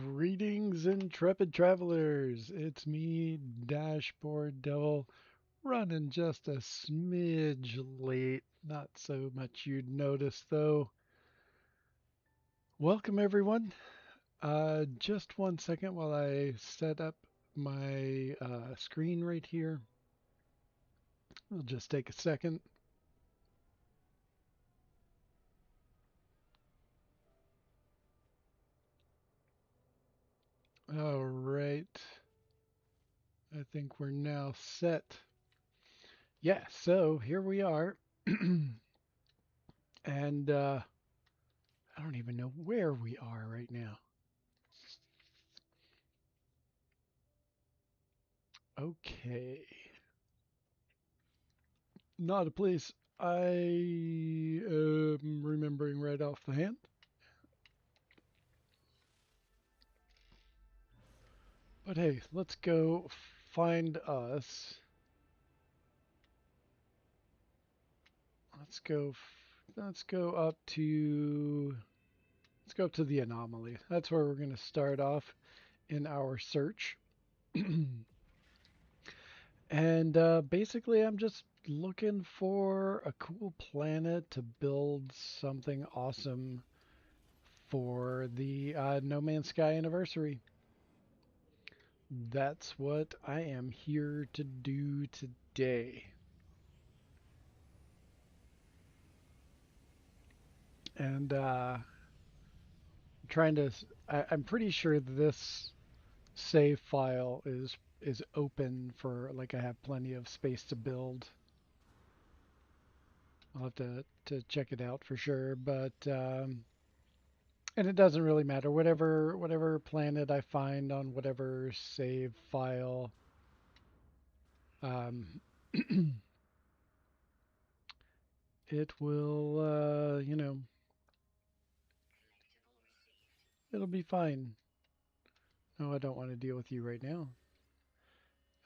Greetings, intrepid travelers. It's me, Dashboard Devil, running just a smidge late. Not so much you'd notice, though. Welcome, everyone. Just one second while I set up my screen right here. It'll just take a second. All right. I think we're now set. Yeah, so here we are. And I don't even know where we are right now. Okay. Not a place I am remembering right off the hand. But hey, let's go find us. Let's go. Let's go up to. Let's go up to the anomaly. That's where we're going to start off in our search. And basically, I'm just looking for a cool planet to build something awesome for the No Man's Sky anniversary. That's what I am here to do today. And trying to, I'm pretty sure this save file is open for, like, I have plenty of space to build. I'll have to check it out for sure, but and it doesn't really matter. Whatever planet I find on whatever save file, um, it will, it'll be fine. No, I don't want to deal with you right now.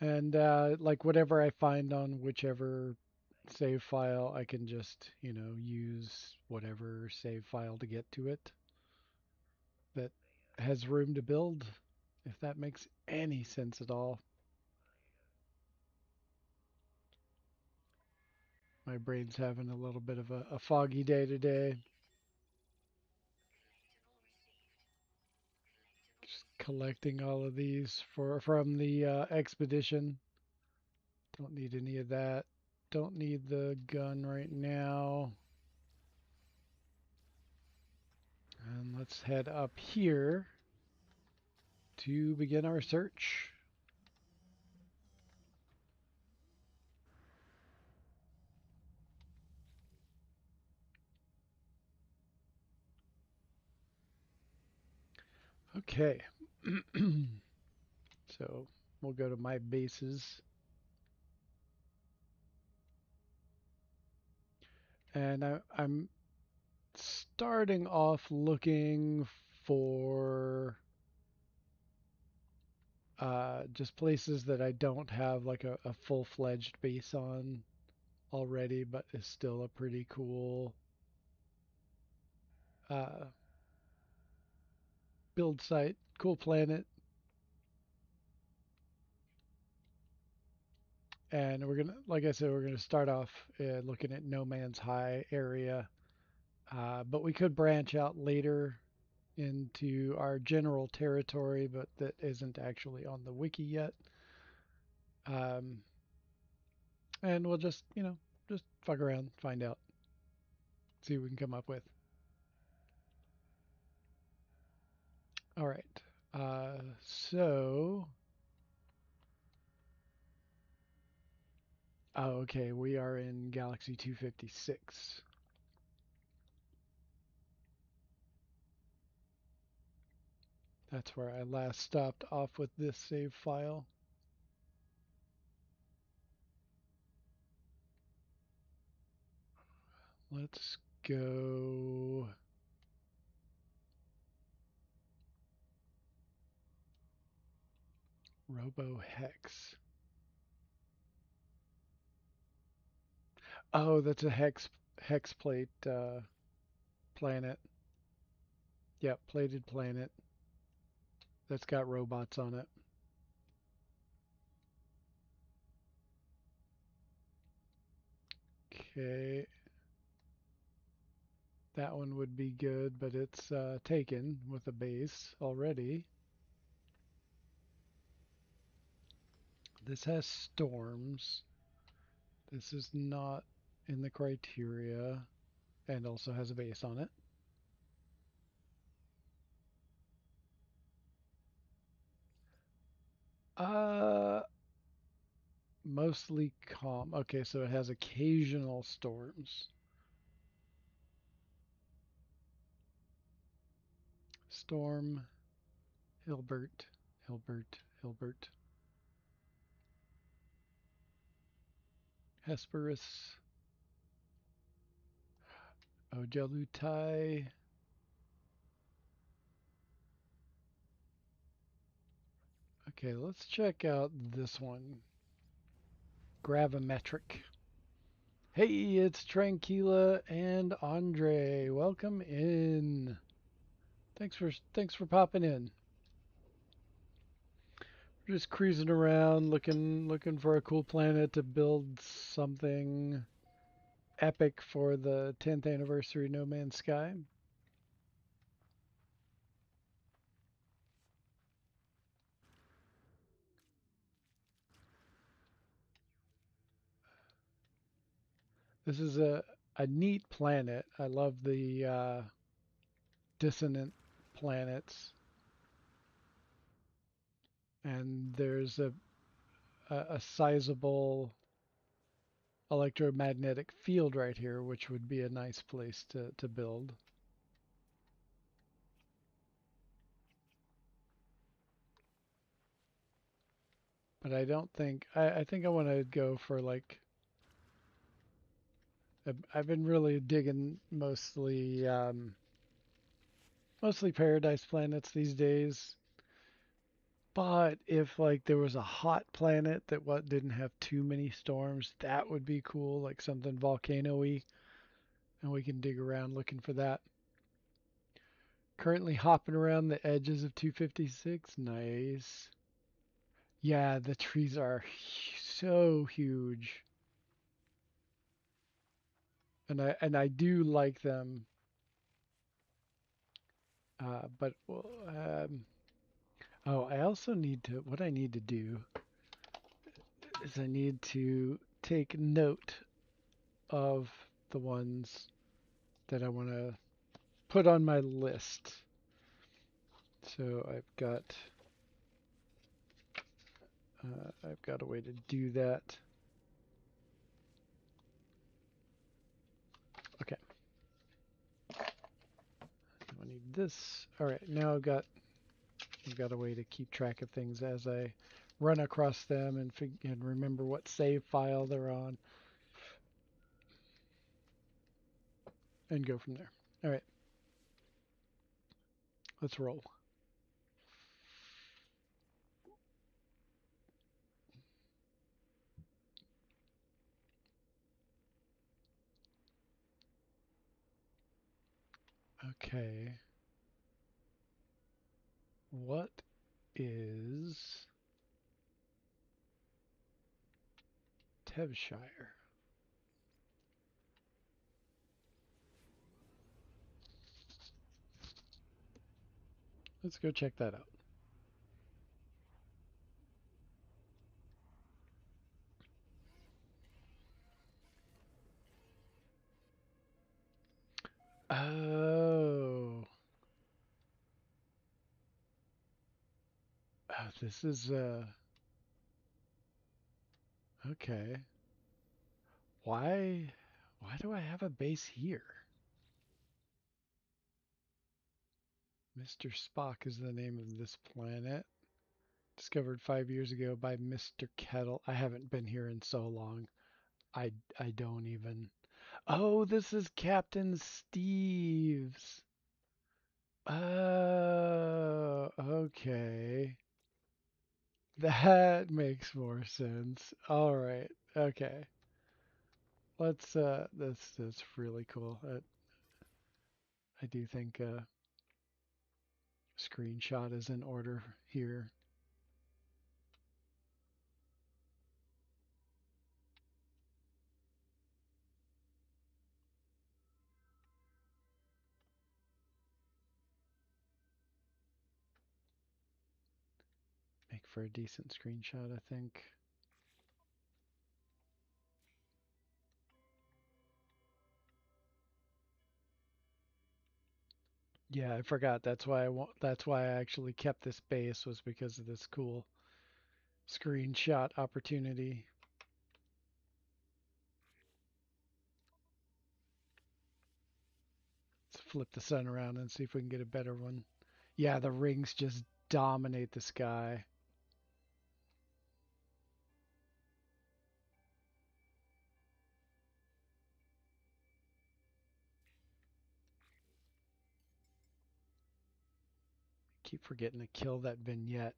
And like whatever I find on whichever save file, I can just, use whatever save file to get to it that has room to build, if that makes any sense at all. My brain's having a little bit of a foggy day today. Just collecting all of these from the expedition. Don't need any of that. Don't need the gun right now. And let's head up here to begin our search. Okay. So we'll go to my bases. And I'm starting off looking for just places that I don't have like a full-fledged base on already, but is still a pretty cool uh, build site, cool planet. And we're gonna, like I said, we're gonna start off looking at No Man's High area, but we could branch out later into our general territory, but that isn't actually on the wiki yet. Um, and we'll just, just fuck around, find out, see what we can come up with. All right. So, oh, okay, we are in Galaxy 256. That's where I last stopped off with this save file. Let's go. Robo Hex. Oh, that's a hex plate planet. Yep, plated planet. that's got robots on it. Okay, that one would be good, but it's taken with a base already. This has storms. This is not in the criteria and also has a base on it. Uh, Mostly calm. Okay, so it has occasional storms. Storm, Hilbert, Hilbert, Hilbert, Hesperus, Ojalutai. Okay, let's check out this one. Gravimetric. Hey, it's Tranquila and Andre. Welcome in. Thanks for popping in. We're just cruising around looking for a cool planet to build something epic for the 10th anniversary No Man's Sky. This is a neat planet. I love the dissonant planets, and there's a sizable electromagnetic field right here, which would be a nice place to build. But I don't think I think I want to go for like I've been really digging mostly paradise planets these days. But if like there was a hot planet that what didn't have too many storms, that would be cool, like something volcano-y, and we can dig around looking for that. Currently hopping around the edges of 256. Nice. Yeah, the trees are so huge. And I do like them. But well, oh, I also need to what I need to do is I need to take note of the ones that I want to put on my list. So I've got a way to do that. Okay. I need this. All right, now I've got a way to keep track of things as I run across them and remember what save file they're on and go from there. All right, let's roll. Okay. What is Tevshire? Let's go check that out. Oh, this is okay. Why do I have a base here? Mr. Spock is the name of this planet. Discovered 5 years ago by Mr. Kettle. I haven't been here in so long. I don't even. Oh, this is Captain Steve's. Oh, okay. That makes more sense. All right. Okay. Let's that's really cool. I do think Screenshot is in order here. Make for a decent screenshot, I think. Yeah, I forgot. That's why I actually kept this base, was because of this cool screenshot opportunity. Let's flip the sun around and see if we can get a better one. Yeah, the rings just dominate the sky. Keep forgetting to kill that vignette.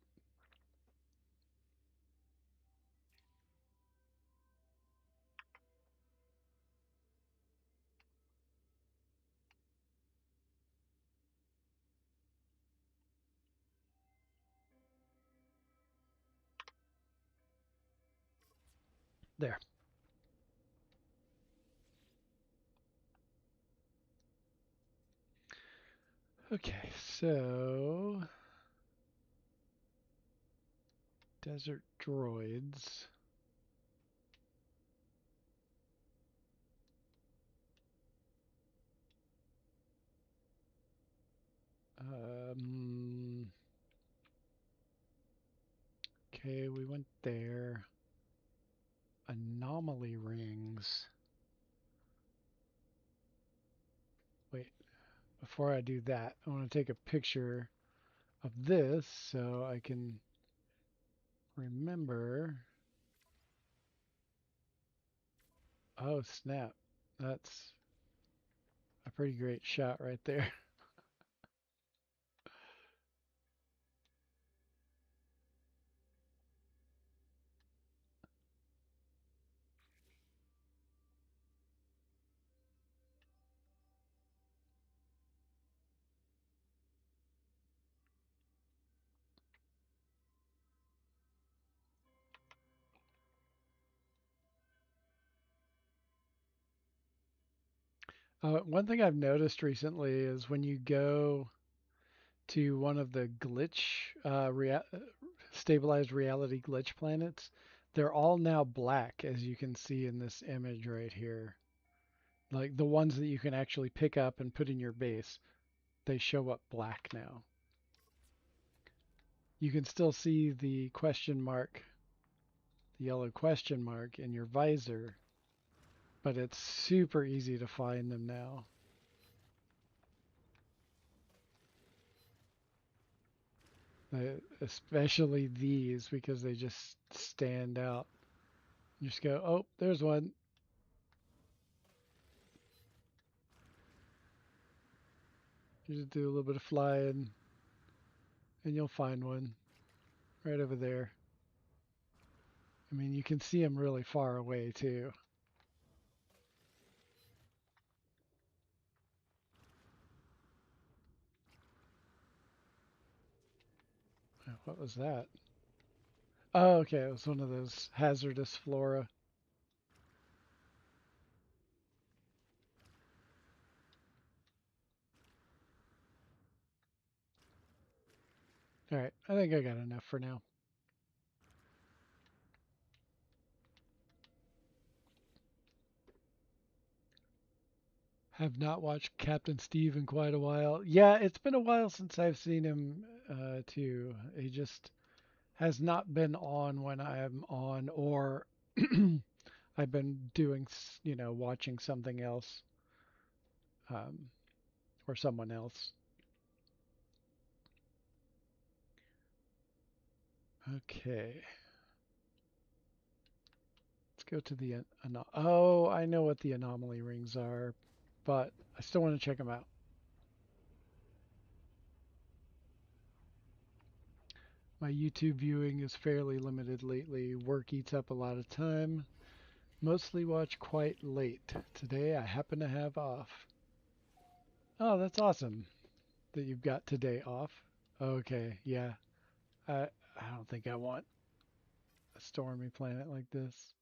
There. Okay, so desert droids. Okay, we went there. Anomaly rings. Wait, before I do that, I want to take a picture of this so I can remember. Oh, snap. That's a pretty great shot right there. One thing I've noticed recently is when you go to one of the stabilized reality glitch planets, they're all now black, as you can see in this image right here. Like the ones that you can actually pick up and put in your base, they show up black now. You can still see the question mark, the yellow question mark in your visor, but it's super easy to find them now. Especially these, because they just stand out. You just go, oh, there's one. You just do a little bit of flying, and you'll find one right over there. I mean, you can see them really far away, too. What was that? Oh, okay, it was one of those hazardous flora. All right, I think I got enough for now. Have not watched Captain Steve in quite a while. Yeah, it's been a while since I've seen him, too. He just has not been on when I'm on, or I've been doing, watching something else, um, or someone else. Okay, let's go to the, oh, I know what the anomaly rings are, but I still want to check them out. My YouTube viewing is fairly limited lately. Work eats up a lot of time. Mostly watch quite late. Today I happen to have off. Oh, that's awesome that you've got today off. Okay, yeah. I I don't think I want a stormy planet like this.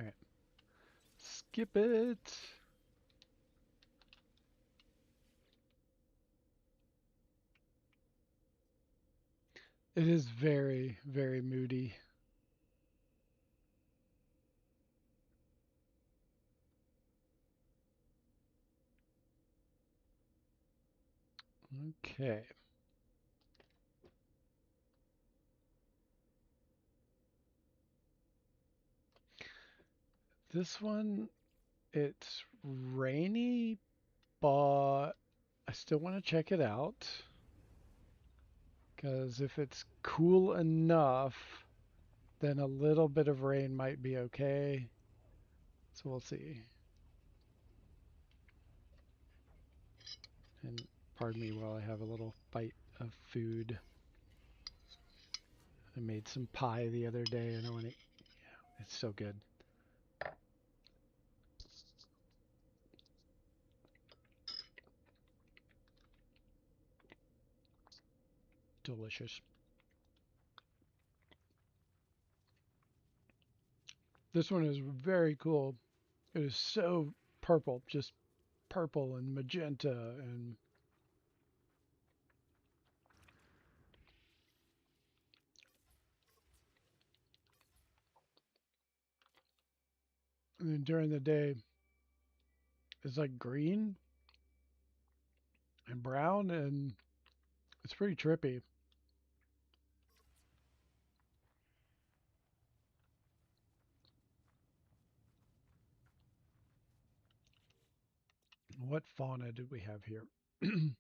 All right, skip it. It is very, very moody. Okay. This one, it's rainy, but I still want to check it out. Because if it's cool enough, then a little bit of rain might be okay. So we'll see. And pardon me while I have a little bite of food. I made some pie the other day and I want to, yeah, it's so good. Delicious. This one is very cool. It is so purple, just purple and magenta and then during the day it's like green and brown and it's pretty trippy. What fauna did we have here? We've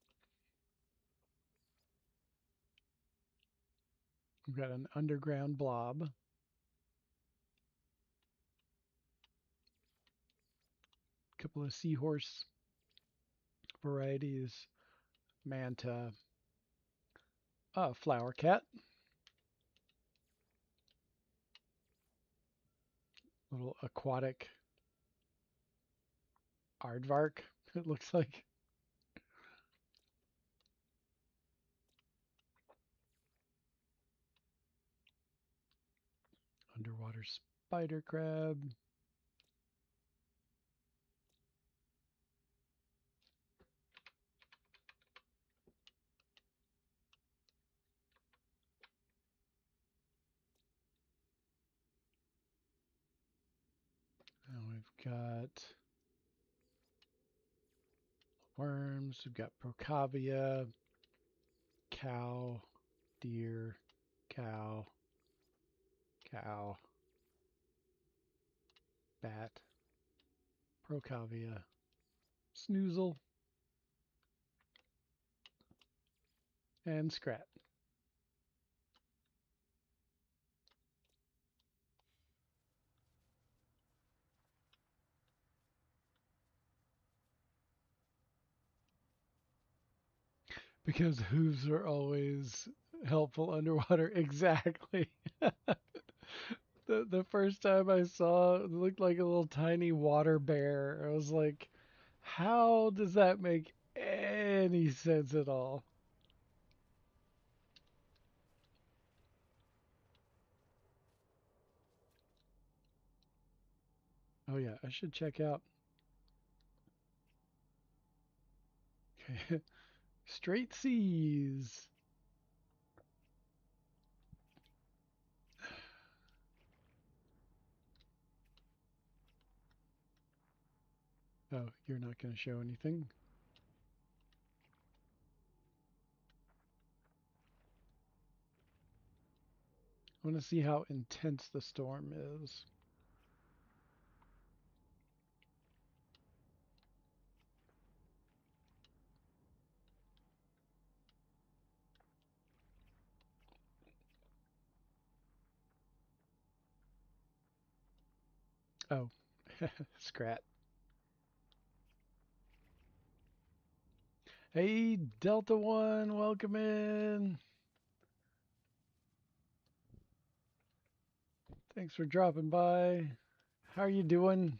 got an underground blob, a couple of seahorse varieties, manta, a flower cat, little aquatic aardvark, it looks like. Underwater spider crab. And we've got worms, we've got procavia, cow, deer, cow, cow, bat, procavia, snoozle, and scrat. Because hooves are always helpful underwater. Exactly. The first time I saw it, it looked like a little tiny water bear. I was like, how does that make any sense at all? Oh yeah, I should check out. Okay. Straight seas. Oh, you're not going to show anything? I want to see how intense the storm is. Oh, Scrat. Hey, Delta One, welcome in. Thanks for dropping by. How are you doing?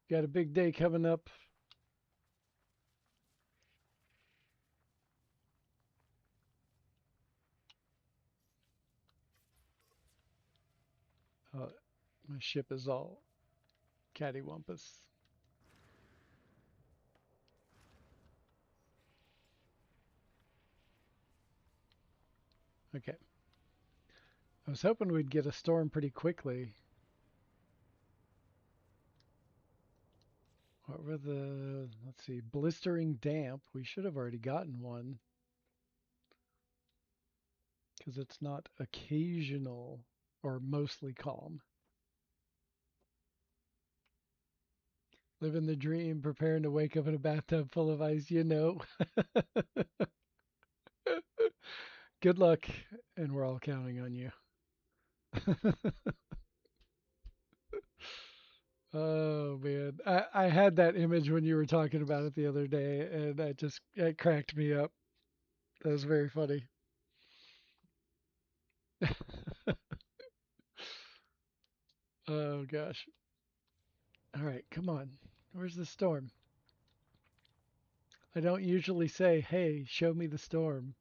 Got a big day coming up. Uh, my ship is all cattywampus. Okay. I was hoping we'd get a storm pretty quickly. What were the, let's see, blistering damp? We should have already gotten one because it's not occasional or mostly calm. Living the dream, preparing to wake up in a bathtub full of ice, you know. Good luck, and we're all counting on you. Oh man, I had that image when you were talking about it the other day, and it cracked me up. That was very funny. Oh gosh. All right, come on. Where's the storm? I don't usually say, "Hey, show me the storm."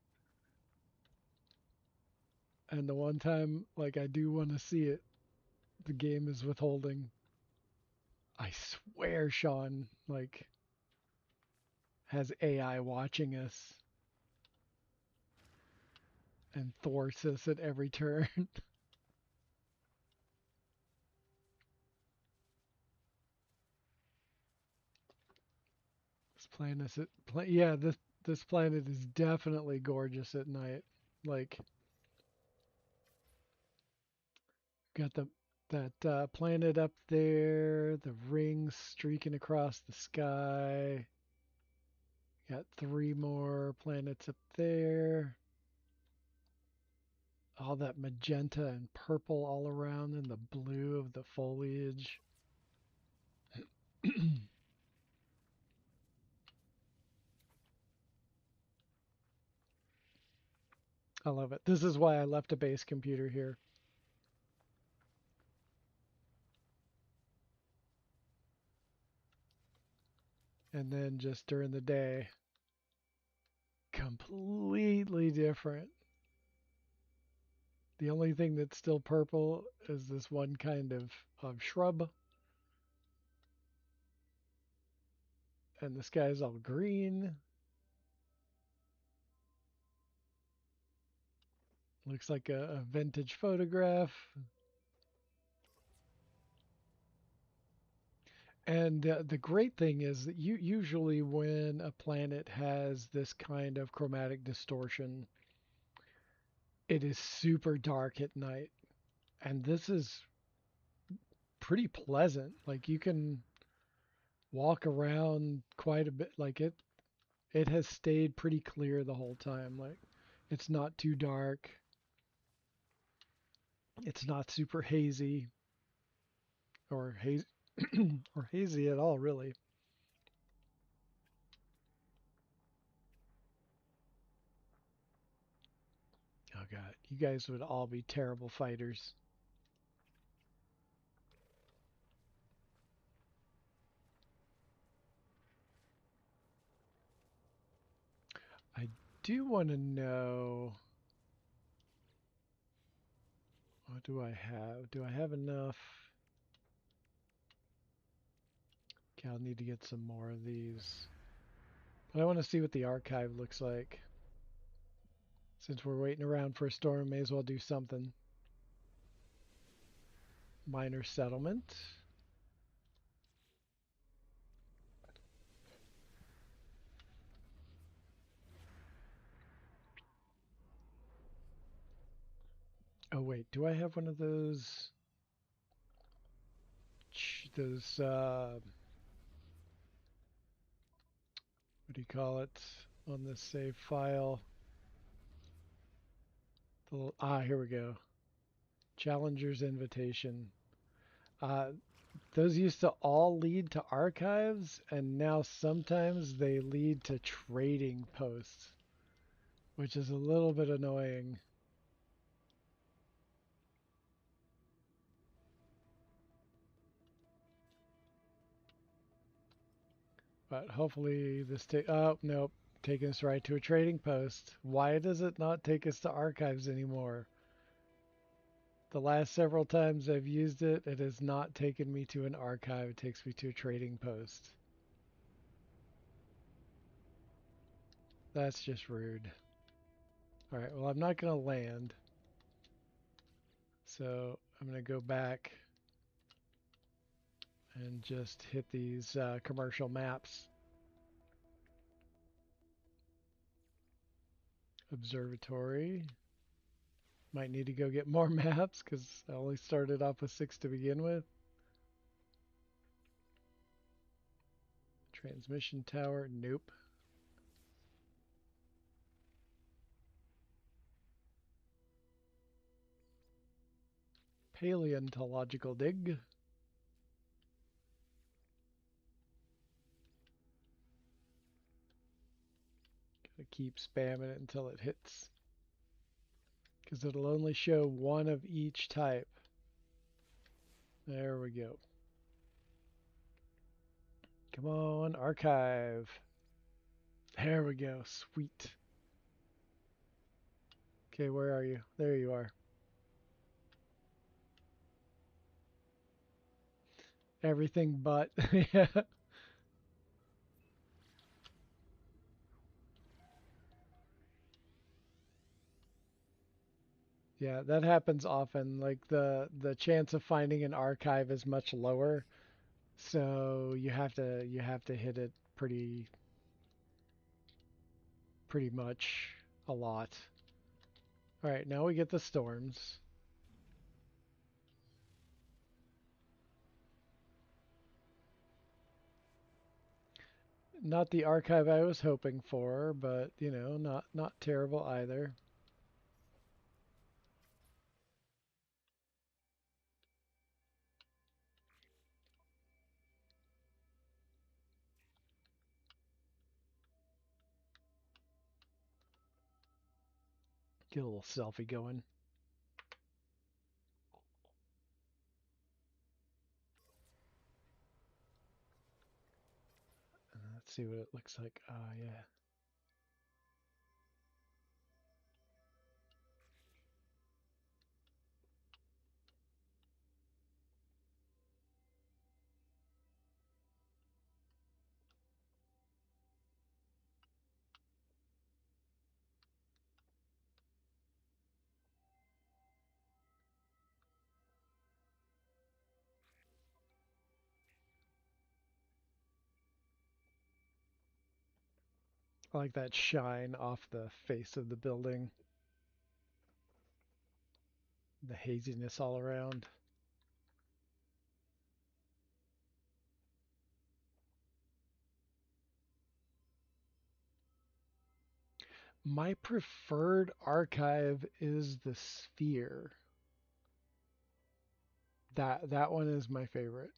And the one time, like, I do want to see it, the game is withholding. I swear, Sean, like, has AI watching us and thwarts us at every turn. This planet is, yeah, this planet is definitely gorgeous at night. Like, got that planet up there, the rings streaking across the sky. Got three more planets up there. All that magenta and purple all around, and the blue of the foliage. I love it. This is why I left a base computer here. And then just during the day, completely different. The only thing that's still purple is this one kind of shrub. And the sky's all green. Looks like a vintage photograph. And the great thing is that usually when a planet has this kind of chromatic distortion, it is super dark at night. And this is pretty pleasant. Like you can walk around quite a bit. Like it has stayed pretty clear the whole time. Like it's not too dark. It's not super hazy or hazy or hazy at all, really. Oh god, you guys would all be terrible fighters. I do want to know, what do I have? Do I have enough? Okay, I'll need to get some more of these. But I want to see what the archive looks like. Since we're waiting around for a storm, may as well do something. Minor settlement. Oh wait, do I have one of those? Those what do you call it on this save file? Here we go. Challenger's Invitation. Uh, those used to all lead to archives, and now sometimes they lead to trading posts, which is a little bit annoying. But hopefully this oh, nope, taking us right to a trading post. Why does it not take us to archives anymore? The last several times I've used it, it has not taken me to an archive. It takes me to a trading post. That's just rude. All right, well, I'm not going to land. So I'm going to go back and just hit these commercial maps. Observatory. Might need to go get more maps because I only started off with 6 to begin with. Transmission tower. Nope. Paleontological dig. Gotta keep spamming it until it hits. Because it'll only show one of each type. There we go. Come on, archive. There we go. Sweet. Okay, where are you? There you are. Everything but. Yeah. Yeah, that happens often. Like the chance of finding an archive is much lower, so you have to hit it pretty much a lot. All right, now we get the storms. Not the archive I was hoping for, but you know, not terrible either. Get a little selfie going. Let's see what it looks like. Oh yeah. I like that shine off the face of the building. The haziness all around. My preferred archive is the sphere. That one is my favorite.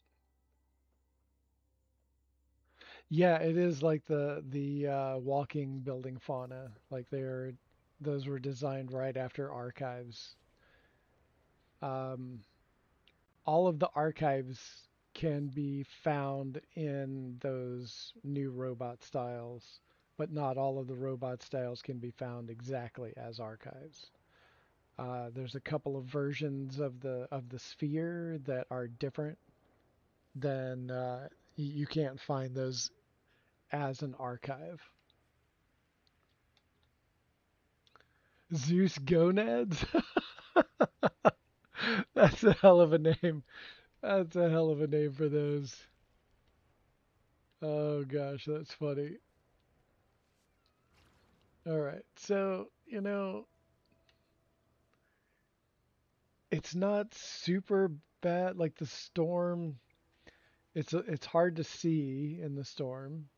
Yeah, it is like the walking building fauna. Like those were designed right after archives. Um, all of the archives can be found in those new robot styles, but not all of the robot styles can be found exactly as archives. There's a couple of versions of the sphere that are different than you can't find those as an archive. Zeus gonads? That's a hell of a name. That's a hell of a name for those. Oh gosh, that's funny. All right. So, it's not super bad like the storm. It's hard to see in the storm.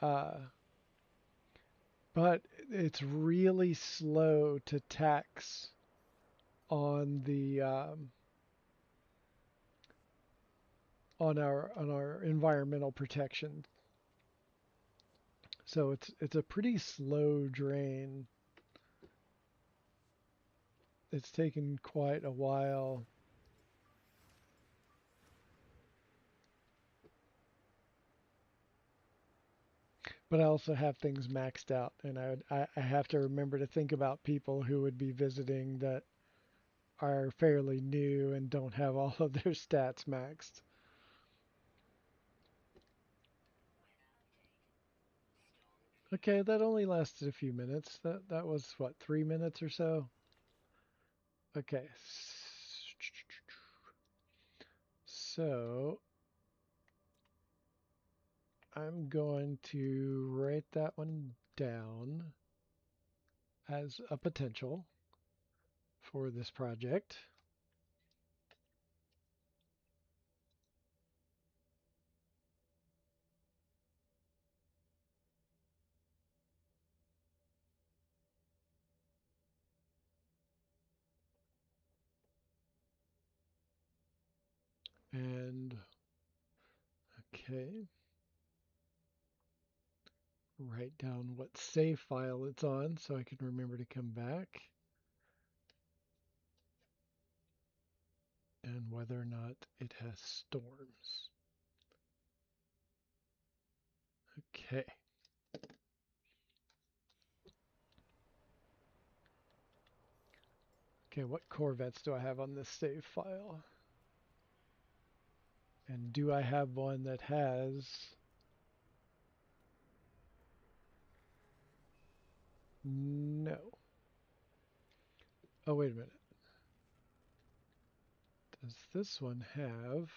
Uh but it's really slow to tax on the on our environmental protection. So it's a pretty slow drain. It's taken quite a while. But I also have things maxed out, and I have to remember to think about people who would be visiting that are fairly new and don't have all of their stats maxed. Okay, that only lasted a few minutes. That was what, 3 minutes or so? Okay. So I'm going to write that one down as a potential for this project. And okay, write down what save file it's on so I can remember to come back, and whether or not it has storms. Okay. Okay, what Corvettes do I have on this save file? And do I have one that has... No. Oh, wait a minute. Does this one have...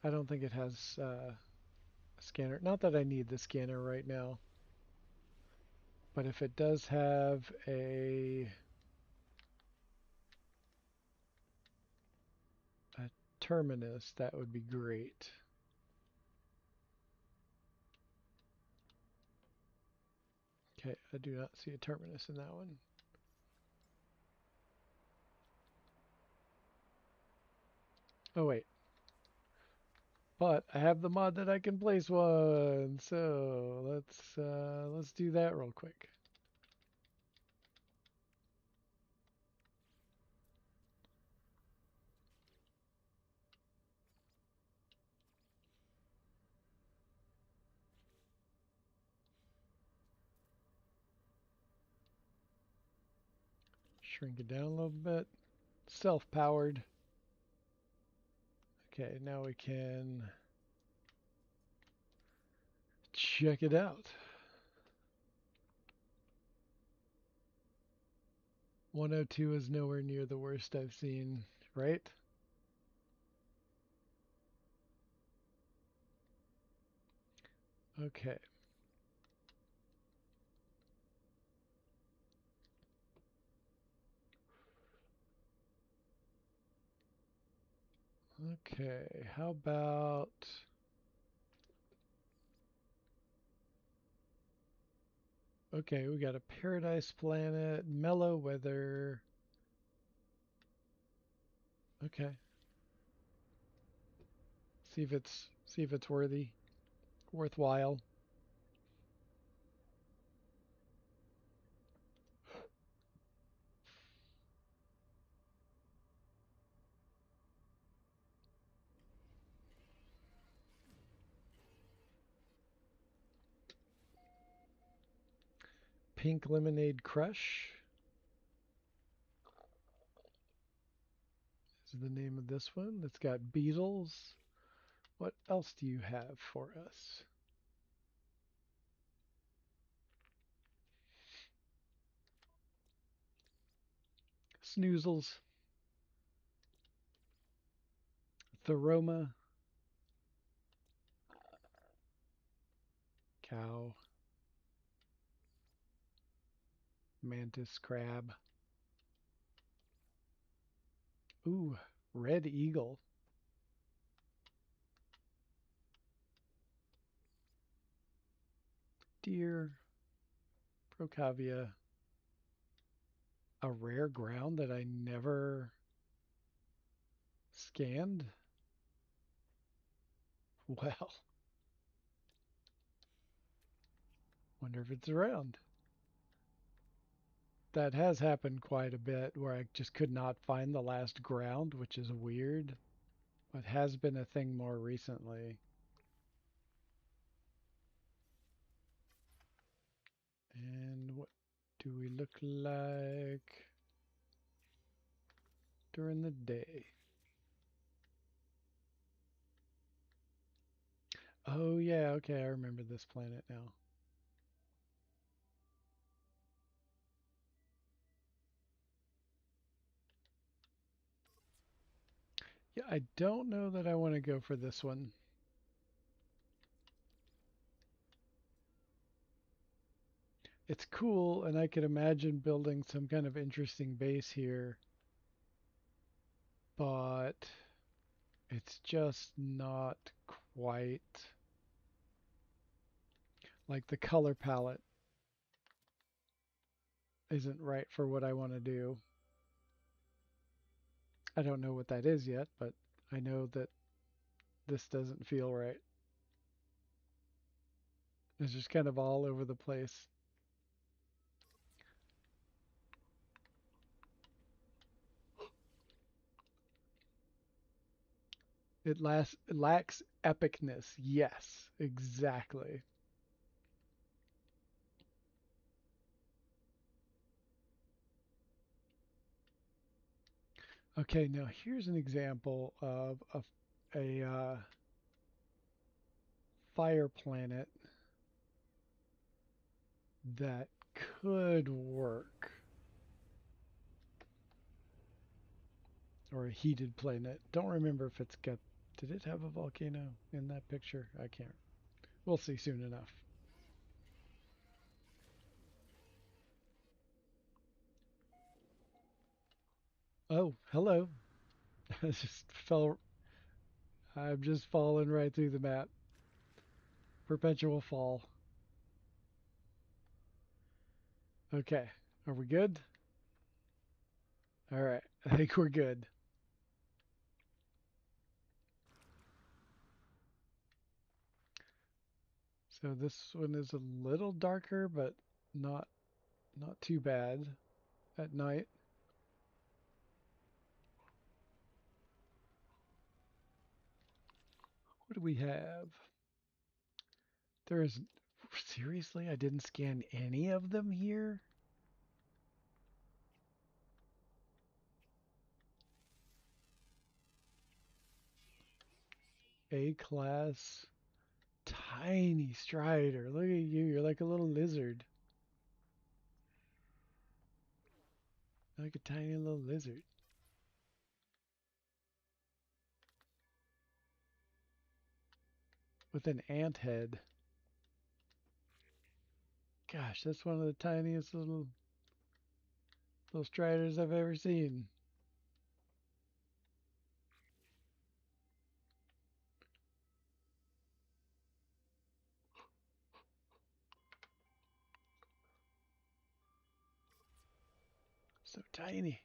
I don't think it has a scanner. Not that I need the scanner right now. But if it does have a terminus, that would be great. Okay, I do not see a terminus in that one. Oh, wait. But I have the mod that I can place one. So let's do that real quick. Shrink it down a little bit. Self-powered. Okay, now we can check it out. 102 is nowhere near the worst I've seen, right? Okay. Okay, how about... Okay, we got a paradise planet, mellow weather. Okay. See if it's worthwhile. Pink Lemonade Crush is the name of this one. It's got beetles. What else do you have for us? Snoozles. Theroma. Cow. Mantis crab. Ooh, red eagle. Deer. Procavia. A rare ground that I never scanned? Well, wonder if it's around. That has happened quite a bit where I just could not find the last ground, which is weird. But has been a thing more recently. And what do we look like during the day? Oh yeah, okay, I remember this planet now. Yeah, I don't know that I want to go for this one. It's cool, and I could imagine building some kind of interesting base here, but it's just not quite like the color palette isn't right for what I want to do. I don't know what that is yet, but I know that this doesn't feel right. It's just kind of all over the place. It lacks epicness. Yes, exactly. Okay, now here's an example of a fire planet that could work, or a heated planet. Don't remember if it's got. Did it have a volcano in that picture? I can't. We'll see soon enough. Oh, hello. I just fell. I'm just falling right through the map. Perpetual fall. Okay, are we good? All right, I think we're good. So this one is a little darker, but not not too bad at night. What do we have? There is seriously, I didn't scan any of them here. A class, tiny strider. Look at you, you're like a little lizard. Like a tiny little lizard with an ant head. Gosh, that's one of the tiniest little striders I've ever seen. So tiny.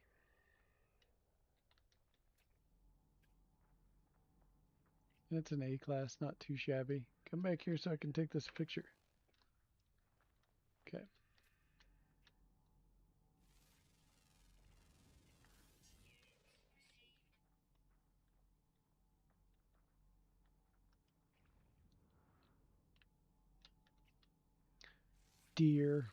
That's an A class, not too shabby. Come back here so I can take this picture. Okay. Deer.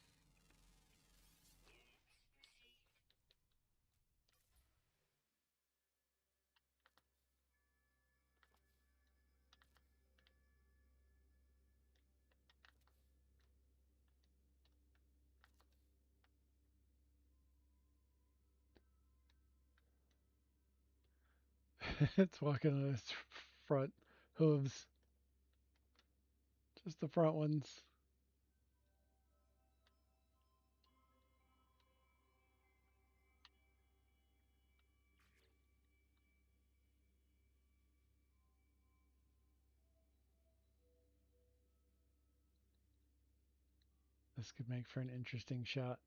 It's walking on its front hooves. Just the front ones. This could make for an interesting shot.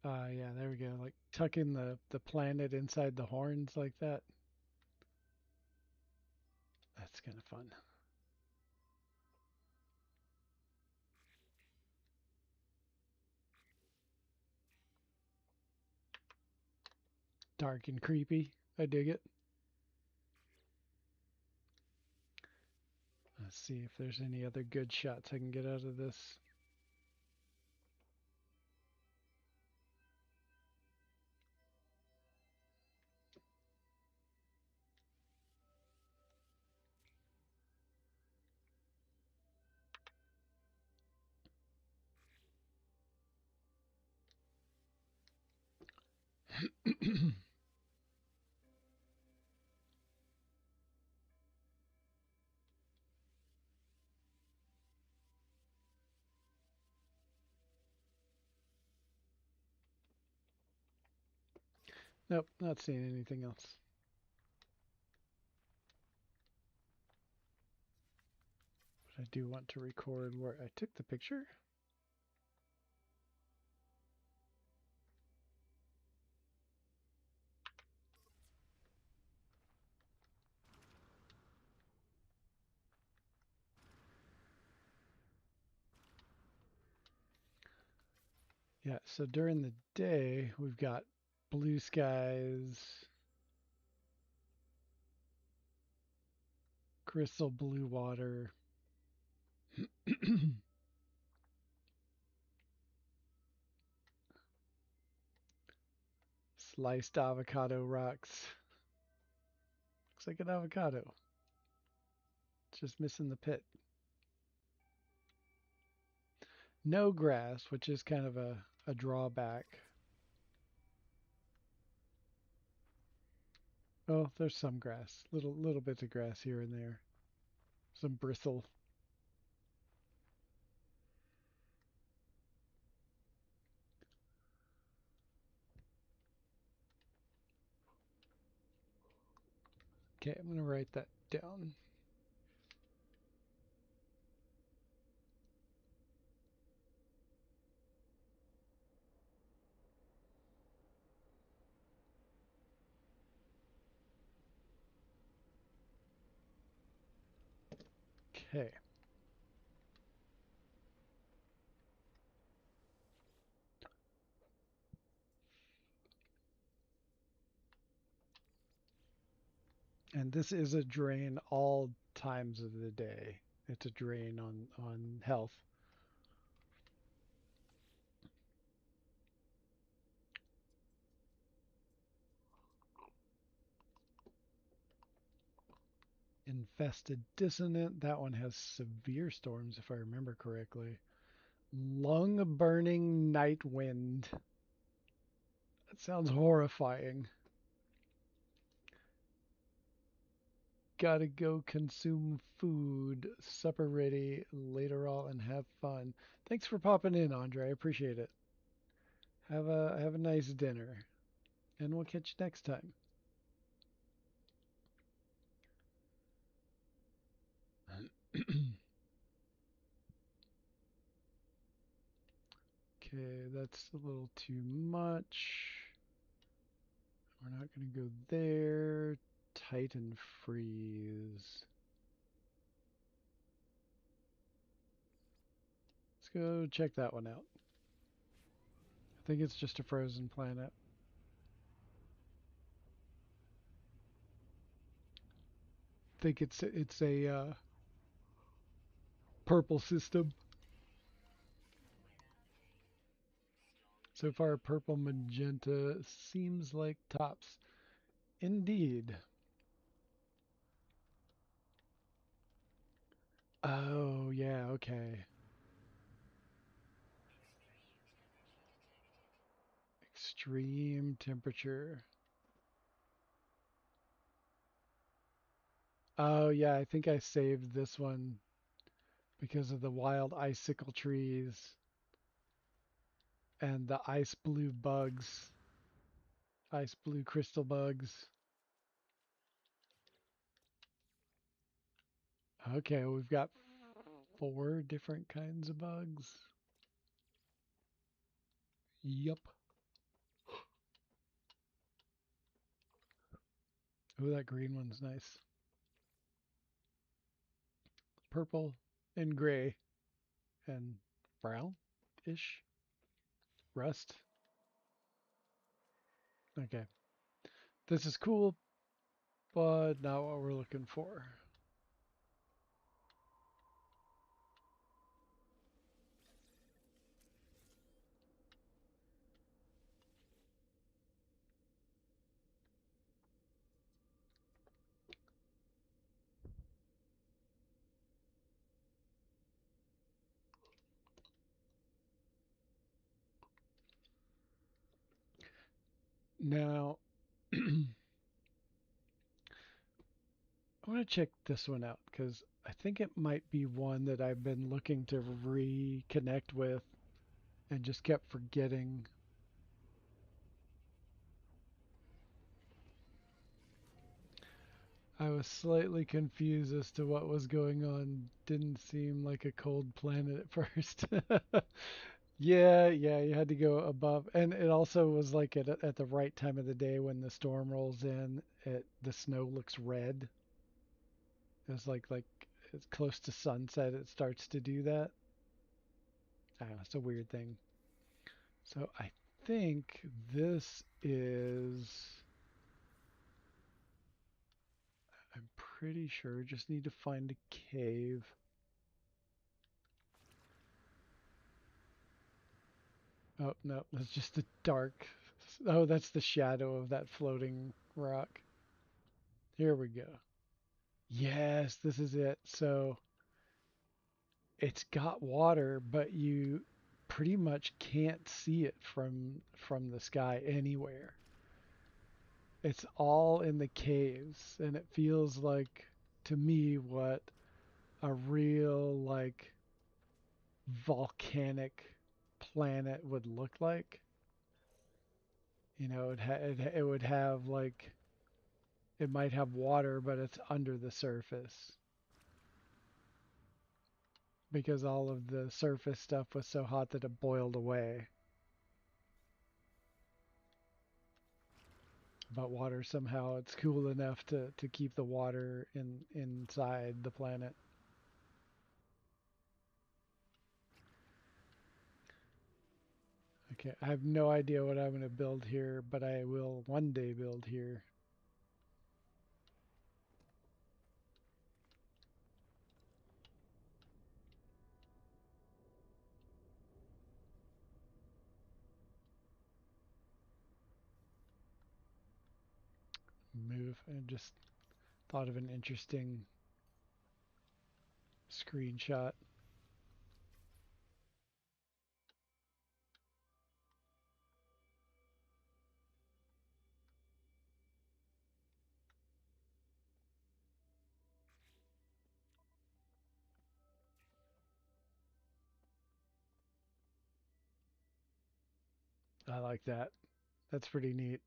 Yeah, there we go. Like tucking the planet inside the horns like that. That's kind of fun. Dark and creepy. I dig it. Let's see if there's any other good shots I can get out of this. Nope, not seeing anything else. But I do want to record where I took the picture. Yeah, so during the day, we've got blue skies, crystal blue water, sliced avocado rocks. Looks like an avocado. It's just missing the pit. No grass, which is kind of a drawback. Oh, there's some grass. Little bits of grass here and there. Some bristle. Okay, I'm gonna write that down. Okay. And this is a drain all times of the day. It's a drain on health. Infested dissonant. That one has severe storms, if I remember correctly. Lung burning night wind. That sounds horrifying. Gotta go consume food. Supper ready later on and have fun. Thanks for popping in, Andre. I appreciate it. Have a nice dinner. And we'll catch you next time. Okay, that's a little too much. We're not going to go there. Titan freeze. Let's go check that one out. I think it's just a frozen planet. I think it's a purple system. So far, purple magenta seems like tops. Indeed. Oh, yeah, okay. Extreme temperature. Oh, yeah, I think I saved this one because of the wild icicle trees and the ice blue bugs, ice blue crystal bugs. Okay, we've got 4 different kinds of bugs. Yup. Oh, that green one's nice. Purple and gray and brown-ish. Rust. Okay. This is cool, but not what we're looking for. Now, I want to check this one out because I think it might be one that I've been looking to reconnect with and just kept forgetting. I was slightly confused as to what was going on. Didn't seem like a cold planet at first. Yeah, yeah, you had to go above, and it also was like at the right time of the day when the storm rolls in. The snow looks red. It's like it's close to sunset. It starts to do that. I don't know, it's a weird thing. So I think this is. I'm pretty sure. Just need to find a cave. Oh, no, that's just the dark. Oh, that's the shadow of that floating rock. Here we go. Yes, this is it. So it's got water, but you pretty much can't see it from the sky anywhere. It's all in the caves, and it feels like to me what a real like volcanic planet would look like. It would have like it might have water, but it's under the surface because all of the surface stuff was so hot that it boiled away. But water somehow it's cool enough to keep the water inside the planet. Okay, I have no idea what I'm going to build here, but I will one day build here. Move and just thought of an interesting screenshot. I like that. That's pretty neat.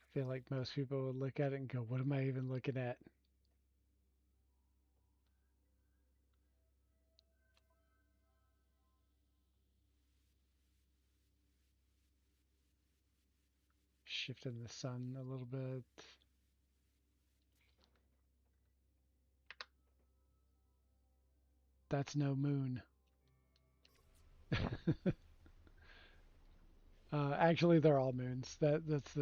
I feel like most people would look at it and go, "What am I even looking at?" Shifting the sun a little bit. That's no moon. Actually, they're all moons. That's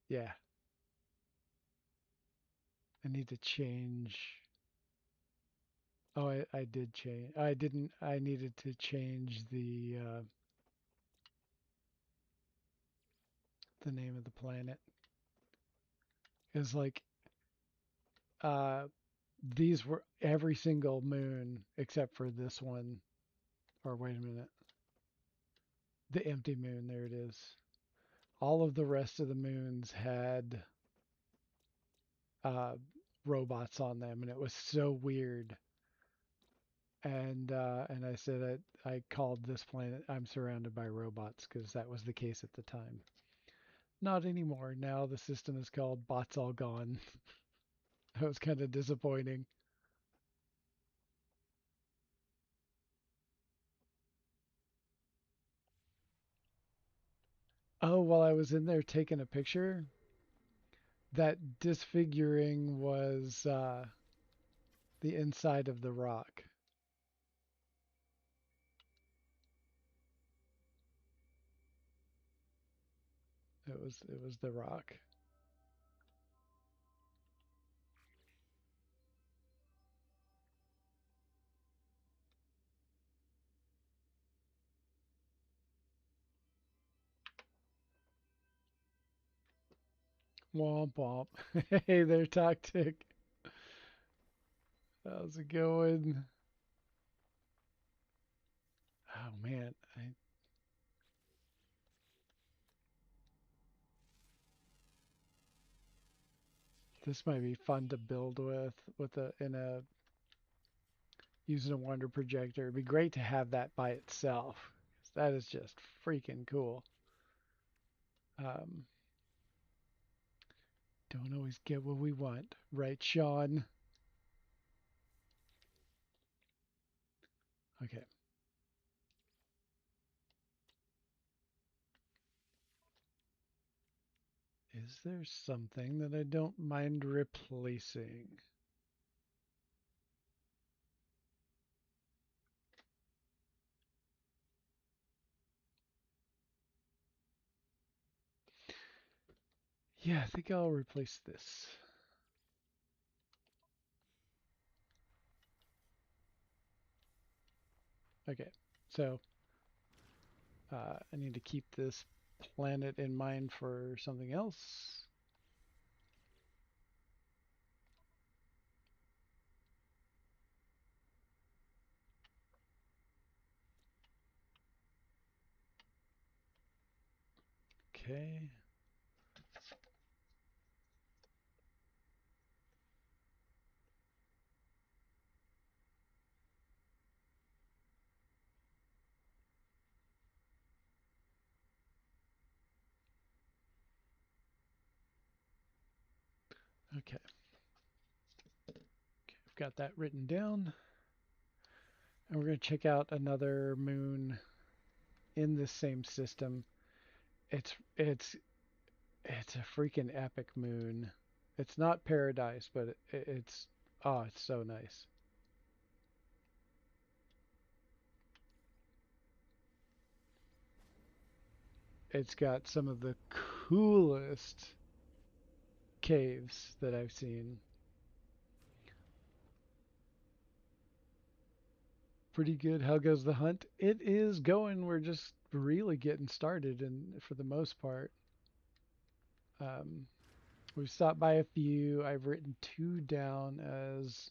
yeah. I need to change. Oh, I did change. I didn't. I needed to change the name of the planet. Is like uh these were every single moon except for this one. Or wait a minute. The empty moon, there it is. All of the rest of the moons had uh, robots on them, and it was so weird. And I said I called this planet "I'm surrounded by robots" because that was the case at the time. Not anymore. Now the system is called "Bots All Gone." That was kind of disappointing. Oh, while I was in there taking a picture, that disfiguring was the inside of the rock. It was the rock. Womp womp. Hey there, Tactic. How's it going? Oh man, this might be fun to build with a in a using a wonder projector. It'd be great to have that by itself. That is just freaking cool. Um, don't always get what we want, right, Sean? Okay. Is there something that I don't mind replacing? Yeah, I think I'll replace this. Okay, so I need to keep this planet in mind for something else. Okay. Okay. Okay, I've got that written down. And we're going to check out another moon in this same system. It's a freaking epic moon. It's not paradise, but it's oh, it's so nice. It's got some of the coolest caves that I've seen. Pretty good. How goes the hunt? It is going. We're just really getting started, and for the most part, um, we've stopped by a few. I've written two down as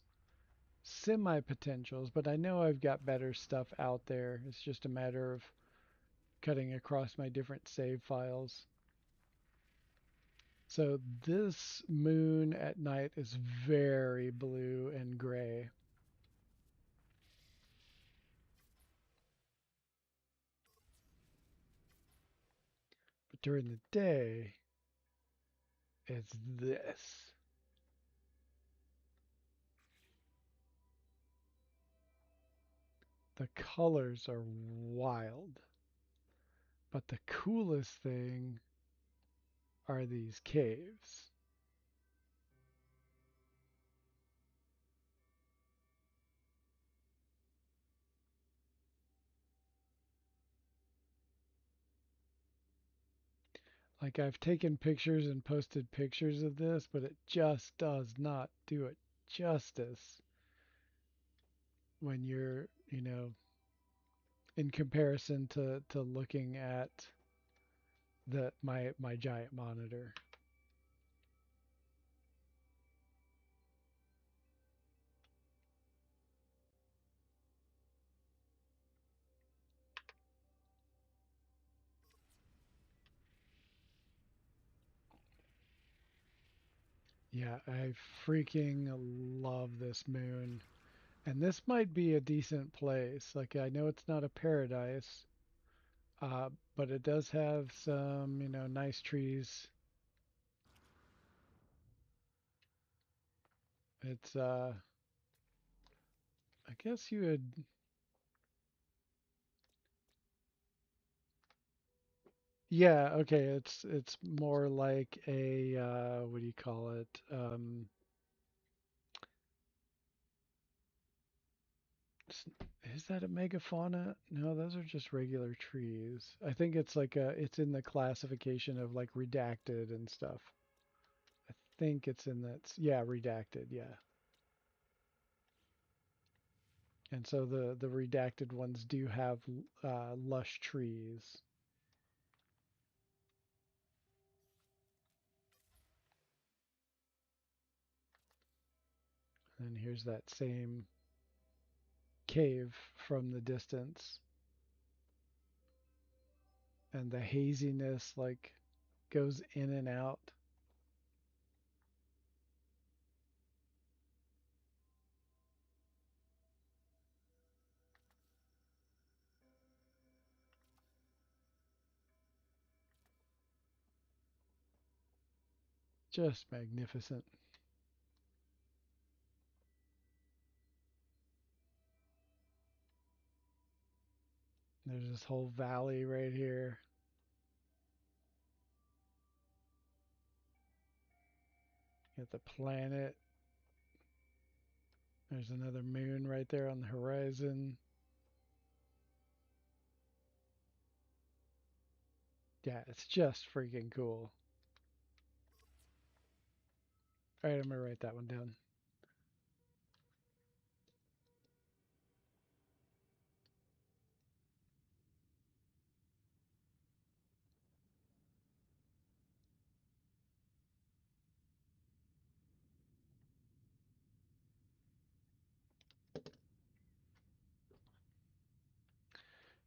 semi potentials, but I know I've got better stuff out there. It's just a matter of cutting across my different save files. So this moon at night is very blue and gray, but during the day, it's this. The colors are wild, but the coolest thing are these caves. Like I've taken pictures and posted pictures of this, but it just does not do it justice when you're, in comparison to looking at the my giant monitor. Yeah, I freaking love this moon. And this might be a decent place. Like I know it's not a paradise, but it does have some, nice trees. It's I guess you would. Yeah, okay. It's more like a what do you call it? s- is that a megafauna? No, those are just regular trees. I think it's like it's in the classification of like redacted and stuff. I think it's in that. Yeah, redacted. Yeah. And so the redacted ones do have lush trees. And here's that same cave from the distance, and the haziness like goes in and out. Just magnificent. There's this whole valley right here. Got the planet. There's another moon right there on the horizon. Yeah, it's just freaking cool. All right, I'm gonna write that one down.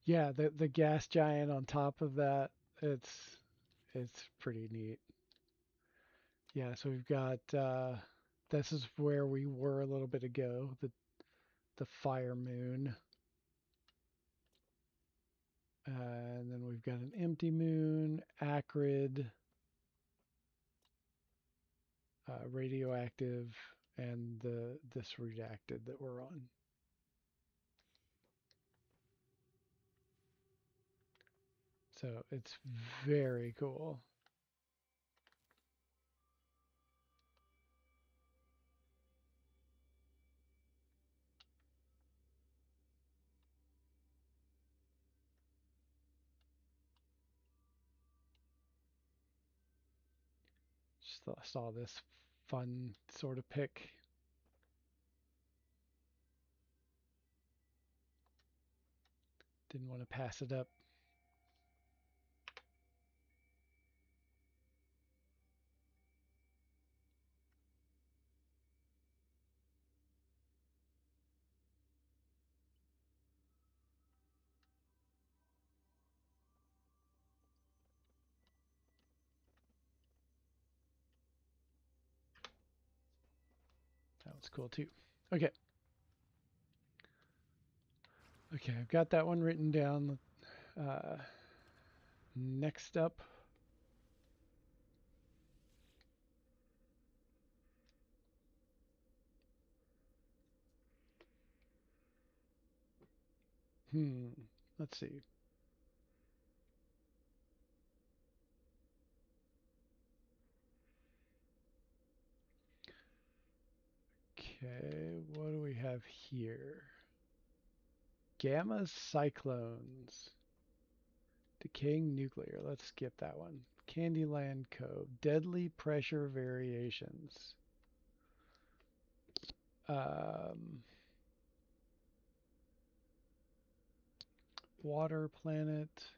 Yeah, the gas giant on top of that. It's pretty neat. Yeah, so we've got this is where we were a little bit ago, the fire moon. And then we've got an empty moon, acrid, radioactive, and the this redacted that we're on. So it's very cool. Just saw this fun sort of pick. Didn't want to pass it up. That was cool too. Okay. Okay, I've got that one written down. Uh, Next up, hmm, let's see. Okay, what do we have here? Gamma cyclones. Decaying nuclear. Let's skip that one. Candyland Cove. Deadly pressure variations. Um, Water planet.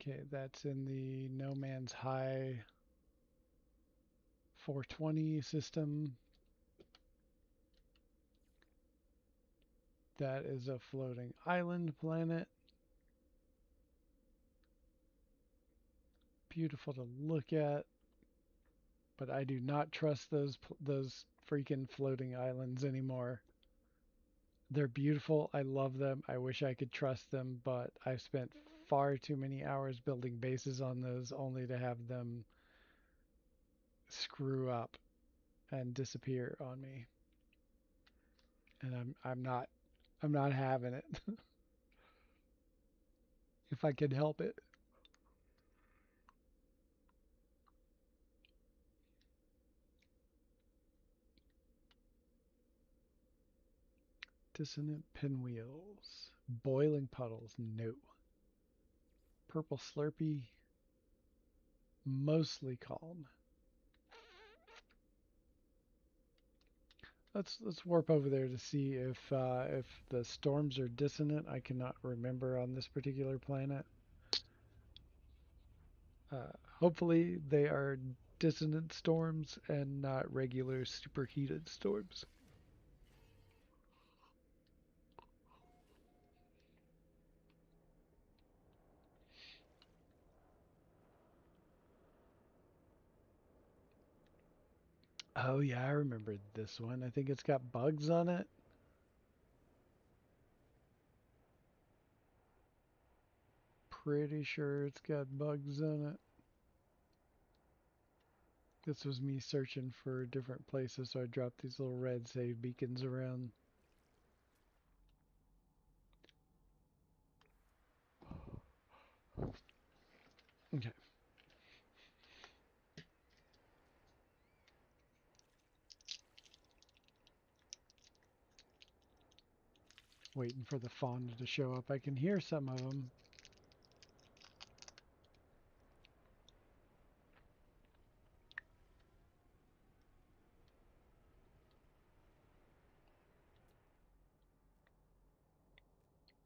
Okay, that's in the No Man's High 420 system. That is a floating island planet. Beautiful to look at, but I do not trust those freaking floating islands anymore. They're beautiful. I love them. I wish I could trust them, but I've spent far too many hours building bases on those only to have them screw up and disappear on me, and I'm not having it if I can help it. Dissonant pinwheels, boiling puddles, no. Purple Slurpee, mostly calm. Let's warp over there to see if the storms are dissonant. I cannot remember on this particular planet. Hopefully they are dissonant storms and not regular superheated storms. Oh yeah, I remember this one. I think it's got bugs on it. Pretty sure it's got bugs on it. This was me searching for different places, so I dropped these little red save beacons around. Okay. Waiting for the fauna to show up. I can hear some of them.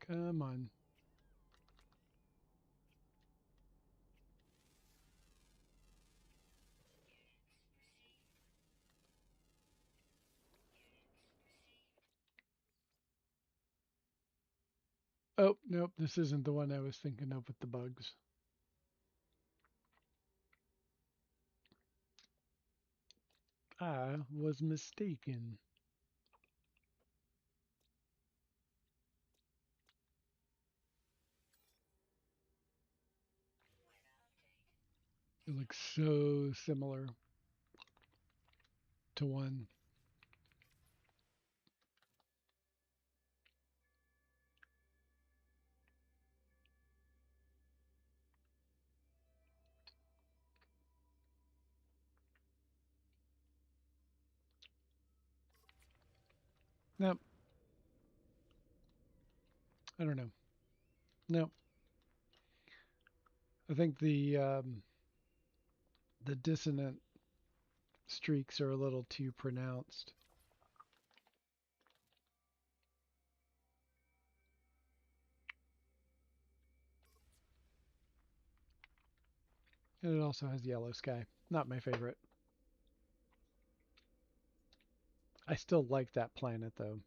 Come on. Oh, nope, this isn't the one I was thinking of with the bugs. I was mistaken. It looks so similar to one. Nope, I don't know. Nope. I think the dissonant streaks are a little too pronounced. And it also has yellow sky. Not my favorite. I still like that planet though.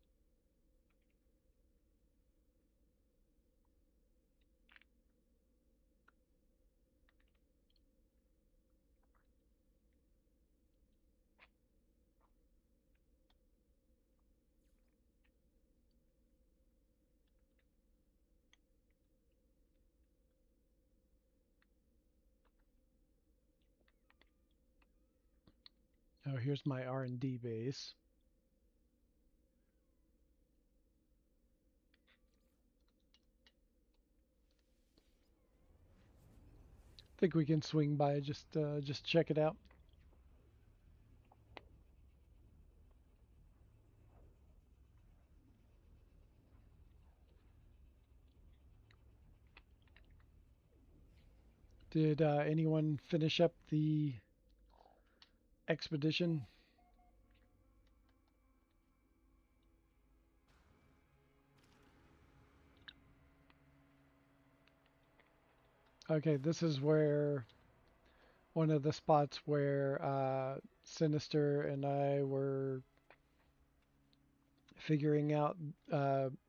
Oh, here's my R&D base. Think we can swing by just check it out. Did anyone finish up the expedition? Okay, this is where one of the spots where Sinister and I were figuring out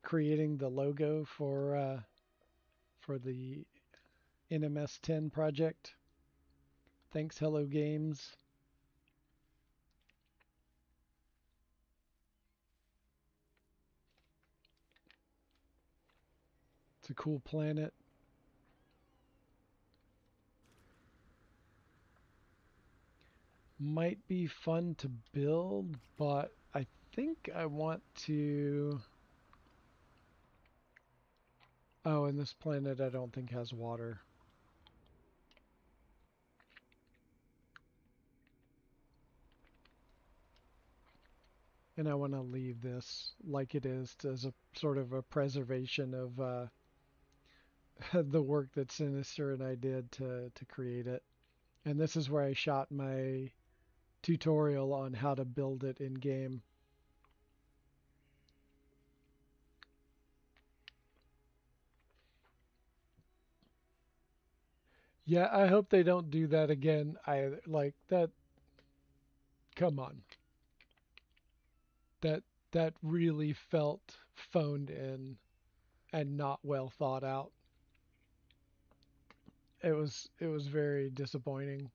creating the logo for the NMS 10 project. Thanks, Hello Games. It's a cool planet. might be fun to build, but I think I want to... Oh, and this planet I don't think has water. And I want to leave this like it is as a sort of a preservation of the work that Sinister and I did to create it. And this is where I shot my tutorial on how to build it in game. Yeah, I hope they don't do that again. I like that. Come on, that that really felt phoned in and not well thought out. It was very disappointing.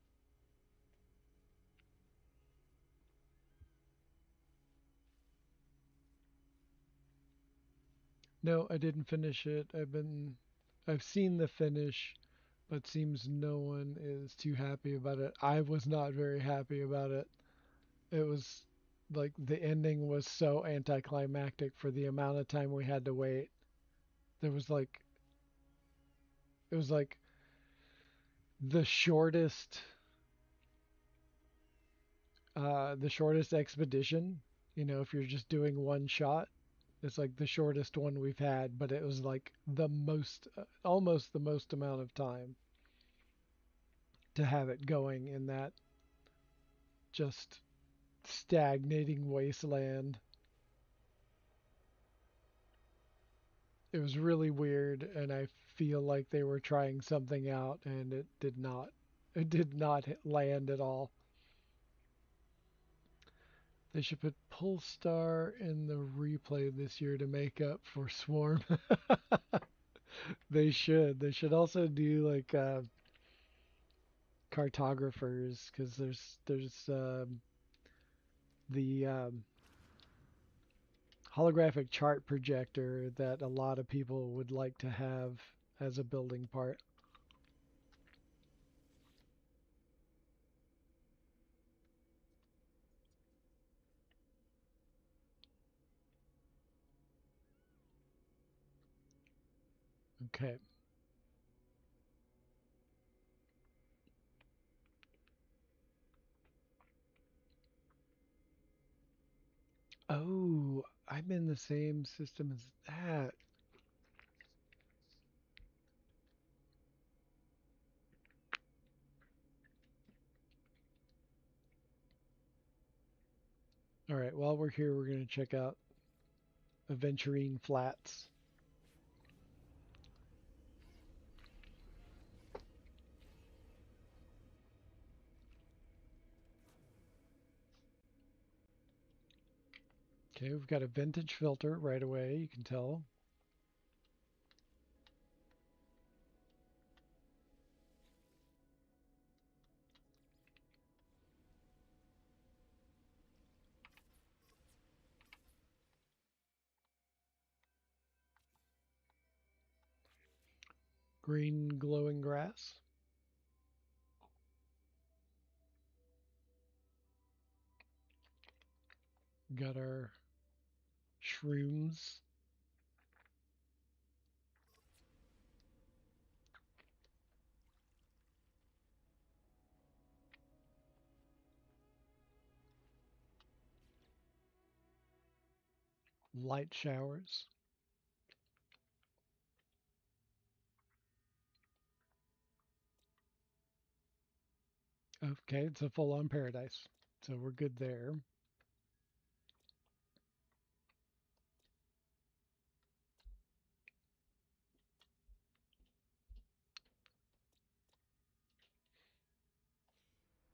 No, I didn't finish it. I've seen the finish, but seems no one is too happy about it. I was not very happy about it. It was like the ending was so anticlimactic for the amount of time we had to wait. There was like it was like the shortest expedition. You know, if you're just doing one shot, it's like the shortest one we've had, but it was like the most, almost the most amount of time to have it going in that just stagnating wasteland. It was really weird, and I feel like they were trying something out, and it did not. It did not land at all. They should put Polestar in the replay this year to make up for Swarm. They should. They should also do like cartographers because there's the holographic chart projector that a lot of people would like to have as a building part. Okay. Oh, I'm in the same system as that. All right, while we're here, we're going to check out Aventurine Flats. Okay, we've got a vintage filter right away, you can tell. Green glowing grass. Got our shrooms. Light showers. Okay, it's a full-on paradise. So we're good there.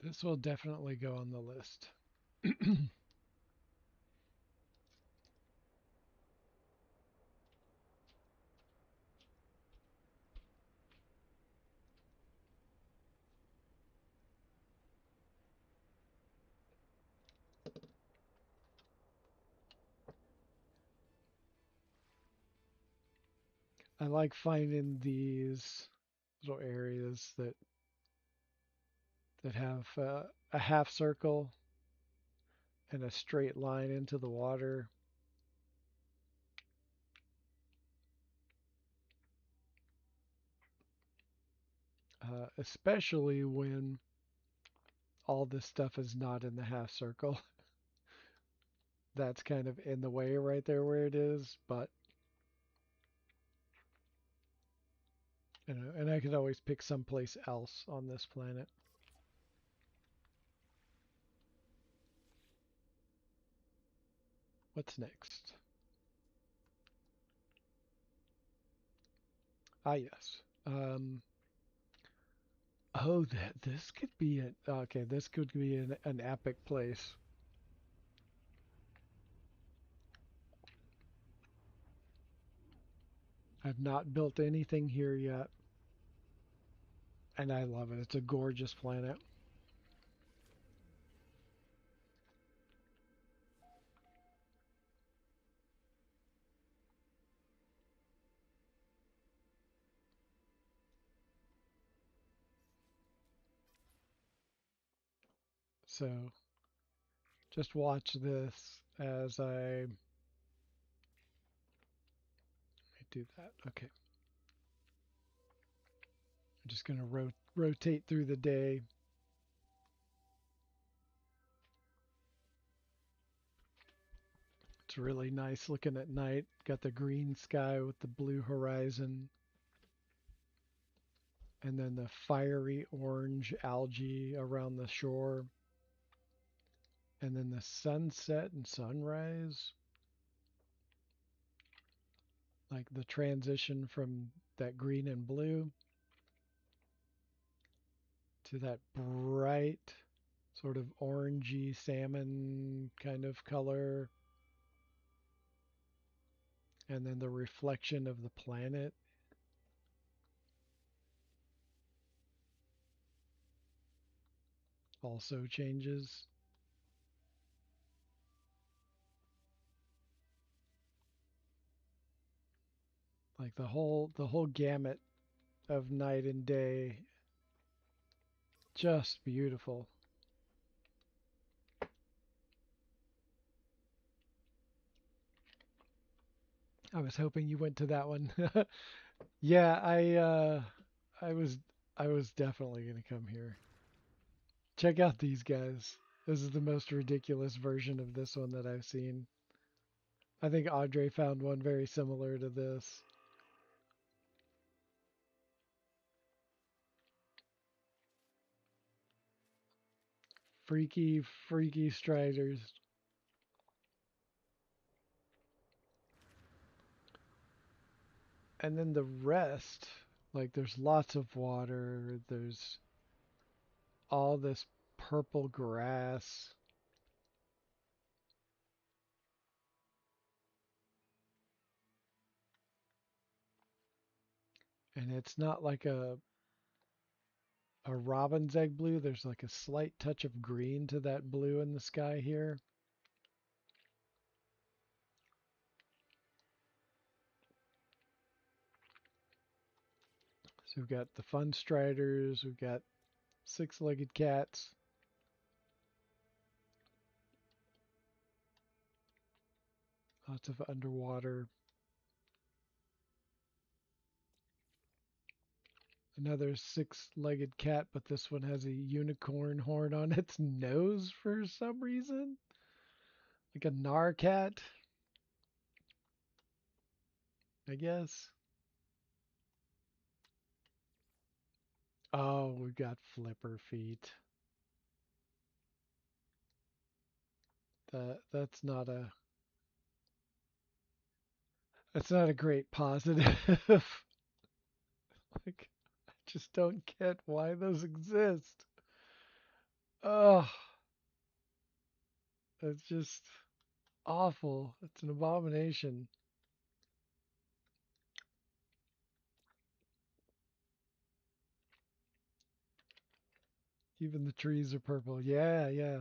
This will definitely go on the list. I like finding these little areas that that have a half circle and a straight line into the water. Especially when all this stuff is not in the half circle. That's kind of in the way right there where it is, but you know, and I could always pick someplace else on this planet. What's next? Ah, yes. Oh, this could be an okay. This could be an epic place. I've not built anything here yet, and I love it. It's a gorgeous planet. So just watch this as I do that. Okay, I'm just gonna rotate through the day. It's really nice looking at night. Got the green sky with the blue horizon, and then the fiery orange algae around the shore, and then the sunset and sunrise, like the transition from that green and blue to that bright sort of orangey salmon kind of color, and then the reflection of the planet also changes. Like the whole gamut of night and day, just beautiful. I was hoping you went to that one. Yeah, I was I was definitely gonna come here. Check out these guys. This is the most ridiculous version of this one that I've seen. I think Audrey found one very similar to this. Freaky, freaky striders. And then the rest, like there's lots of water, there's all this purple grass. And it's not like a robin's egg blue. There's like a slight touch of green to that blue in the sky here. So we've got the fun striders, we've got six-legged cats. Lots of underwater. Another six-legged cat, but this one has a unicorn horn on its nose for some reason. Like a narcat, I guess. Oh, we've got flipper feet. That's not a great positive. Like, I just don't get why those exist. Oh, it's just awful. It's an abomination. Even the trees are purple. Yeah, yeah.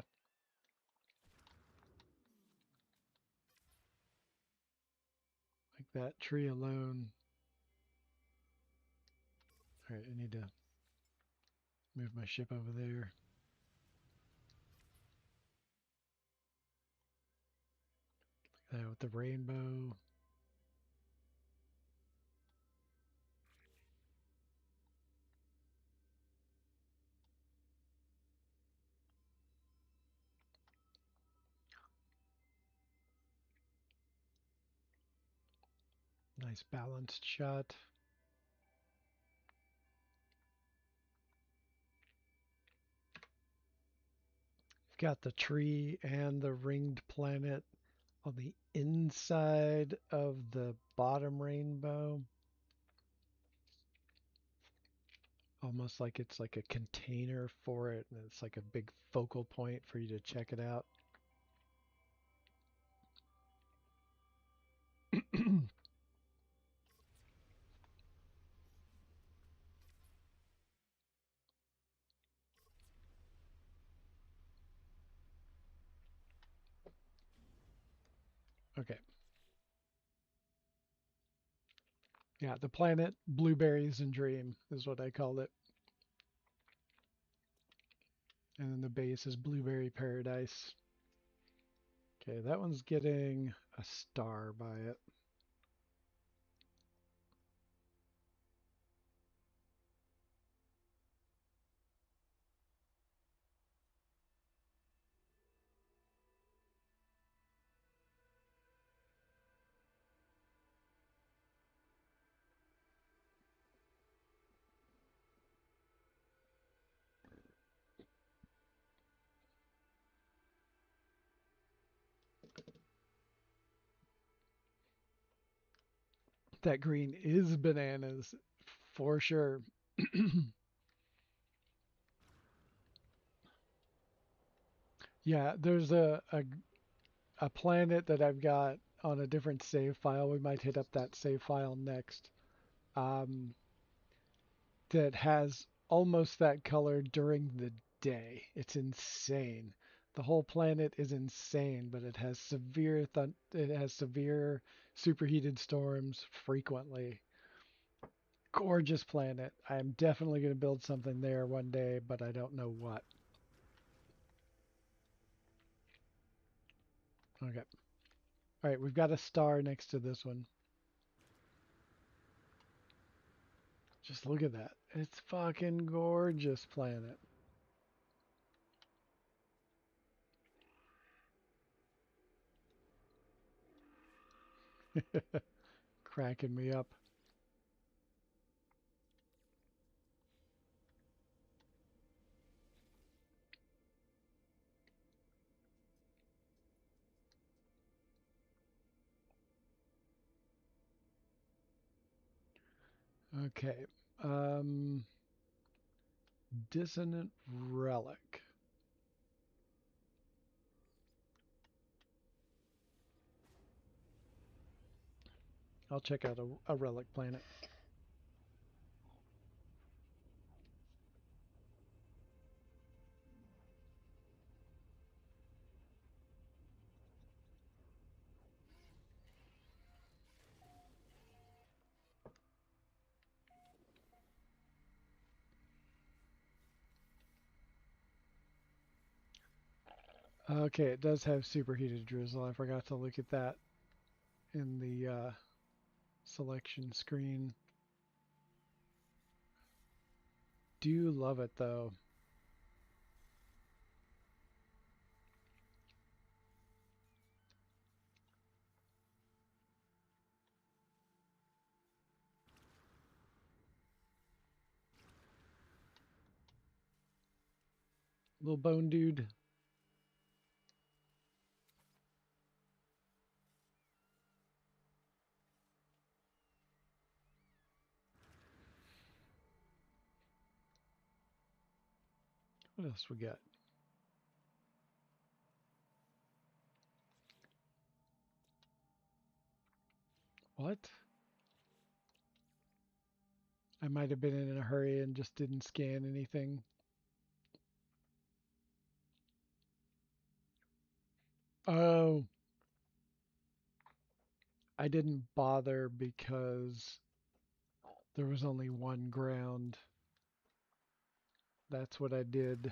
Like that tree alone. All right, I need to move my ship over there. With the rainbow. Nice balanced shot. You've got the tree and the ringed planet on the inside of the bottom rainbow. Almost like it's like a container for it, and it's like a big focal point for you to check it out. Okay. Yeah, the planet Blueberries and Dream is what I called it. And then the base is Blueberry Paradise. Okay, that one's getting a star by it. That green is bananas for sure. Yeah, there's a planet that I've got on a different save file. We might hit up that save file next. Um, that has almost that color during the day. It's insane. The whole planet is insane, but it has severe superheated storms frequently. Gorgeous planet. I am definitely going to build something there one day, but I don't know what. Okay. All right, we've got a star next to this one. Just look at that. It's fucking gorgeous planet. Cracking me up. Okay. Um, Dissonant Relic. I'll check out a relic planet. Okay, it does have superheated drizzle. I forgot to look at that in the selection screen. Do love it though. Little bone dude. What else we got? What? I might have been in a hurry and just didn't scan anything. Oh, I didn't bother because there was only one ground. That's what I did.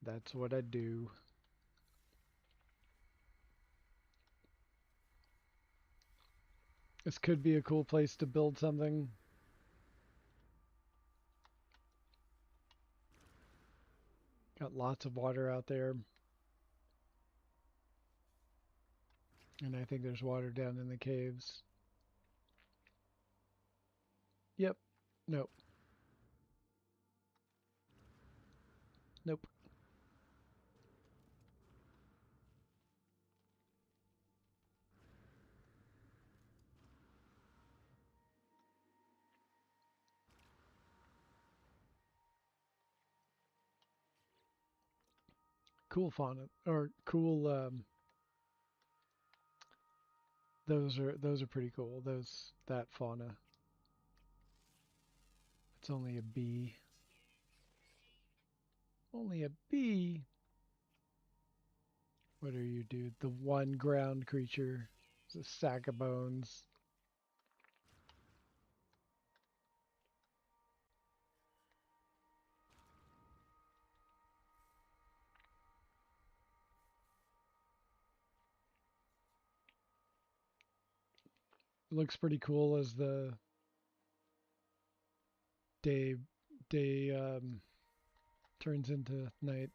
That's what I do. This could be a cool place to build something. Got lots of water out there. And I think there's water down in the caves. Yep. Nope. Nope. Cool fauna or cool those are pretty cool. That fauna. It's only a bee. Only a bee. What are you, dude? The one ground creature. It's a sack of bones. Looks pretty cool as the day turns into night.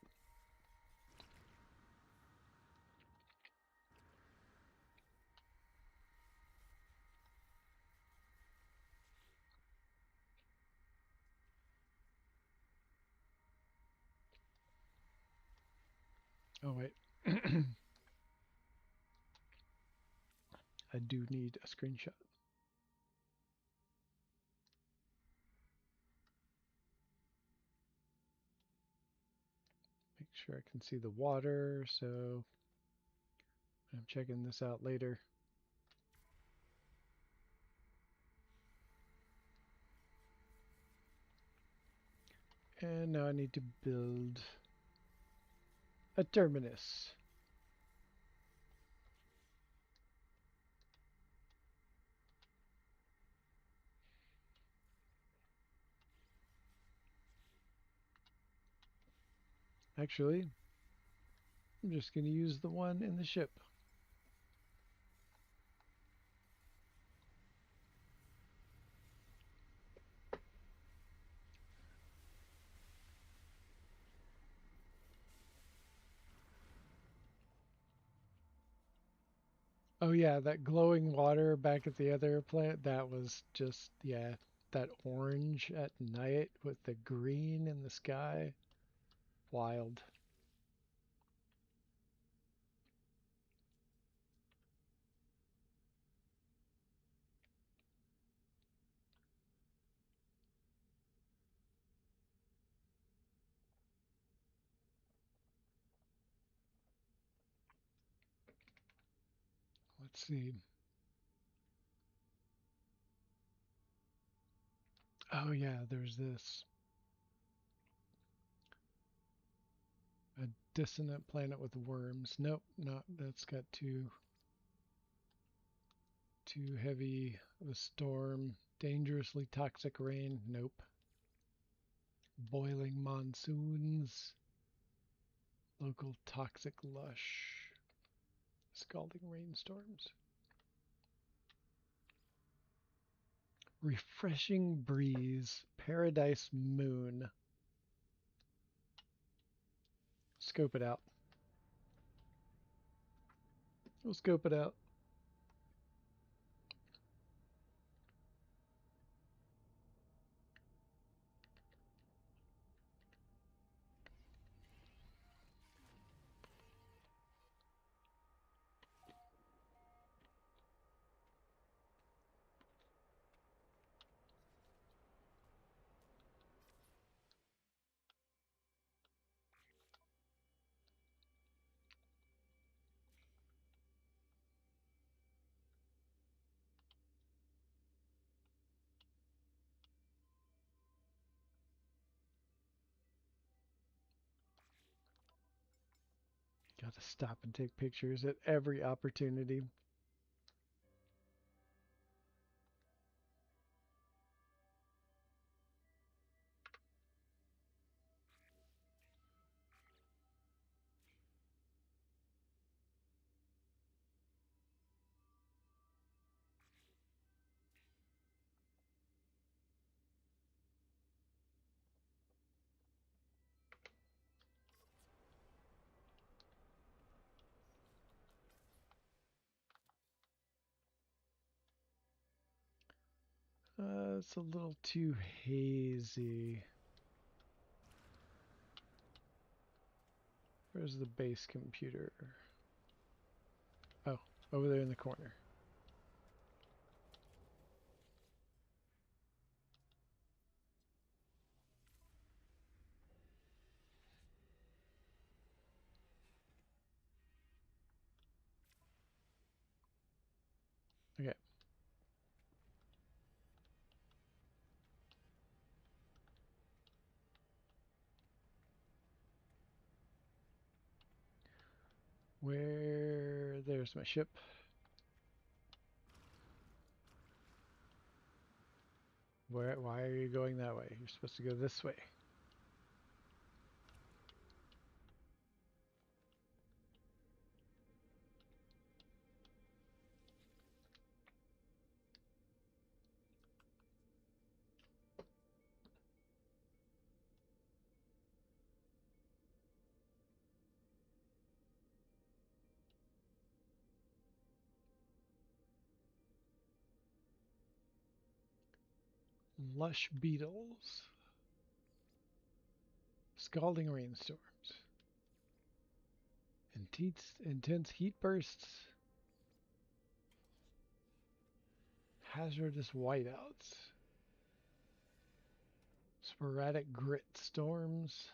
Oh wait. I do need a screenshot. Make sure I can see the water, so I'm checking this out later. And now I need to build a terminus. Actually, I'm just going to use the one in the ship. Oh yeah, that glowing water back at the other plant, that was just, yeah, that orange at night with the green in the sky. Wild. Let's see. Oh yeah, there's this. A dissonant planet with worms. Nope, not that's got too heavy of a storm. Dangerously toxic rain. Nope. Boiling monsoons. Local toxic lush. Scalding rainstorms. Refreshing breeze. Paradise moon. Scope it out. We'll scope it out. Gotta stop and take pictures at every opportunity. It's a little too hazy. Where's the base computer? Oh, over there in the corner. Okay. There's my ship. Why are you going that way? You're supposed to go this way. Lush beetles. Scalding rainstorms. Intense heat bursts. Hazardous whiteouts. Sporadic grit storms.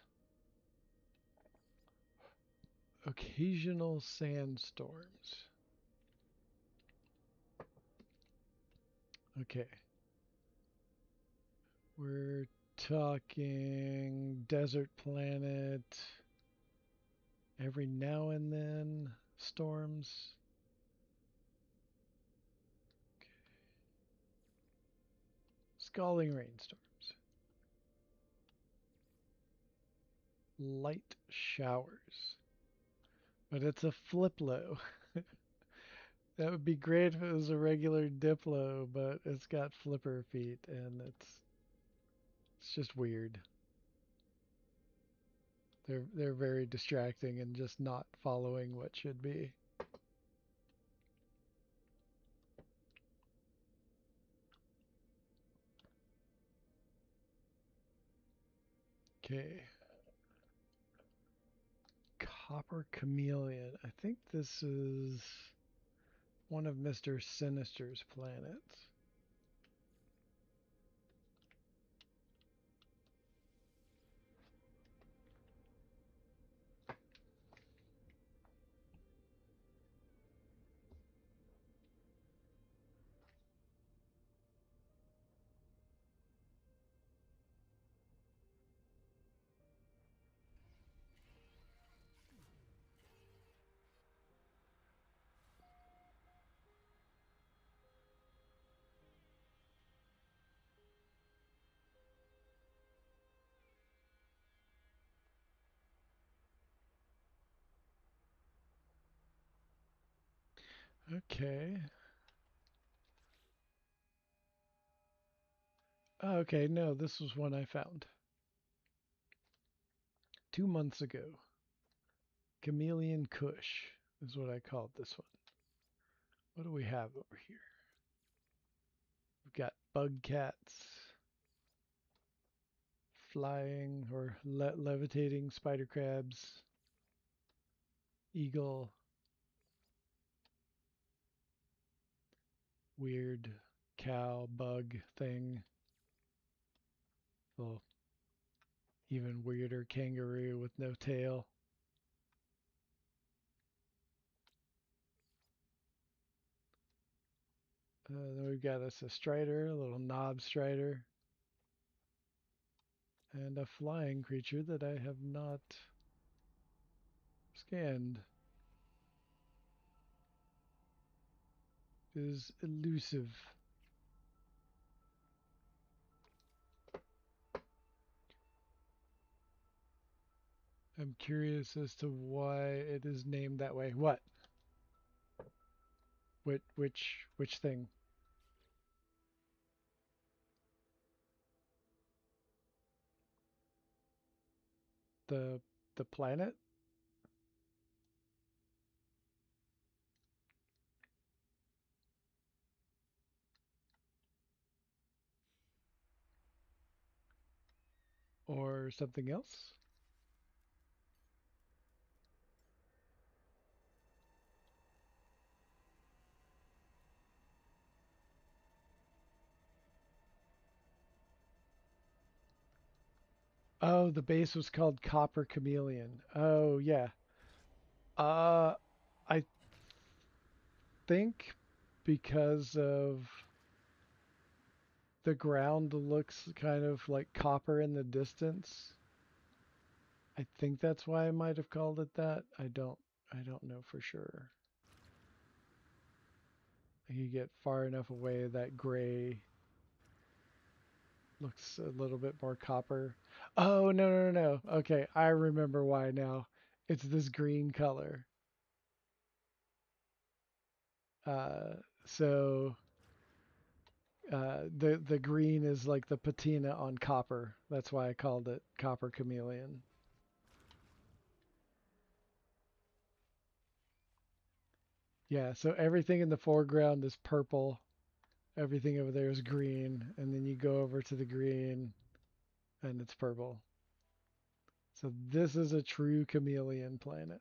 Occasional sandstorms. Okay. We're talking desert planet. Every now and then storms. Okay. Scalding rainstorms. Light showers. But it's a fliplo. That would be great if it was a regular Diplo, but it's got flipper feet and it's just weird. They're very distracting and just not following what should be. Okay. Copper Chameleon. I think this is one of Mr. Sinister's planets. Okay. Oh, okay, no, this was one I found 2 months ago. Chameleon Kush is what I called this one. What do we have over here? We've got bug cats, flying or levitating spider crabs, eagle, weird cow bug thing, little even weirder kangaroo with no tail. Then we've got us a strider, a little knob strider, and a flying creature that I have not scanned. It is elusive. I'm curious as to why it is named that way. What? Which thing? The the planet? or something else? Oh, the base was called Copper Chameleon. Oh, yeah. Uh, I think because of the ground looks kind of like copper in the distance. I think that's why I might have called it that. I don't know for sure. You get far enough away that gray looks a little bit more copper. Oh, no, no, no, no. Okay, I remember why now. It's this green color. Uh, so the green is like the patina on copper. That's why I called it Copper Chameleon. Yeah, so everything in the foreground is purple. Everything over there is green, and then you go over to the green and it's purple. So this is a true chameleon planet.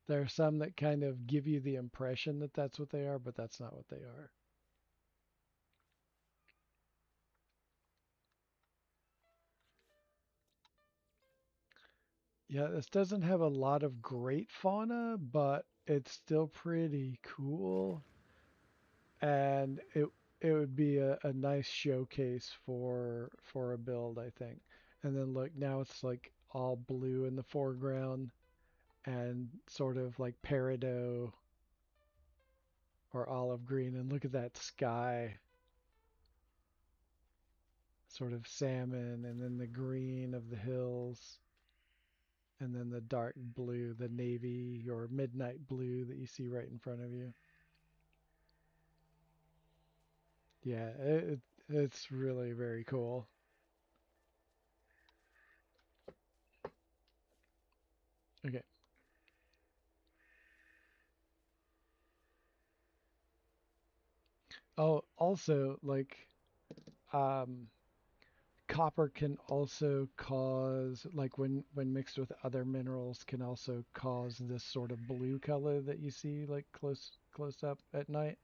There are some that kind of give you the impression that that's what they are, but that's not what they are. Yeah, this doesn't have a lot of great fauna, but it's still pretty cool. And it would be a nice showcase for a build, I think. And then look, now it's like all blue in the foreground and sort of like peridot or olive green. And look at that sky, sort of salmon, and then the green of the hills, and then the dark blue, the navy or midnight blue that you see right in front of you. Yeah, it's really very cool. Okay. Oh, also like um copper can also cause, like when mixed with other minerals, can also cause this sort of blue color that you see like close up at night.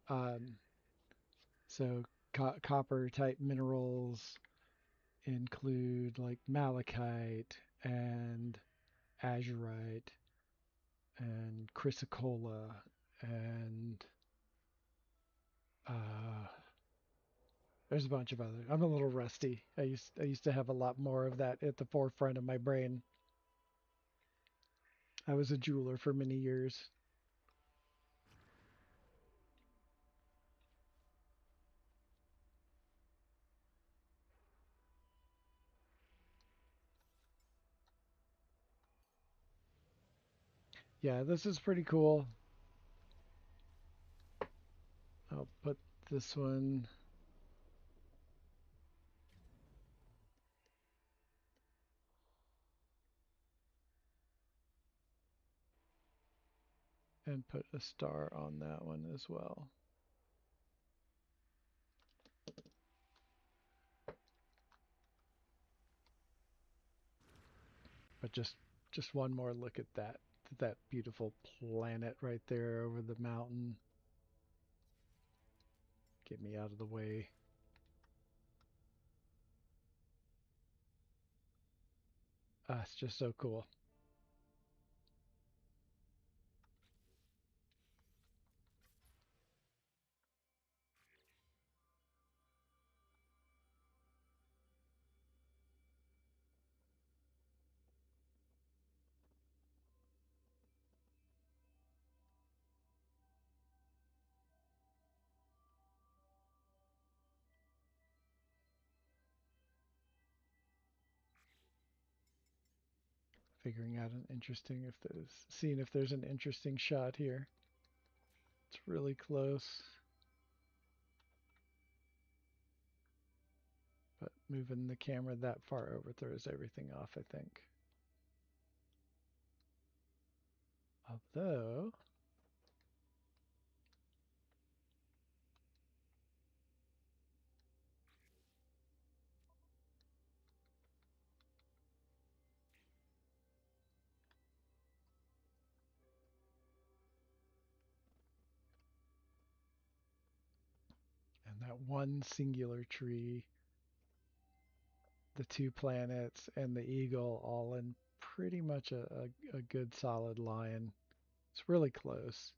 Um, so copper type minerals include like malachite and azurite and chrysocolla and uh, there's a bunch of other. I'm a little rusty. I used to have a lot more of that at the forefront of my brain. I was a jeweler for many years. Yeah, this is pretty cool. I'll put this one and put a star on that one as well. But just one more look at that beautiful planet right there over the mountain. Get me out of the way. It's just so cool. Figuring out an interesting if there's seeing if there's an interesting shot here. It's really close, but moving the camera that far over throws everything off, I think. Although, That one singular tree, the two planets, and the eagle all in pretty much a good solid line. It's really close.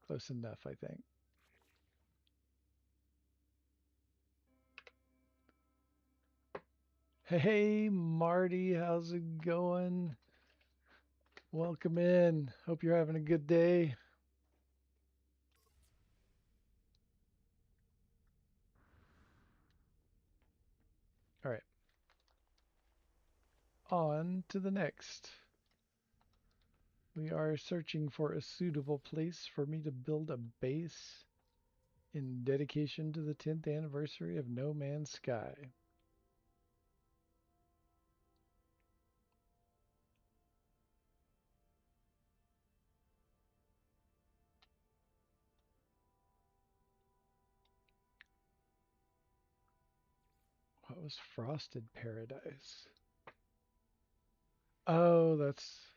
Close enough, I think. Hey, Marty, how's it going? Welcome in. Hope you're having a good day. All right, on to the next. We are searching for a suitable place for me to build a base in dedication to the 10th anniversary of No Man's Sky. What was Frosted Paradise? Oh, that's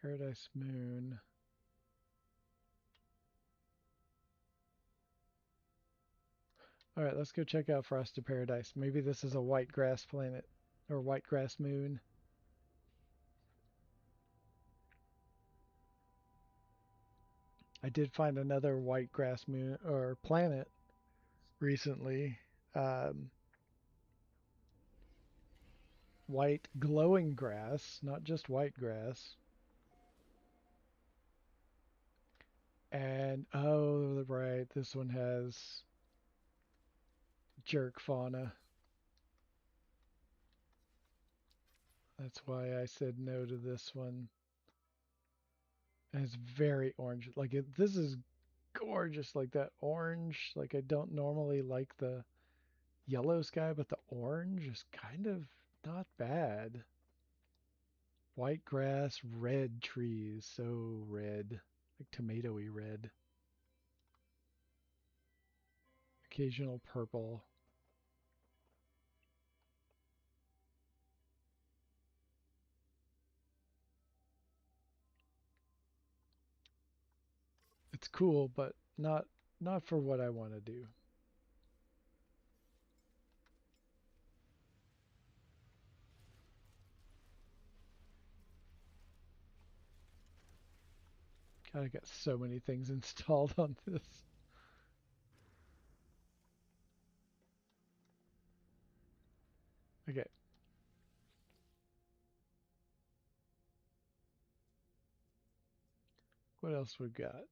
Paradise Moon. All right, let's go check out Frosted Paradise. Maybe this is a white grass planet or white grass moon. I did find another white grass moon or planet recently. Um, White glowing grass, not just white grass. And oh, right, this one has jerk fauna. That's why I said no to this one. And it's very orange. Like this is gorgeous. Like that orange. Like I don't normally like the yellow sky, but the orange is kind of not bad. White grass, red trees, so red, like tomatoey red. Occasional purple. It's cool, but not for what I want to do. God, I got so many things installed on this. Okay. What else we got?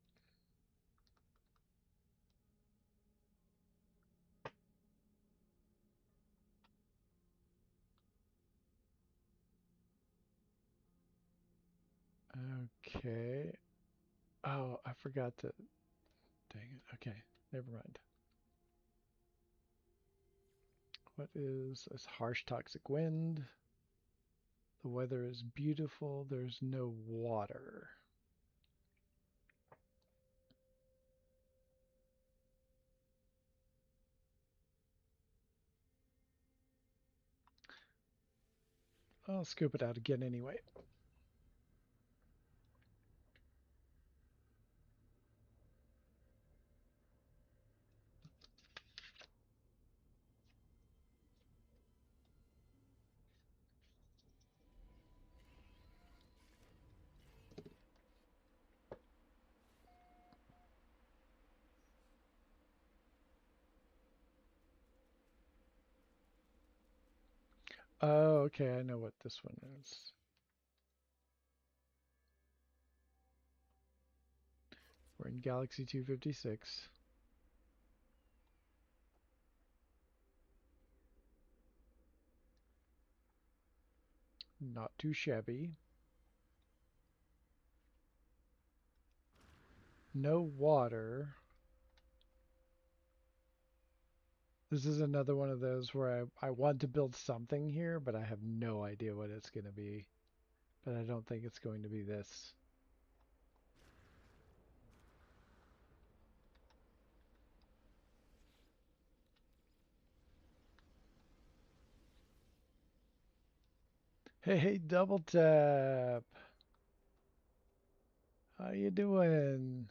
Okay. Oh, I forgot to. Dang it. Okay. Never mind. What is this? Harsh toxic wind. The weather is beautiful. There's no water. I'll scoop it out again anyway. Oh, okay. I know what this one is. We're in Galaxy 256. Not too shabby. No water. This is another one of those where I want to build something here, but I have no idea what it's going to be. But I don't think it's going to be this. Hey, double tap. How you doing?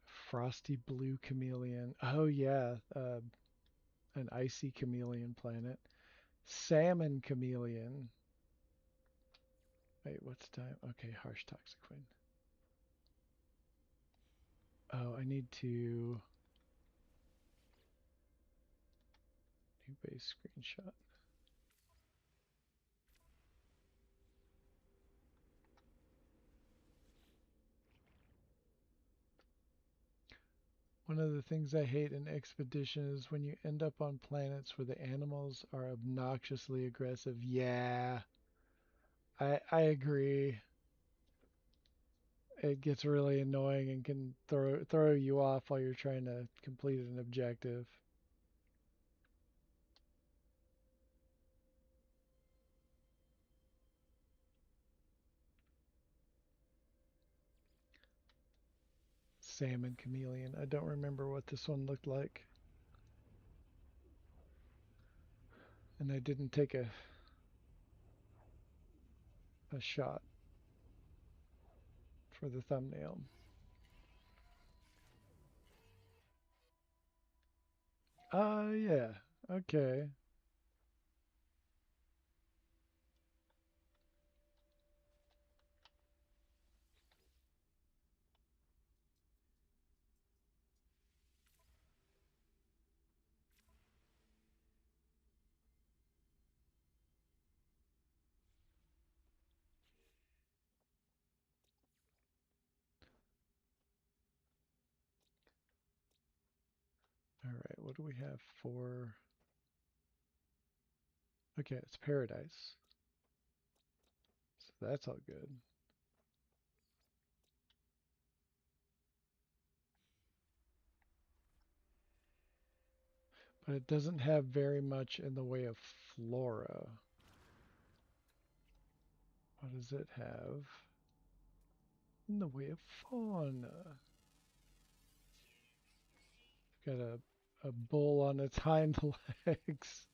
Frosty blue chameleon. Oh yeah, an icy chameleon planet. Salmon chameleon. Wait, what's time? Okay, harsh toxic wind. Oh, I need to new base screenshot. One of the things I hate in expedition is when you end up on planets where the animals are obnoxiously aggressive. Yeah, I agree. It gets really annoying and can throw you off while you're trying to complete an objective. Salmon chameleon. I don't remember what this one looked like. And I didn't take a shot for the thumbnail. Yeah. Okay. All right. What do we have for? Okay, it's paradise. So that's all good. But it doesn't have very much in the way of flora. What does it have in the way of fauna? Got a bull on its hind legs.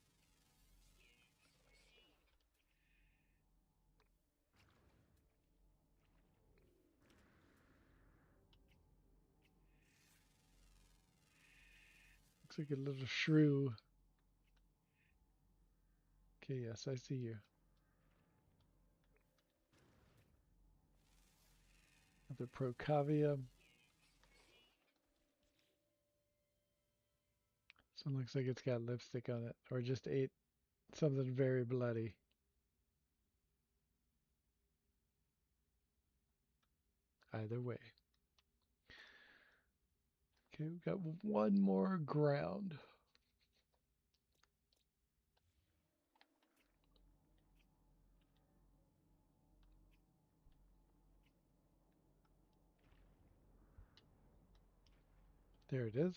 Looks like a little shrew. Okay, yes, I see you. The Procavia. This one looks like it's got lipstick on it, or just ate something very bloody. Either way. Okay, we've got one more ground. There it is.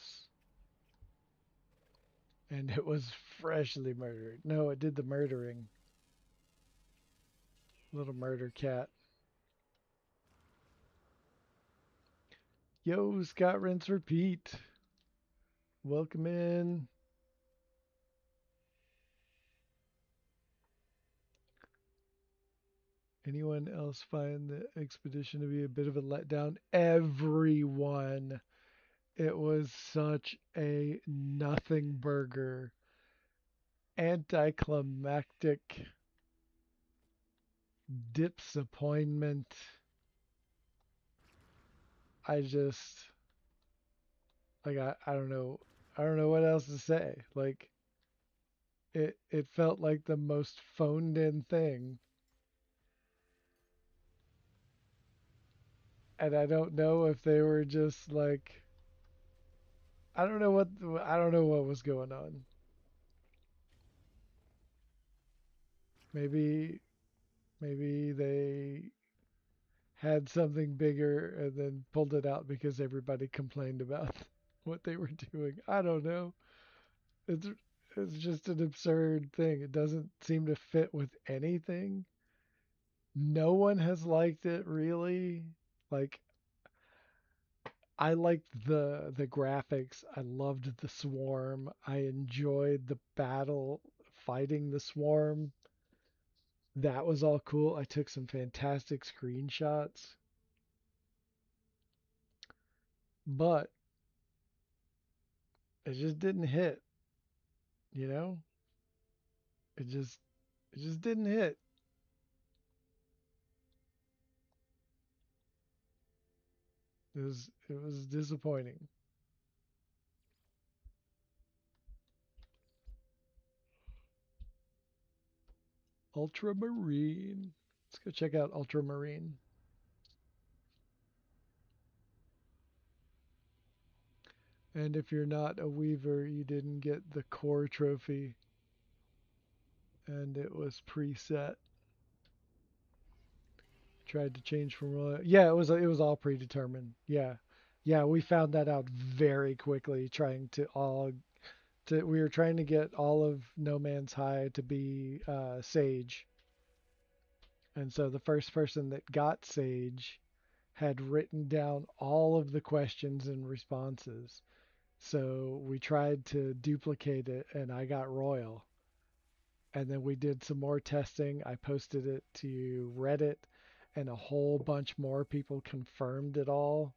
And it was freshly murdered. No, it did the murdering. Little murder cat. Yo, Scott Rinse Repeat. Welcome in. Anyone else find the expedition to be a bit of a letdown? Everyone. It was such a nothing burger. Anticlimactic disappointment. I just like I don't know what else to say. Like it felt like the most phoned in thing. And I don't know if they were just like I don't know what was going on. Maybe maybe they had something bigger and then pulled it out because everybody complained about what they were doing. I don't know. It's it's just an absurd thing. It doesn't seem to fit with anything. No one has liked it really. Like I liked the graphics. I loved the swarm. I enjoyed the battle fighting the swarm. That was all cool. I took some fantastic screenshots, but it just didn't hit, you know? It just it just didn't hit. It was disappointing. Ultramarine. Let's go check out Ultramarine. And if you're not a weaver, you didn't get the core trophy, and it was preset. Tried to change from yeah, it was all predetermined. Yeah, yeah, we found that out very quickly. We were trying to get all of No Man's High to be Sage, and so the first person that got Sage had written down all of the questions and responses. So we tried to duplicate it, and I got Royal. And then we did some more testing. I posted it to Reddit, and a whole bunch more people confirmed it all.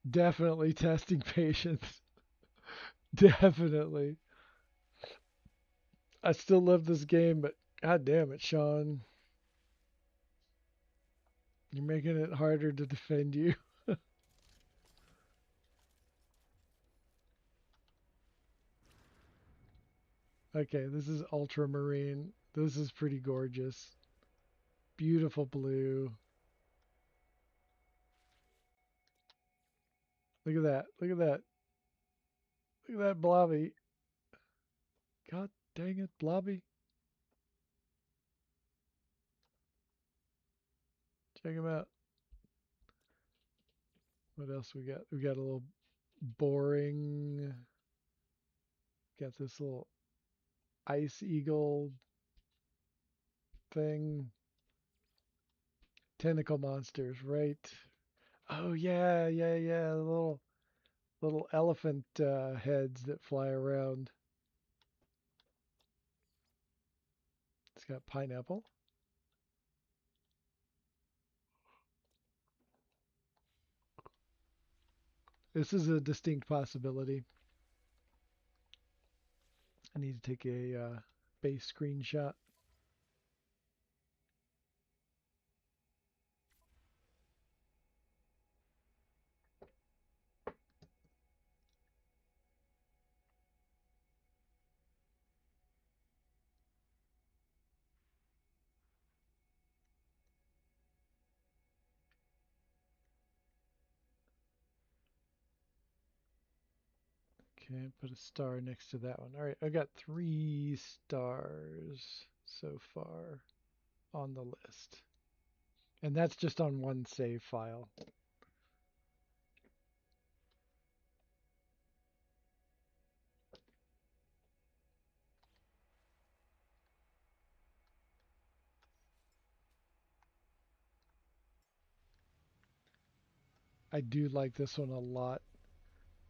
Definitely testing patience. Definitely. I still love this game, but god damn it, Sean. You're making it harder to defend you. Okay, this is ultramarine. This is pretty gorgeous. Beautiful blue. Look at that. Look at that. Look at that blobby. God dang it, blobby. Check him out. What else we got? We got a little boring. Got this little ice eagle thing. Tentacle monsters, right? Oh yeah, yeah, yeah. The little elephant heads that fly around. It's got pineapple. This is a distinct possibility. I need to take a base screenshot. Okay, put a star next to that one. All right, I got 3 stars so far on the list. And that's just on one save file. I do like this one a lot.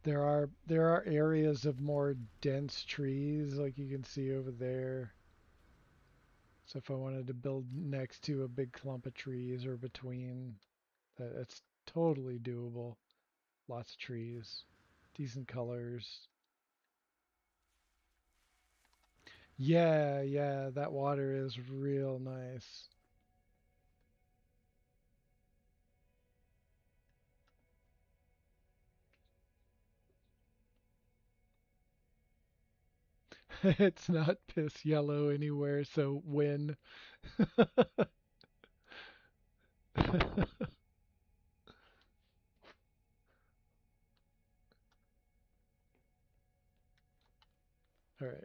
There are areas of more dense trees like you can see over there. So if I wanted to build next to a big clump of trees or between, that's totally doable. Lots of trees, decent colors. Yeah, yeah, that water is real nice. It's not piss yellow anywhere, so win. All right.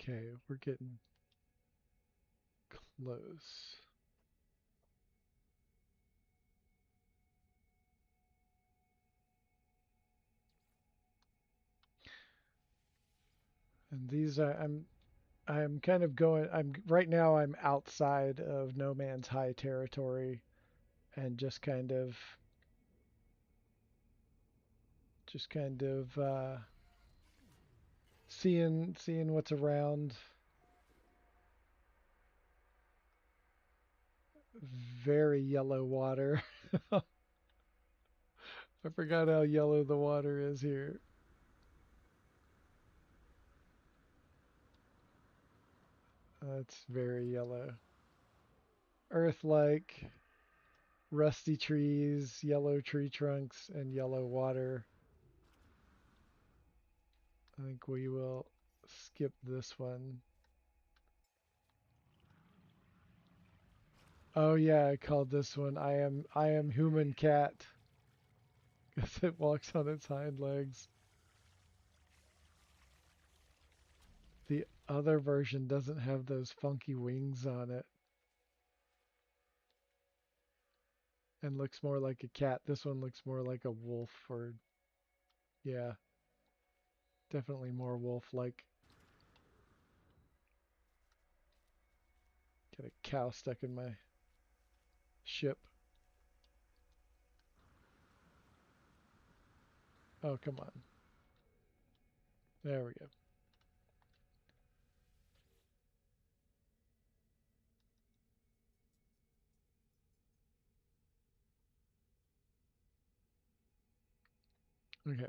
Okay, we're getting Lows. And these are I'm kind of going I'm right now I'm outside of no man's high territory and just kind of seeing what's around. Very yellow water. I forgot how yellow the water is here. It's very yellow. Earth-like, rusty trees, yellow tree trunks, and yellow water. I think we will skip this one. Oh yeah, I called this one I am human cat because it walks on its hind legs. The other version doesn't have those funky wings on it and looks more like a cat. This one looks more like a wolf or yeah, definitely more wolf-like. Got a cow stuck in my ship. Oh, come on. There we go. Okay.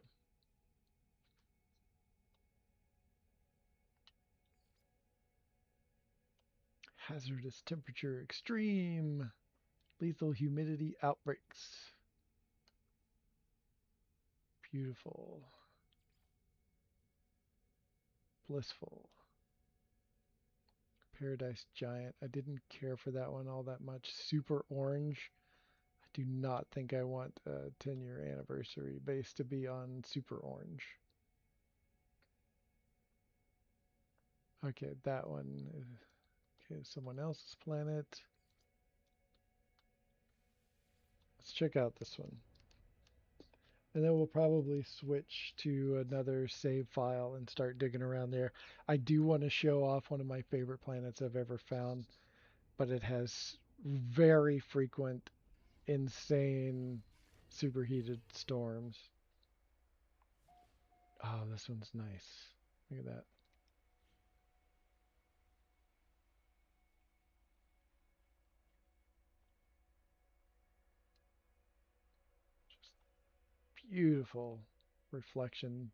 Hazardous temperature extreme. Lethal humidity outbreaks. Beautiful. Blissful. Paradise Giant. I didn't care for that one all that much. Super Orange. I do not think I want a 10-year anniversary base to be on Super Orange. Okay, that one. Okay, someone else's planet. Let's check out this one. And then we'll probably switch to another save file and start digging around there. I do want to show off one of my favorite planets I've ever found, but it has very frequent, insane, superheated storms. Oh, this one's nice. Look at that. Just beautiful reflection.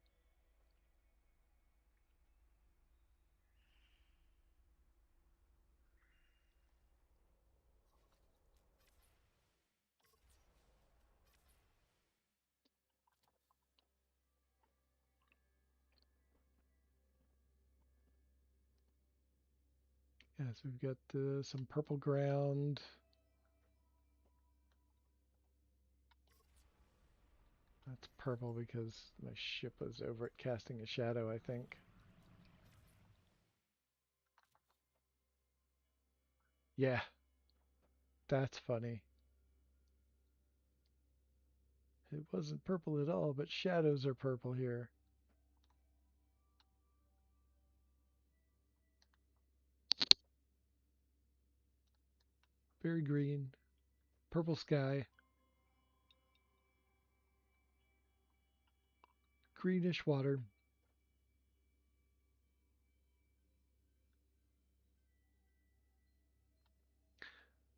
Yes, we've got some purple ground. That's purple because my ship was over it casting a shadow, I think. Yeah, that's funny. It wasn't purple at all, but shadows are purple here. Very green. Purple sky. Greenish water.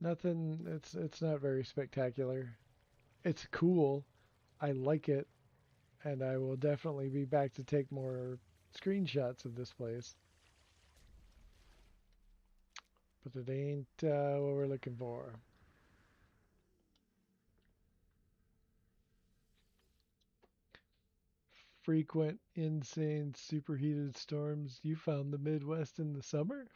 Nothing, it's not very spectacular. It's cool. I like it, and I will definitely be back to take more screenshots of this place. But it ain't what we're looking for. Frequent, insane, superheated storms. You found the Midwest in the summer?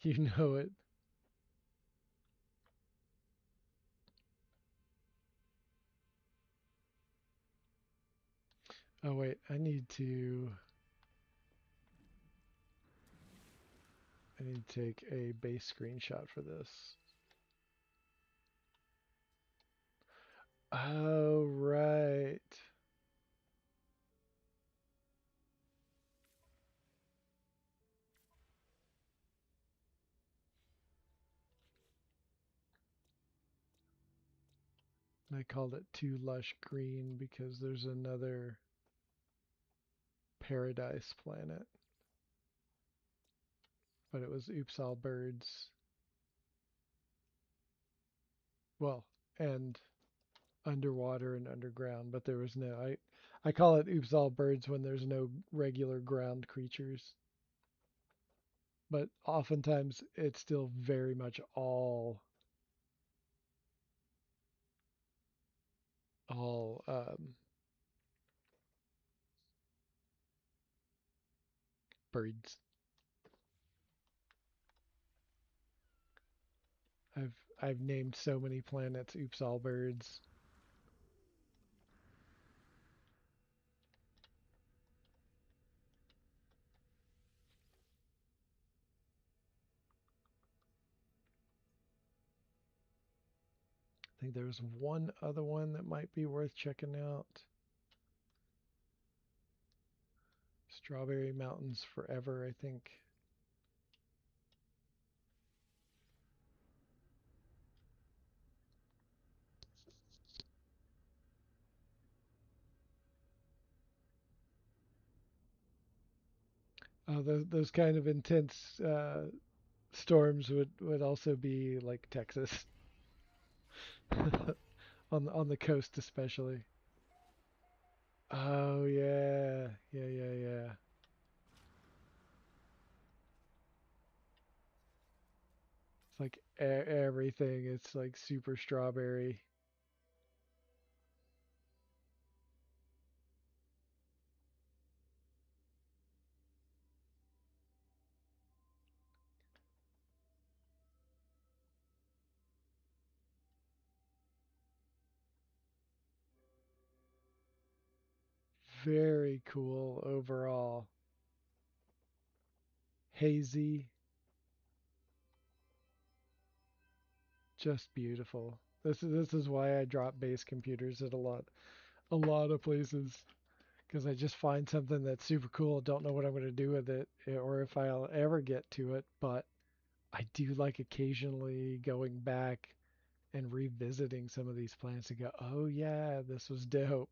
You know it. Oh wait, I need to I need to take a base screenshot for this. Oh, right. I called it Too Lush Green because there's another paradise planet. But it was Oops All Birds. Well, and underwater and underground, but there was no I call it Oops All Birds when there's no regular ground creatures. But oftentimes it's still very much all birds. I've named so many planets Oops All Birds. I think there's one other one that might be worth checking out. Strawberry Mountains Forever, I think. Those kind of intense storms would also be like Texas, on the coast especially. Oh yeah, yeah. It's like everything. It's like super strawberry. Very cool overall. Hazy, just beautiful. This is why I drop base computers at a lot of places because I just find something that's super cool. Don't know what I'm going to do with it or if I'll ever get to it, but I do like occasionally going back and revisiting some of these plants and go, oh yeah, this was dope.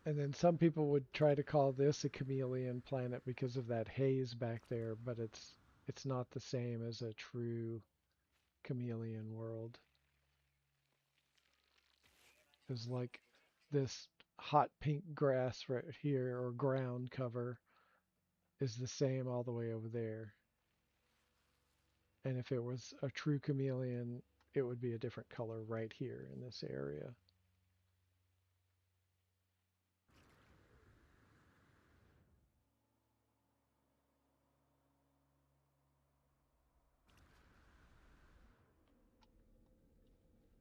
And then some people would try to call this a chameleon planet because of that haze back there, but it's not the same as a true chameleon world. Because like this hot pink grass right here or ground cover is the same all the way over there. And if it was a true chameleon, it would be a different color right here in this area.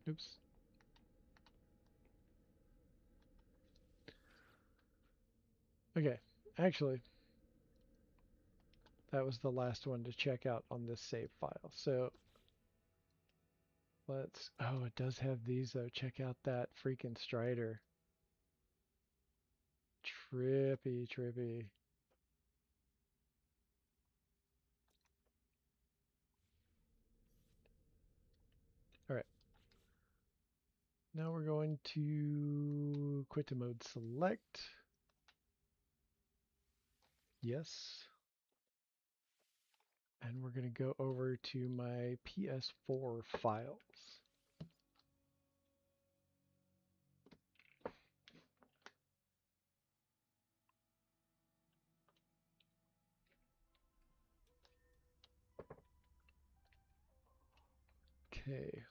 Oops. Okay. Actually, that was the last one to check out on this save file. So oh, it does have these though. Check out that freaking Strider. Trippy, trippy. All right. Now we're going to quit to mode select. Yes. And we're going to go over to my PS4 files. Okay.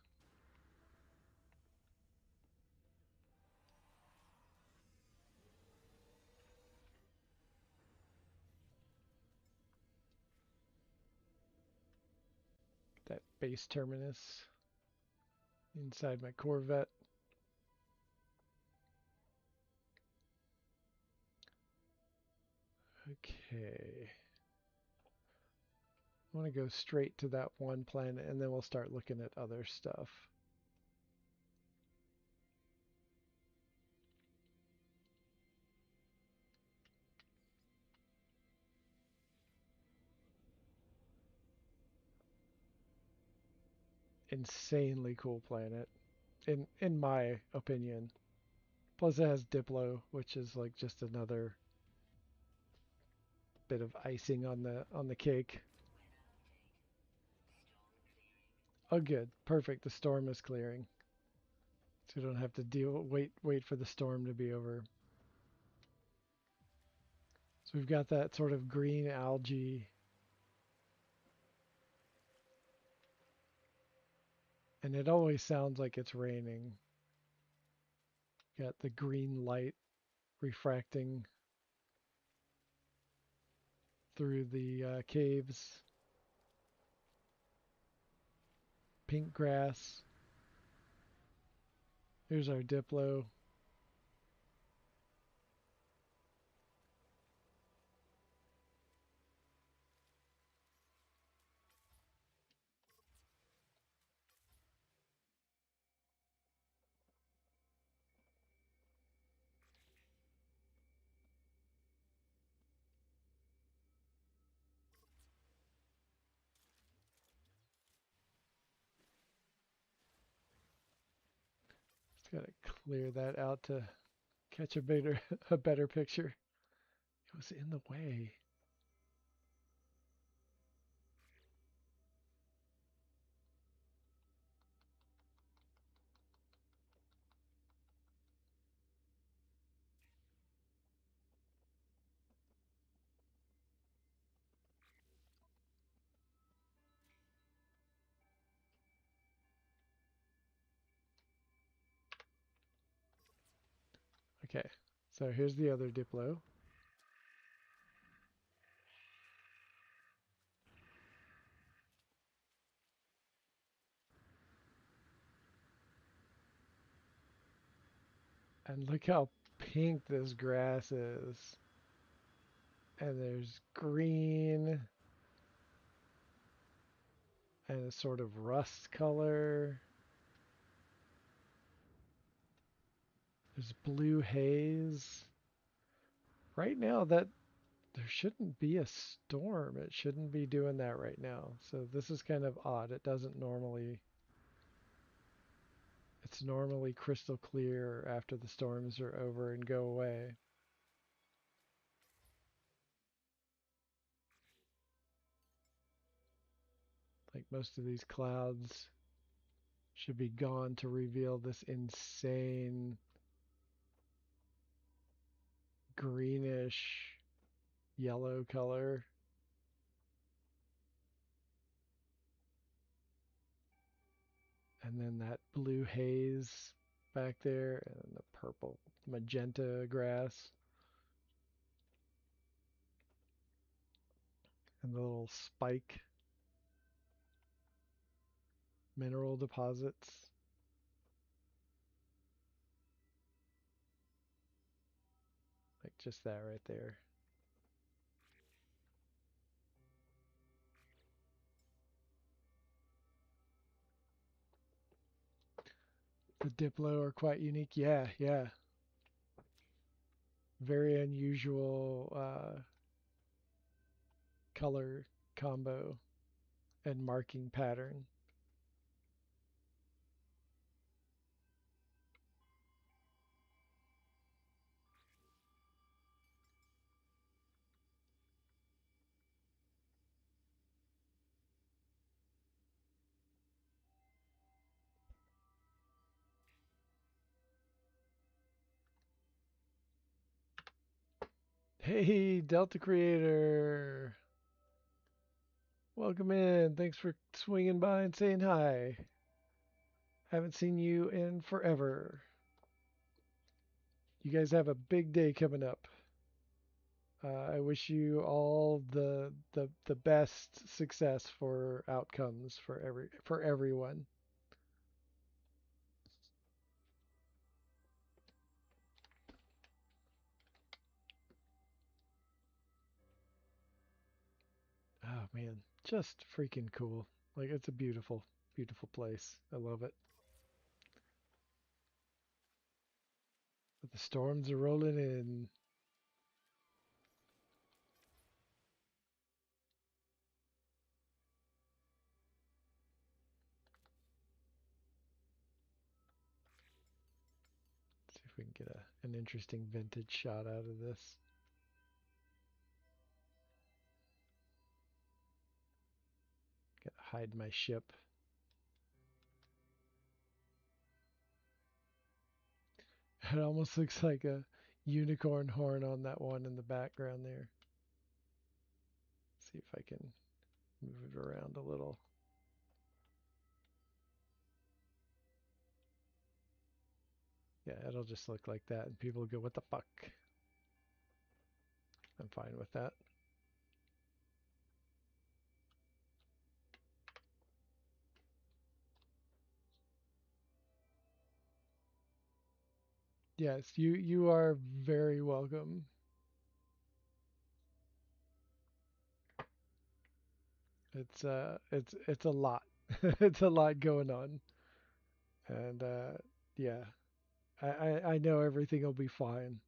base terminus inside my Corvette. Okay. I want to go straight to that one planet and then we'll start looking at other stuff. Insanely cool planet, in my opinion. Plus it has Diplo, which is like just another bit of icing on the cake. Oh good, perfect. The storm is clearing. So we don't have to wait for the storm to be over. So we've got that sort of green algae. And it always sounds like it's raining. Got the green light refracting through the caves. Pink grass. Here's our Diplo. Just gotta clear that out to catch a better picture. It was in the way. Okay, so here's the other Diplo. And look how pink this grass is. And there's green and a sort of rust color. There's blue haze. Right now that there shouldn't be a storm. It shouldn't be doing that right now. So this is kind of odd. It doesn't normally. It's normally crystal clear after the storms are over and go away. Like most of these clouds should be gone to reveal this insane greenish yellow color. And then that blue haze back there and the purple magenta grass. And the little spike mineral deposits. Like just that right there. The Diplo are quite unique. Yeah, yeah. Very unusual color combo and marking pattern. Hey, Delta Creator. Welcome in. Thanks for swinging by and saying hi. Haven't seen you in forever. You guys have a big day coming up. I wish you all the best success for outcomes for everyone. Oh man, just freaking cool. Like it's a beautiful, beautiful place. I love it. But the storms are rolling in. See if we can get an interesting vintage shot out of this. Gotta hide my ship. It almost looks like a unicorn horn on that one in the background there. See if I can move it around a little. Yeah, it'll just look like that, and people go, "What the fuck?" I'm fine with that. Yes, you are very welcome. It's a lot. It's a lot going on, and yeah, I know everything will be fine.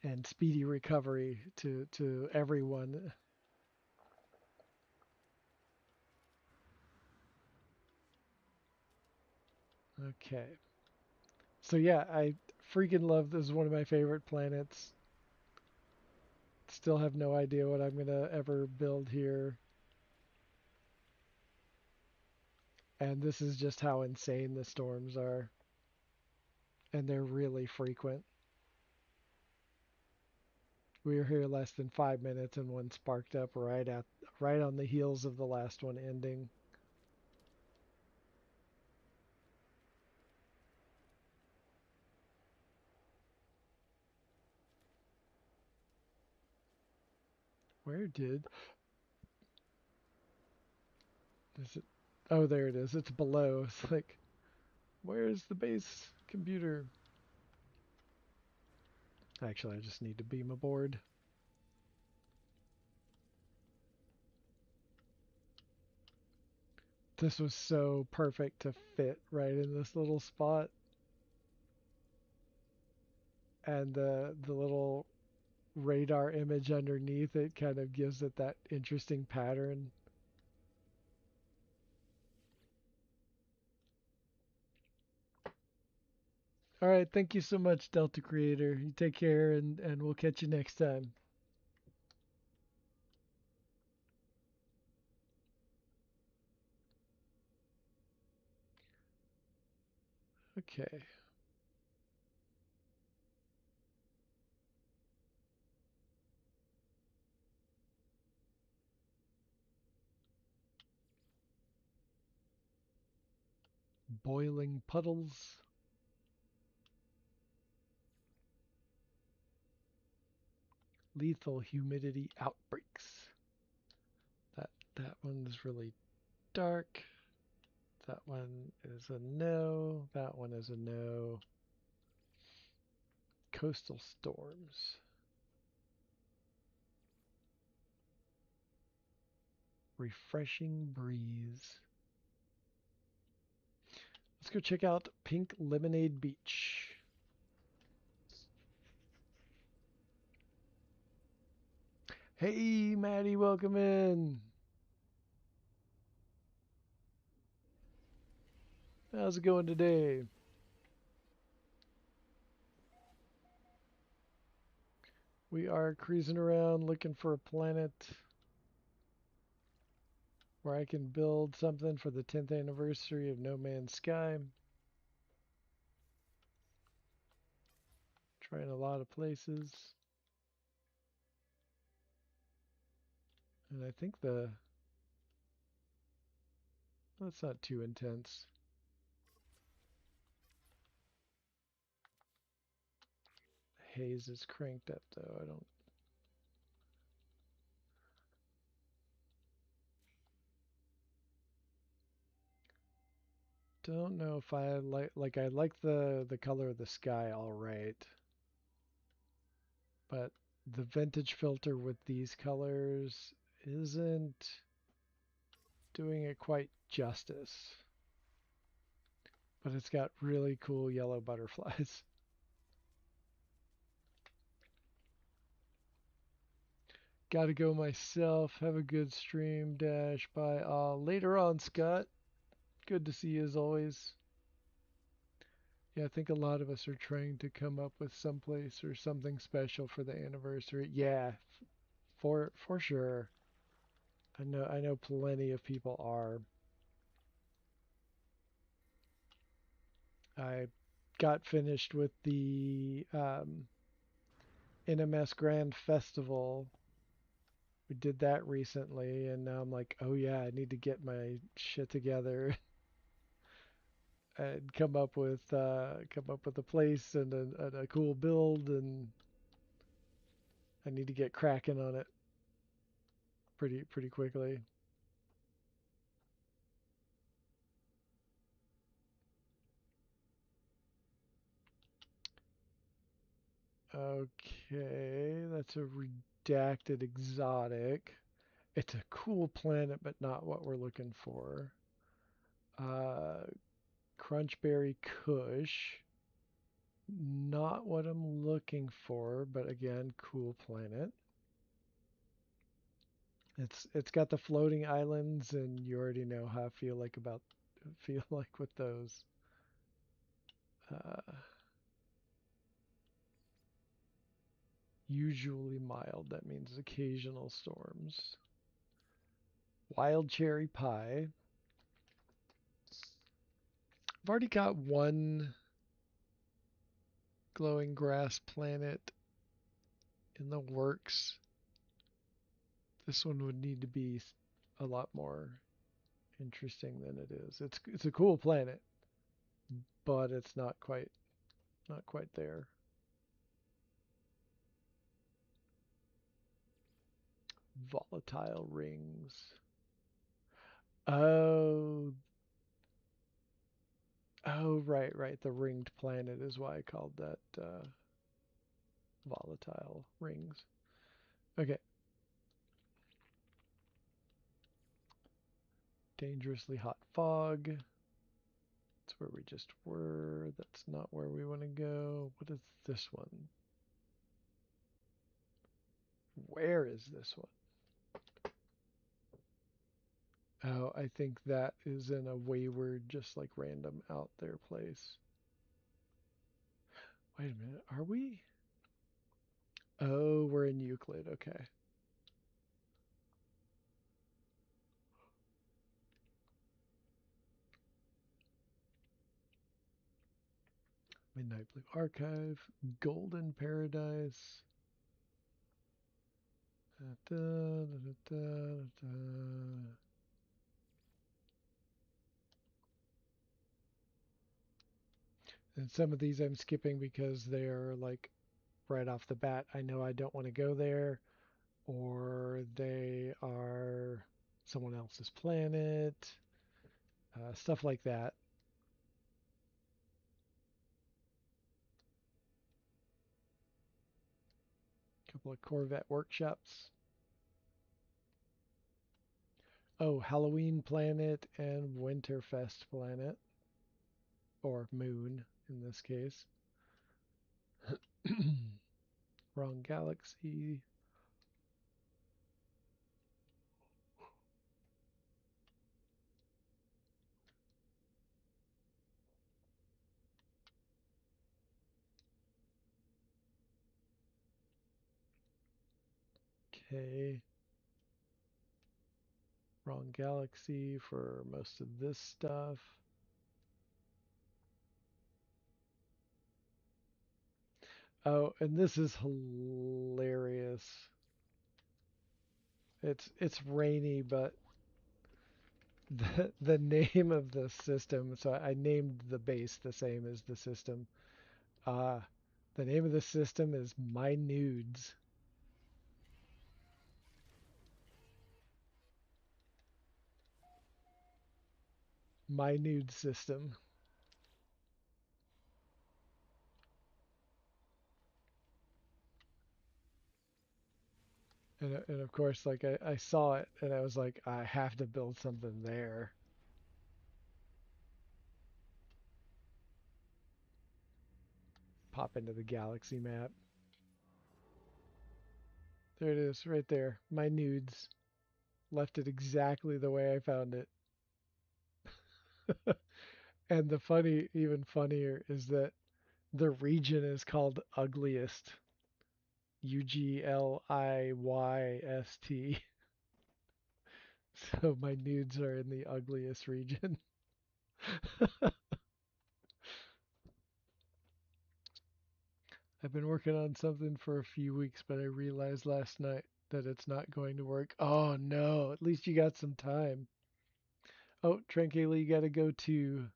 And speedy recovery to everyone. Okay. So yeah, I freaking love this. Is one of my favorite planets. Still have no idea what I'm gonna ever build here. And this is just how insane the storms are. And they're really frequent. We were here less than 5 minutes and one sparked up right on the heels of the last one ending. Where did is it? Oh, there it is. It's below. It's like, where's the base computer? Actually, I just need to beam aboard. This was so perfect to fit right in this little spot. And the little radar image underneath it kind of gives it that interesting pattern. All right, thank you so much, Delta Creator. You take care, and we'll catch you next time. Okay. Boiling puddles. Lethal humidity outbreaks. That one's really dark. That one is a no. That one is a no. Coastal storms. Refreshing breeze. Let's go check out Pink Lemonade Beach. Hey, Maddie, welcome in. How's it going today? We are cruising around looking for a planet where I can build something for the 10th anniversary of No Man's Sky. Trying a lot of places. And I think that's not too intense. haze is cranked up though. I don't know if I like I like the color of the sky all right, but the vintage filter with these colors isn't doing it quite justice. But it's got really cool yellow butterflies. Gotta go myself. Have a good stream, Dash. Bye. Later on, Scott. Good to see you as always. Yeah, I think a lot of us are trying to come up with some place or something special for the anniversary. Yeah, for sure. I know plenty of people are. I got finished with the NMS Grand Festival. We did that recently, and now I'm like, oh yeah, I need to get my shit together and come up with a place and a cool build, and I need to get cracking on it pretty quickly. Okay, that's a redacted exotic. It's a cool planet, but not what we're looking for. Uh, Crunchberry Kush, not what I'm looking for, but again, cool planet. It's got the floating islands, and you already know how I feel like with those. Uh, Usually mild. That means occasional storms. Wild cherry pie. I've already got one glowing grass planet in the works. This one would need to be a lot more interesting than it is. It's a cool planet, but it's not quite there. Volatile rings. Oh, oh, right. The ringed planet is why I called that volatile rings. Okay. Dangerously hot fog. That's where we just were. That's not where we want to go. What is this one? Where is this one? Oh, I think that is in a wayward, just like random out there place. Wait a minute. Are we? Oh, we're in Euclid. Okay. Midnight Blue Archive. Golden Paradise. Da, da, da, da, da. And some of these I'm skipping because they're like right off the bat. I know I don't want to go there, or they are someone else's planet, stuff like that. A couple of Corvette workshops. Oh, Halloween planet and Winterfest planet, or moon in this case. Wrong galaxy. Okay. Wrong galaxy for most of this stuff. Oh, and this is hilarious. It's rainy, but the name of the system, so I named the base the same as the system. Uh The name of the system is My Nudes. My Nude System. And of course, like I saw it and I was like, I have to build something there. Pop into the galaxy map. There it is, right there. My nudes. Left it exactly the way I found it. And the funny, even funnier, is that the region is called Ugliest. Ugliyst. So my nudes are in the ugliest region. I've been working on something for a few weeks, but I realized last night that it's not going to work. Oh no, at least you got some time. Oh, Tranquila, you got to go too.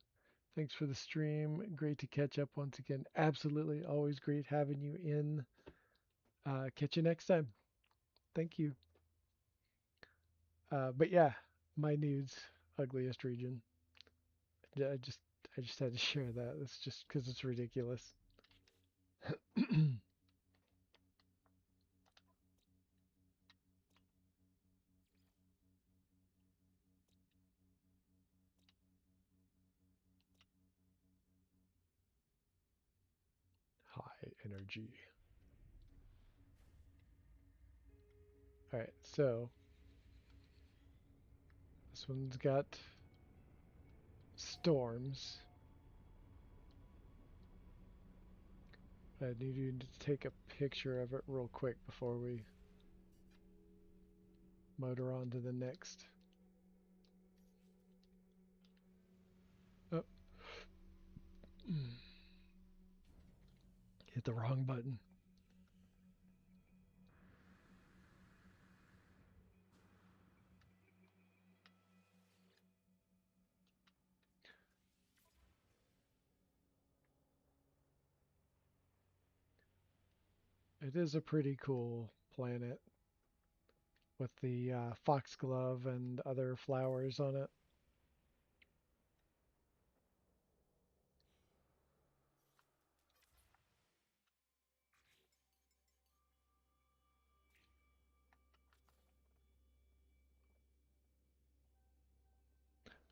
Thanks for the stream. Great to catch up once again. Absolutely. Always great having you in. Catch you next time. Thank you. But yeah, my nudes, ugliest region. I just I just had to share that. It's just because it's ridiculous. High energy. All right, so this one's got storms. I need you to take a picture of it real quick before we motor on to the next. Oh, hit the wrong button. It is a pretty cool planet with the foxglove and other flowers on it.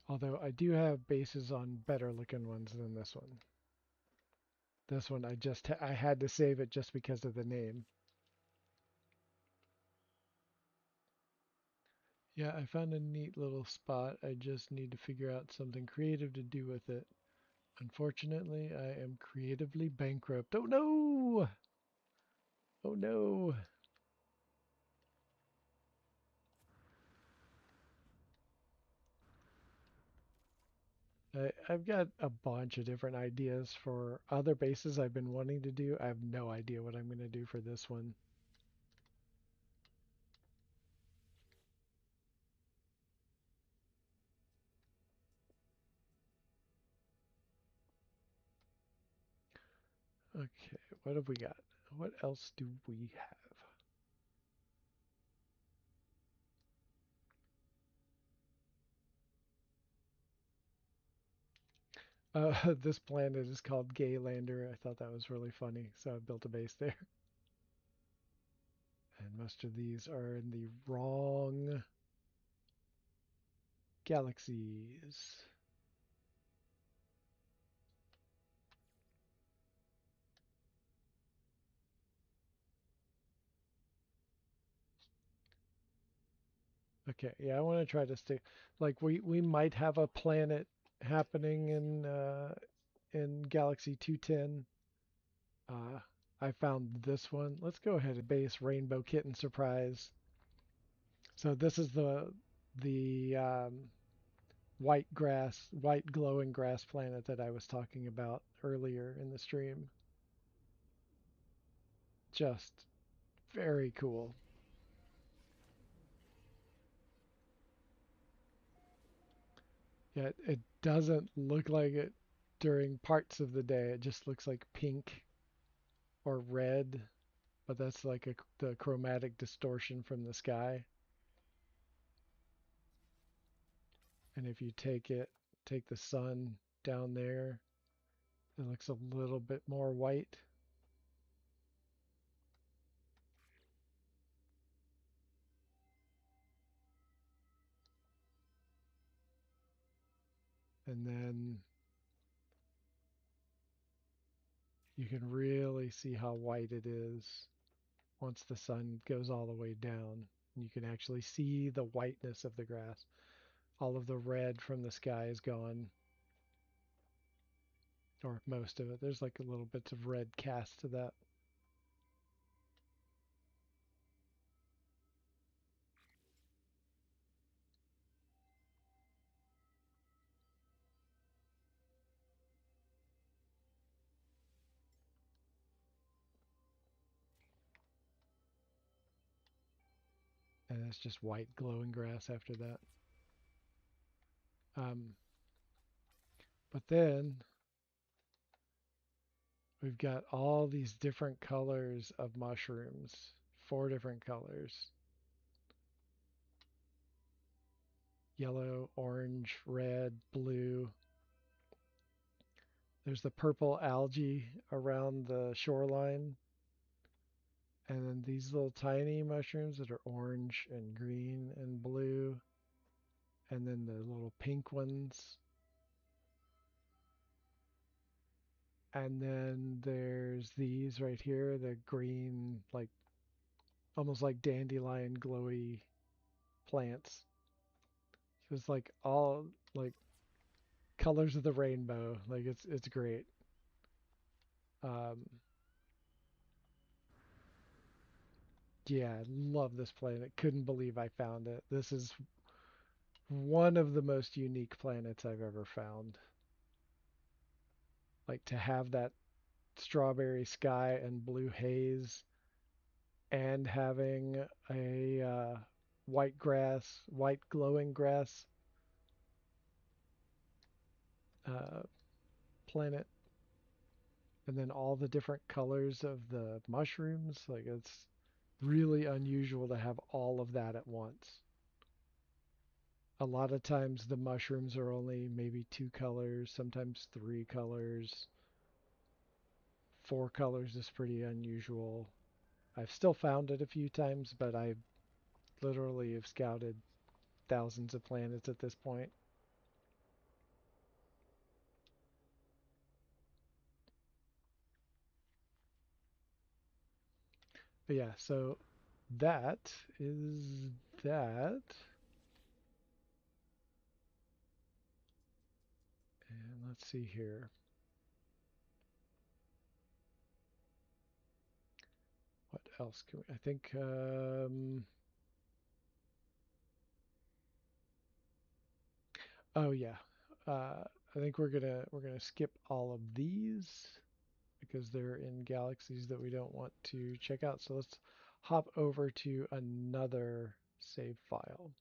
Although I do have bases on better looking ones than this one. This one I had to save it just because of the name. Yeah, I found a neat little spot. I just need to figure out something creative to do with it. Unfortunately, I am creatively bankrupt. Oh no! Oh no! I've got a bunch of different ideas for other bases I've been wanting to do. I have no idea what I'm going to do for this one. Okay, what have we got? What else do we have? This planet is called Gaylander. I thought that was really funny, so I built a base there. And most of these are in the wrong galaxies. Okay, yeah, I want to try to stay. Like we might have a planet happening in Galaxy 210. Uh, I found this one. Let's go ahead and base Rainbow Kitten Surprise. So this is the white glowing grass planet that I was talking about earlier in the stream. Just very cool. Yet it doesn't look like it during parts of the day. It just looks like pink. or red, but that's like the chromatic distortion from the sky. And if you take the sun down there, it looks a little bit more white. And then you can really see how white it is once the sun goes all the way down. You can actually see the whiteness of the grass. All of the red from the sky is gone, or most of it. There's like a little bits of red cast to that. And it's just white glowing grass after that. Um, but then we've got all these different colors of mushrooms, 4 different colors: yellow, orange, red, blue. There's the purple algae around the shoreline. And then these little tiny mushrooms that are orange and green and blue. And then the little pink ones. And then there's these right here, the green, like almost like dandelion glowy plants. So it's like all like colors of the rainbow. Like it's great. Um, yeah, I love this planet. Couldn't believe I found it. This is one of the most unique planets I've ever found. Like to have that strawberry sky and blue haze and having a white grass, white glowing grass uh, planet, and then all the different colors of the mushrooms. Like it's really unusual to have all of that at once. A lot of times the mushrooms are only maybe 2 colors, sometimes 3 colors. 4 colors is pretty unusual. I've still found it a few times, but I literally have scouted thousands of planets at this point. But yeah, so that is that. And let's see here. What else can we? I think. Oh yeah. I think we're gonna skip all of these because they're in galaxies that we don't want to check out. So let's hop over to another save file.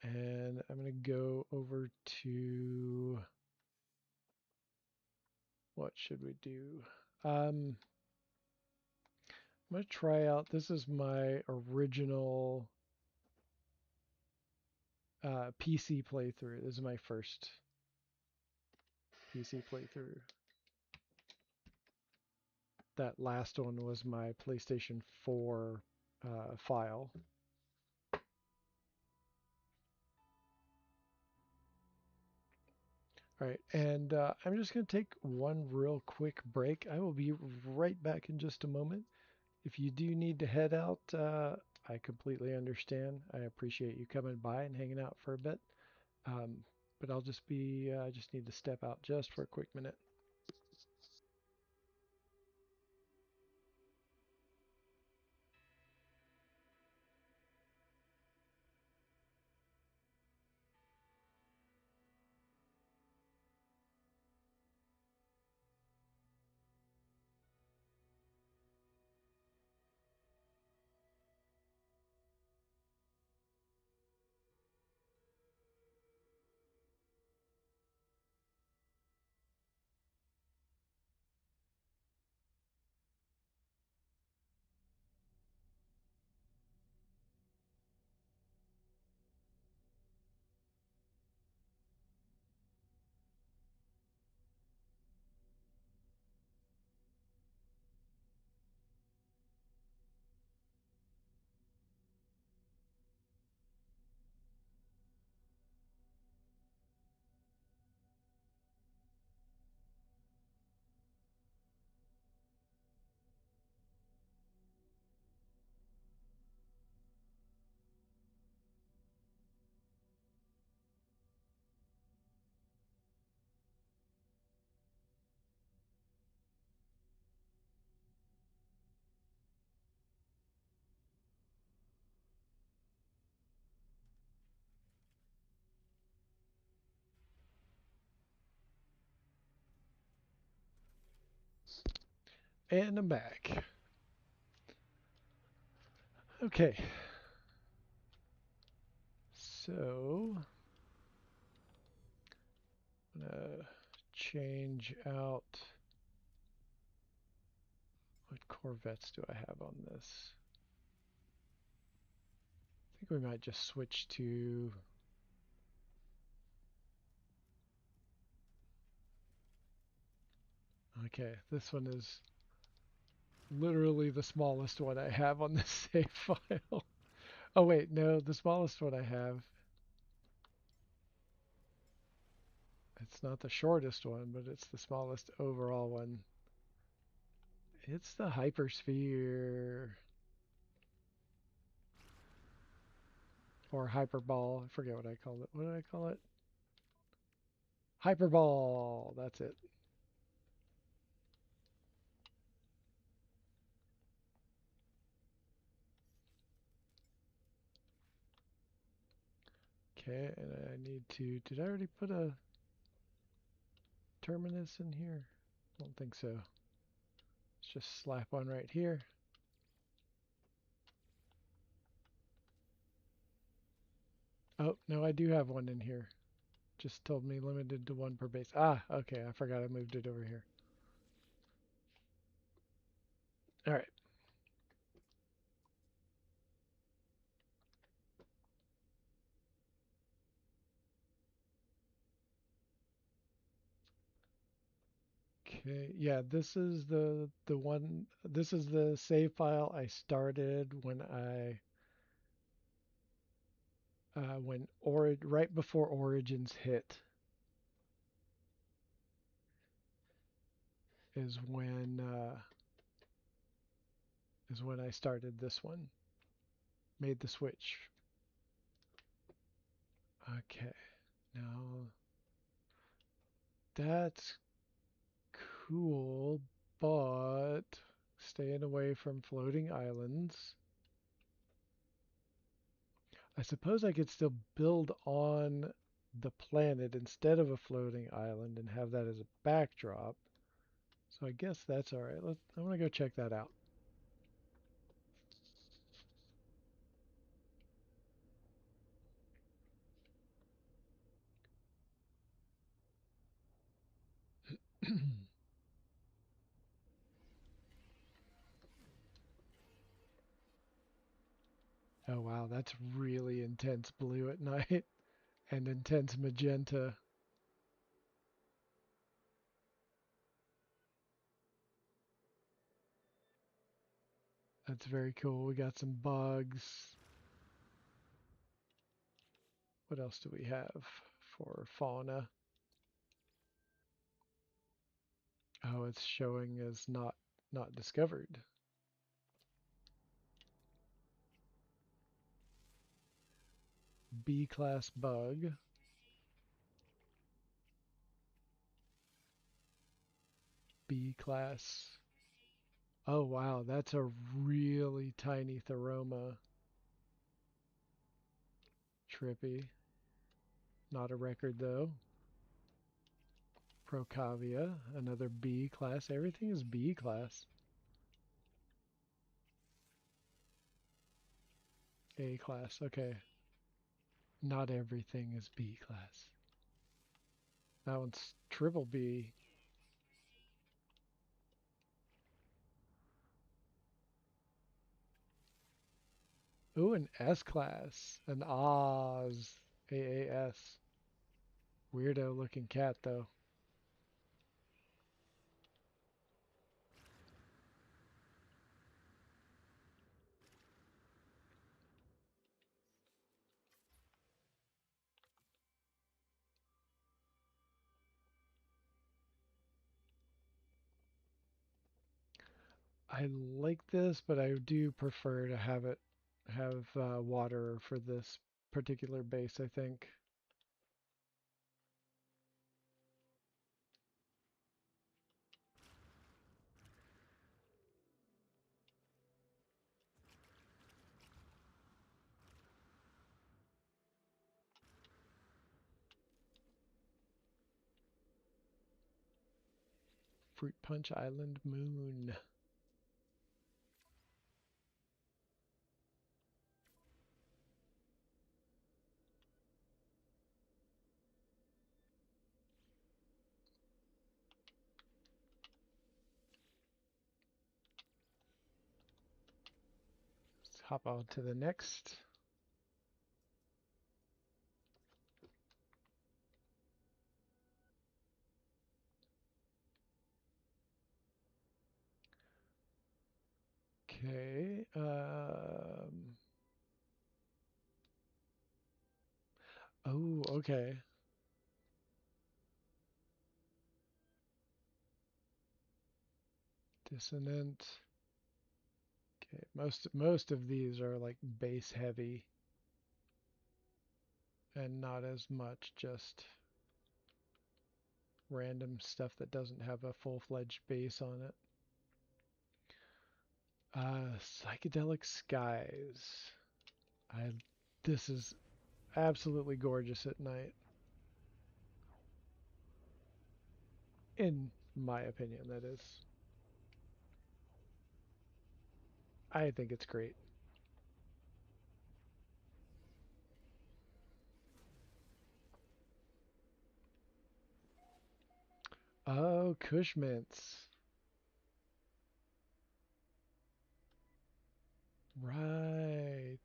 And I'm going to go over to, what should we do? I'm going to try out, this is my original PC playthrough. This is my first PC playthrough. That last one was my PlayStation 4 file. All right, and I'm just going to take one real quick break. I will be right back in just a moment. If you do need to head out, I completely understand. I appreciate you coming by and hanging out for a bit. Um, but I just need to step out just for a quick minute. And I'm back. Okay. So, I'm gonna change out. What Corvettes do I have on this? I think we might just switch to. Okay, this one is literally the smallest one I have on this save file. Oh wait, no, the smallest one I have. It's not the shortest one, but it's the smallest overall one. It's the hypersphere. Or hyperball. I forget what I called it. What did I call it? Hyperball. That's it. Okay, and I need to. Did I already put a terminus in here? I don't think so. Let's just slap one right here. Oh, no, I do have one in here. Just told me limited to one per base. Ah, okay, I forgot I moved it over here. All right. Okay, yeah, this is the one. This is the save file I started when right before Origins hit is when I started this one. Made the switch. Okay, now that's cool, but staying away from floating islands. I suppose I could still build on the planet instead of a floating island and have that as a backdrop. So I guess that's all right. I'm gonna go check that out. Oh wow, that's really intense blue at night and intense magenta. That's very cool. We got some bugs. What else do we have for fauna? Oh, it's showing as not discovered. B class bug. B class. Oh wow, that's a really tiny Theroma. Trippy. Not a record though. Procavia, another B class. Everything is B class. A class, okay. Not everything is B class. That one's triple B. Ooh, an S class. An Oz. AAS. Weirdo looking cat though. I like this, but I do prefer to have water for this particular base, I think. Fruit Punch Island Moon. hop on to the next. Okay. Oh, okay. Dissonant. Okay. Most of these are like bass heavy and not as much just random stuff that doesn't have a full-fledged bass on it. Psychedelic skies. I This is absolutely gorgeous at night. In my opinion, that is. I think it's great. Oh, Kush mints. Right.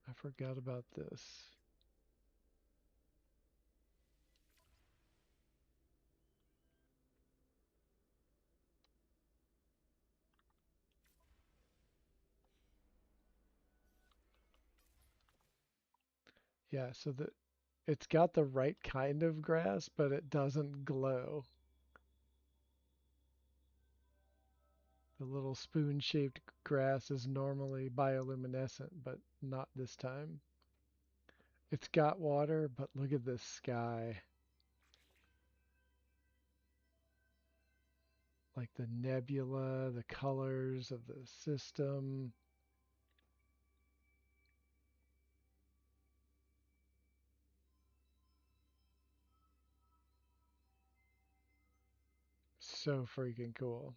I forgot about this. Yeah, so it's got the right kind of grass, but it doesn't glow. The little spoon-shaped grass is normally bioluminescent, but not this time. It's got water, but look at this sky. Like the nebula, the colors of the system. So freaking cool.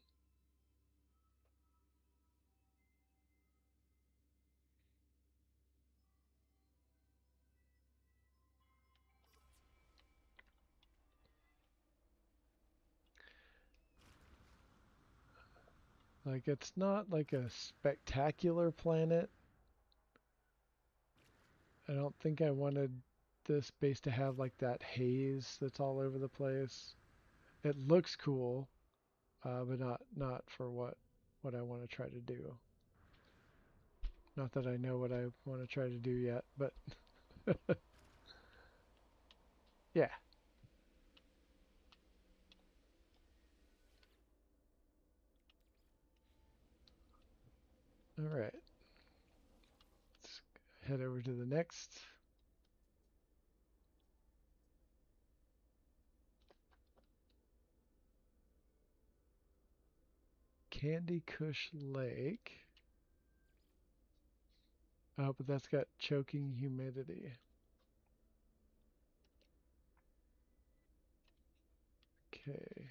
Like it's not like a spectacular planet. I don't think I wanted this base to have like that haze that's all over the place. It looks cool, but not for what I want to try to do. Not that I know what I want to try to do yet, but yeah. All right. Let's head over to the next. Candy Kush Lake. Oh, but that's got choking humidity. Okay.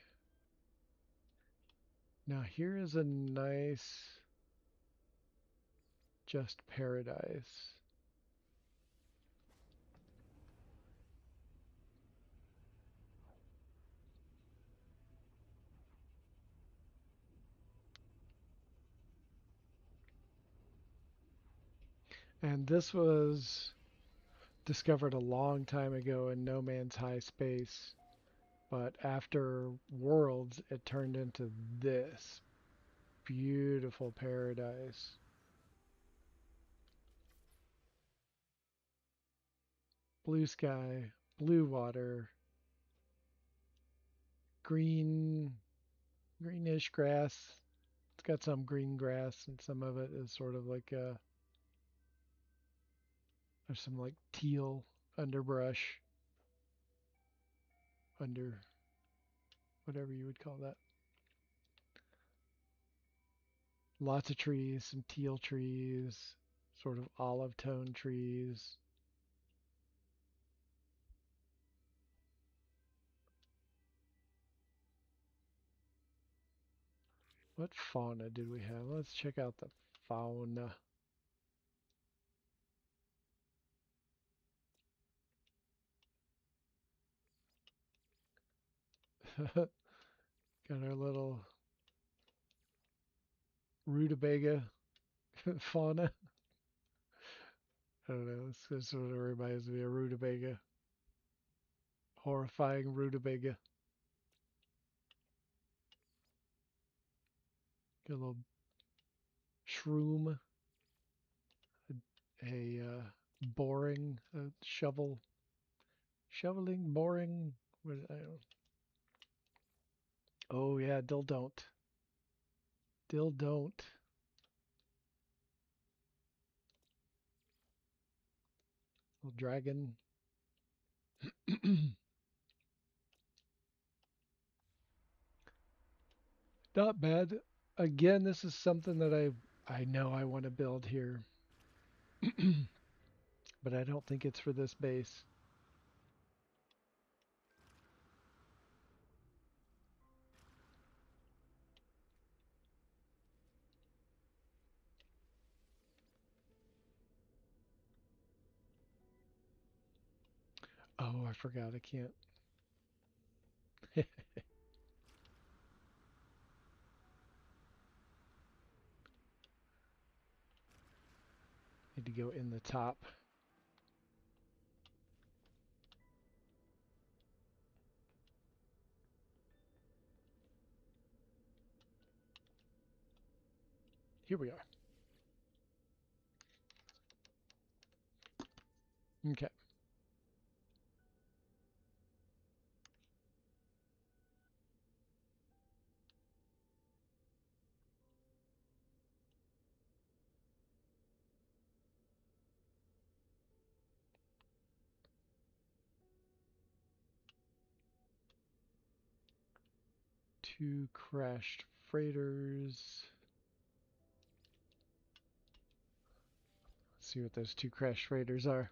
Now here is a nice just paradise. And this was discovered a long time ago in no man's high space. But after Worlds, it turned into this beautiful paradise. Blue sky, blue water, green, greenish grass. It's got some green grass, and some of it is sort of like there's some like teal underbrush under whatever you would call that. Lots of trees, some teal trees, sort of olive tone trees. What fauna did we have? Let's check out the fauna. Got our little rutabaga fauna. I don't know. This sort of reminds me of rutabaga. Horrifying rutabaga. Got a little shroom, a boring, shoveling, boring. What, I don't, oh yeah, dill don't. Dill don't. Little dragon. Not bad. Again, this is something that I know I want to build here, but I don't think it's for this base. Oh, I forgot. I can't. Need to go in the top. Here we are. Okay. Two crashed freighters. Let's see what those two crashed freighters are.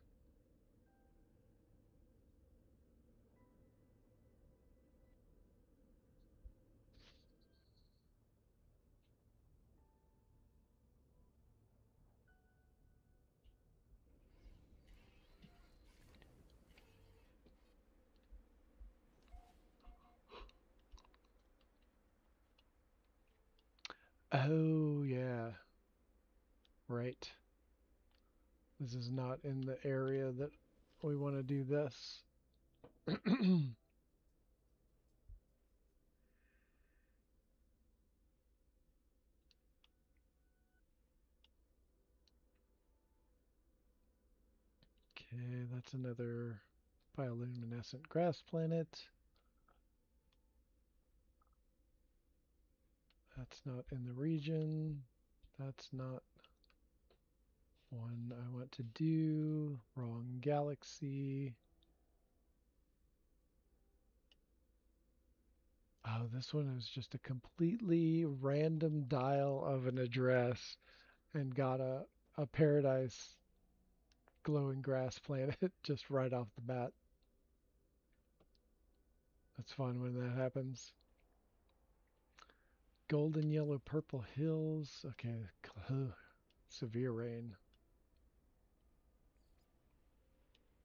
Oh, yeah. Right. This is not in the area that we want to do this. Okay, that's another bioluminescent grass planet. That's not in the region. That's not one I want to do. Wrong galaxy. Oh, this one is just a completely random dial of an address and got a paradise glowing grass planet just right off the bat. That's fun when that happens. Golden, yellow, purple hills. Okay, severe rain.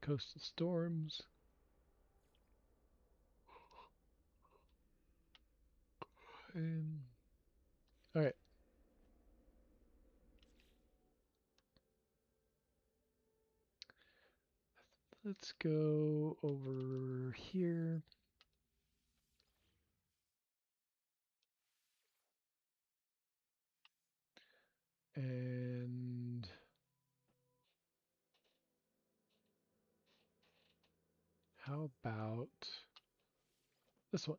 Coastal storms. All right. Let's go over here. And how about this one?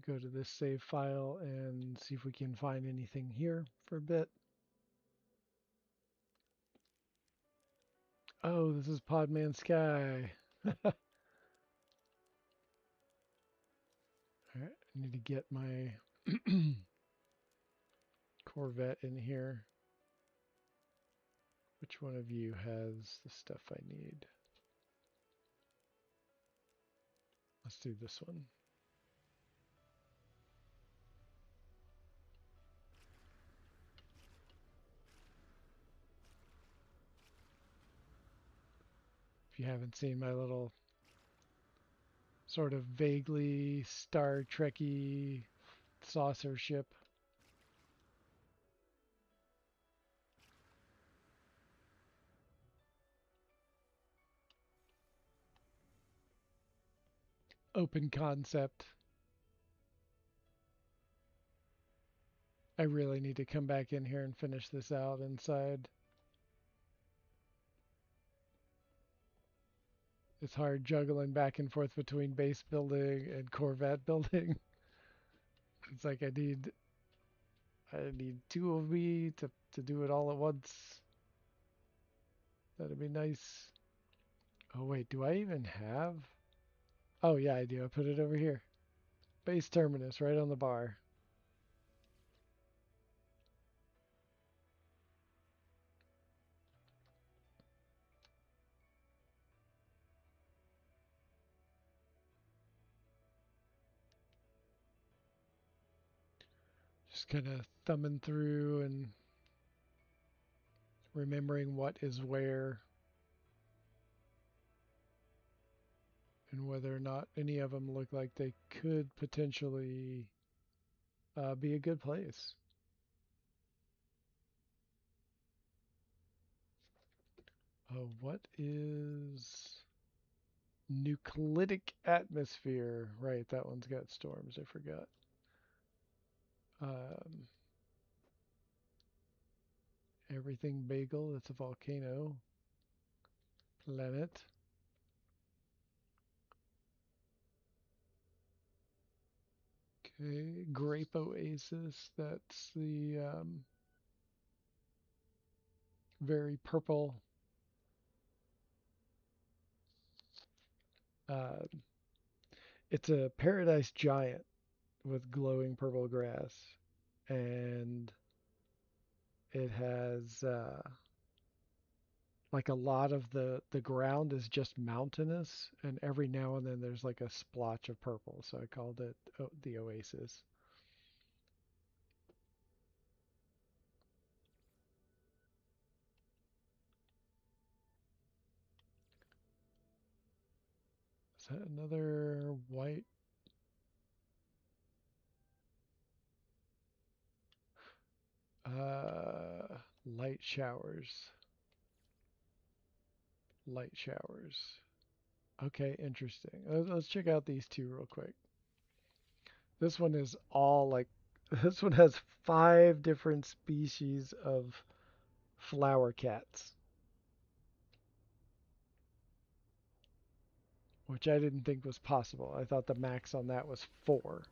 Go to this save file and see if we can find anything here for a bit. Oh, this is Podman Sky. All right, I need to get my Corvette in here. Which one of you has the stuff I need? Let's do this one. If you haven't seen my little sort of vaguely Star Trekky saucer ship. Open concept. I really need to come back in here and finish this out inside. It's hard juggling back and forth between base building and Corvette building. It's like I need two of me to do it all at once. That'd be nice. Oh wait, do I even have? Oh yeah, I do. I put it over here. Base terminus right on the bar. Just kind of thumbing through and remembering what is where and whether or not any of them look like they could potentially be a good place. What is nuclidic atmosphere? Right, that one's got storms. I forgot. Um, everything bagel. That's a volcano. Planet. Okay, grape oasis. That's the very purple. Uh, it's a paradise giant with glowing purple grass, and it has like a lot of the ground is just mountainous, and every now and then there's like a splotch of purple. So I called it the oasis. Is that another white? Light showers. Light showers. Okay, interesting. Let's check out these two real quick. This one is all like, this one has 5 different species of flower cats, which I didn't think was possible. I thought the max on that was 4.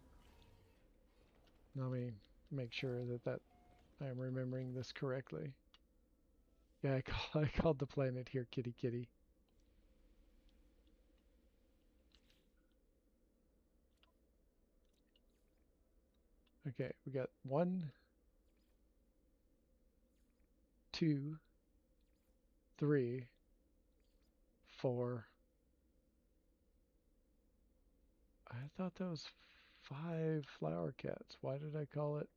Let me make sure that I'm remembering this correctly. Yeah, I called the planet here Kitty Kitty. Okay, we got 1, 2, 3, 4. I thought that was 5 flower cats. Why did I call it?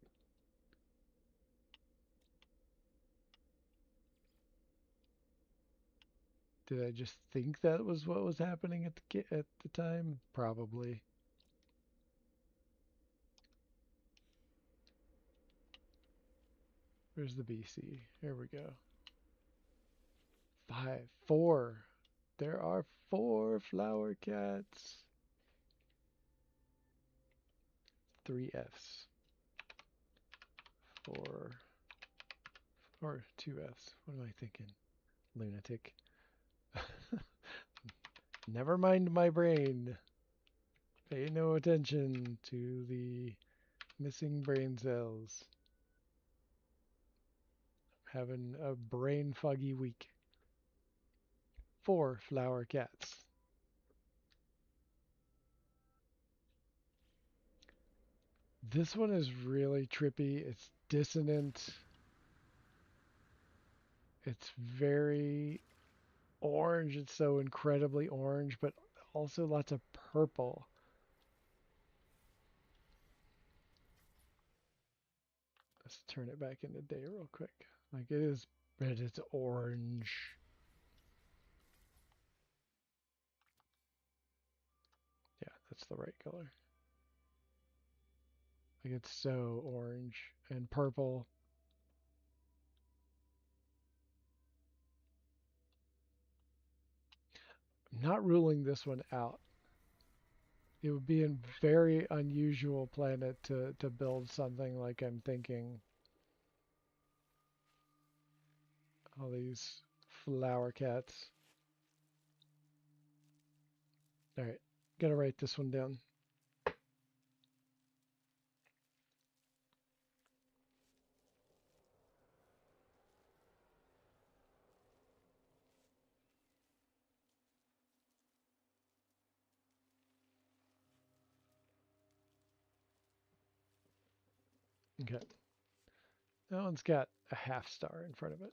Did I just think that was what was happening at the time? Probably. Where's the BC? Here we go. 5, 4. There are 4 flower cats. 3 Fs. 4 or 2 Fs. What am I thinking? Lunatic. Never mind my brain. Pay no attention to the missing brain cells. Having a brain foggy week. 4 flower cats. This one is really trippy. It's dissonant. It's very orange. It's so incredibly orange, but also lots of purple. Let's turn it back into day real quick. Like it is, but it's orange. that's the right color. Like it's so orange and purple. I'm not ruling this one out. It would be a very unusual planet to build something like I'm thinking. All these flower cats. All right, gotta write this one down. Okay, that one's got a half star in front of it.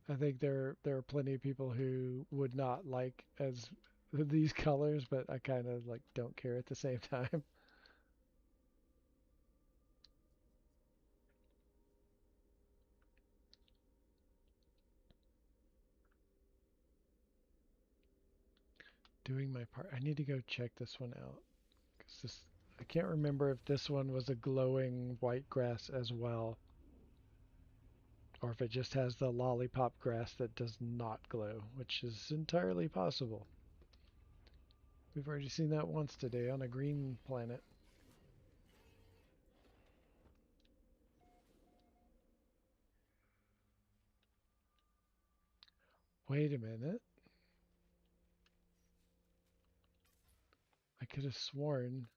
I think there are plenty of people who would not like as these colors, but I kind of like don't care at the same time. Doing my part. I need to go check this one out. 'Cause this, I can't remember if this one was a glowing white grass as well, or if it just has the lollipop grass that does not glow, which is entirely possible. We've already seen that once today on a green planet. Wait a minute. I could have sworn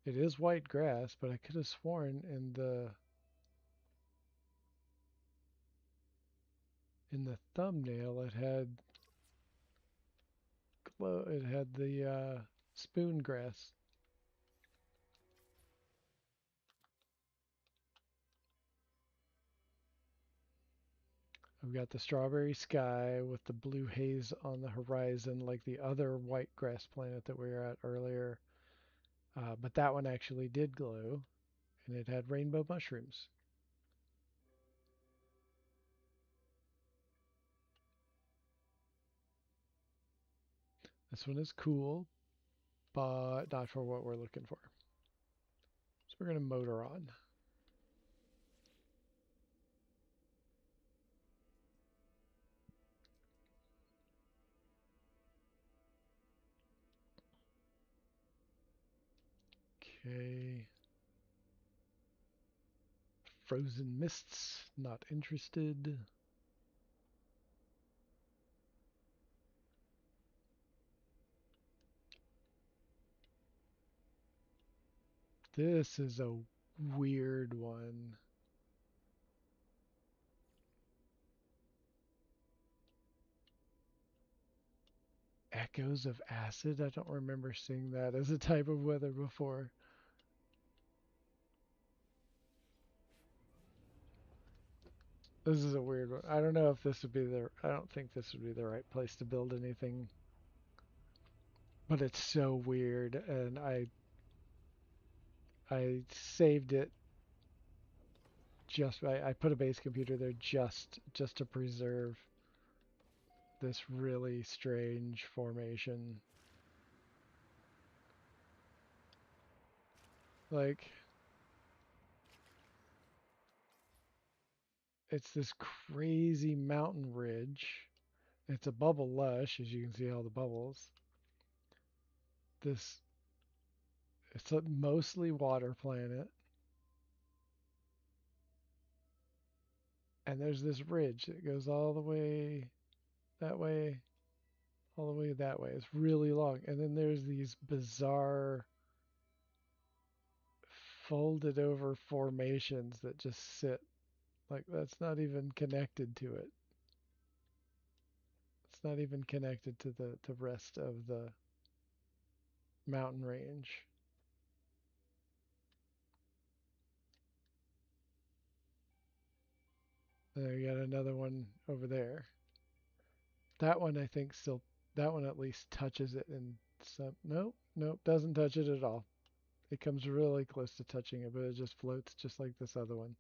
it is white grass, but I could have sworn in the thumbnail it had glow. It had the spoon grass. We've got the strawberry sky with the blue haze on the horizon, like the other white grass planet that we were at earlier. But that one actually did glow, and it had rainbow mushrooms. This one is cool, but not for what we're looking for. So we're going to motor on. Okay. Frozen mists, not interested. This is a weird one. Echoes of acid? I don't remember seeing that as a type of weather before. This is a weird one. I don't know if this would be the... I don't think this would be the right place to build anything. But it's so weird, and I saved it just... I put a base computer there just to preserve this really strange formation. Like... It's this crazy mountain ridge. It's a bubble lush, as you can see all the bubbles. This, it's a mostly water planet. And there's this ridge that goes all the way that way, all the way that way. It's really long. And then there's these bizarre folded over formations that just sit like that's not even connected to it. It's not even connected to the rest of the mountain range. And then we got another one over there. That one I think still, that one at least touches it in some, nope, doesn't touch it at all. It comes really close to touching it, but it just floats just like this other one.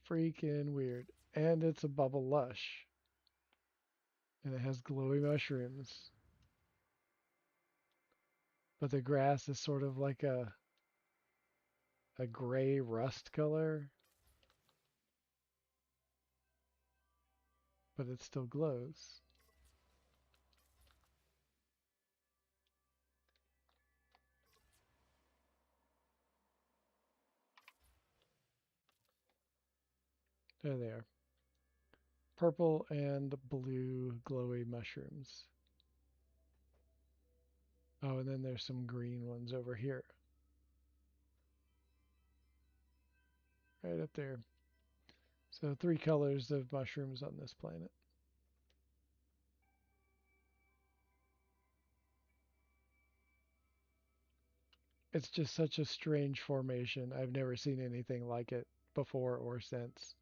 Freaking weird. And it's a bubble lush. And it has glowy mushrooms. But the grass is sort of like a gray rust color. But it still glows. There they are. Purple and blue glowy mushrooms. Oh, and then there's some green ones over here. Right up there. So 3 colors of mushrooms on this planet. It's just such a strange formation. I've never seen anything like it before or since.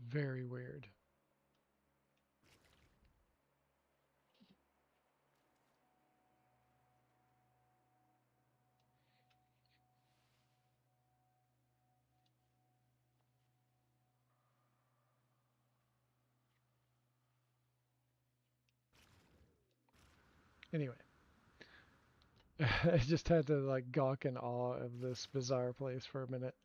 Very weird. Anyway, I just had to like gawk in awe of this bizarre place for a minute.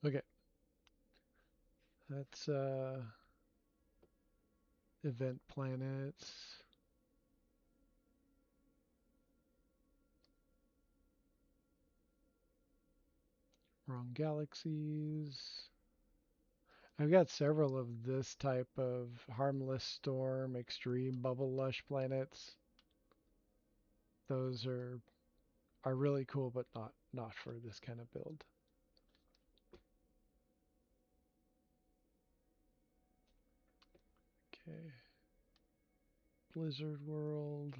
Okay. That's event planets. Wrong galaxies. I've got several of this type of harmless storm, extreme bubble lush planets. Those are really cool, but not for this kind of build. Okay. Blizzard World.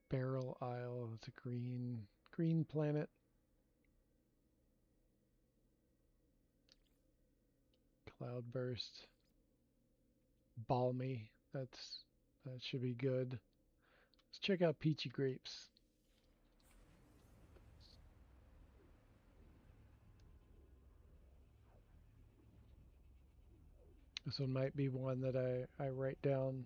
Barrel Isle. It's a green planet. Cloudburst. Balmy. That should be good. Let's check out Peachy Grapes. This one might be one that I write down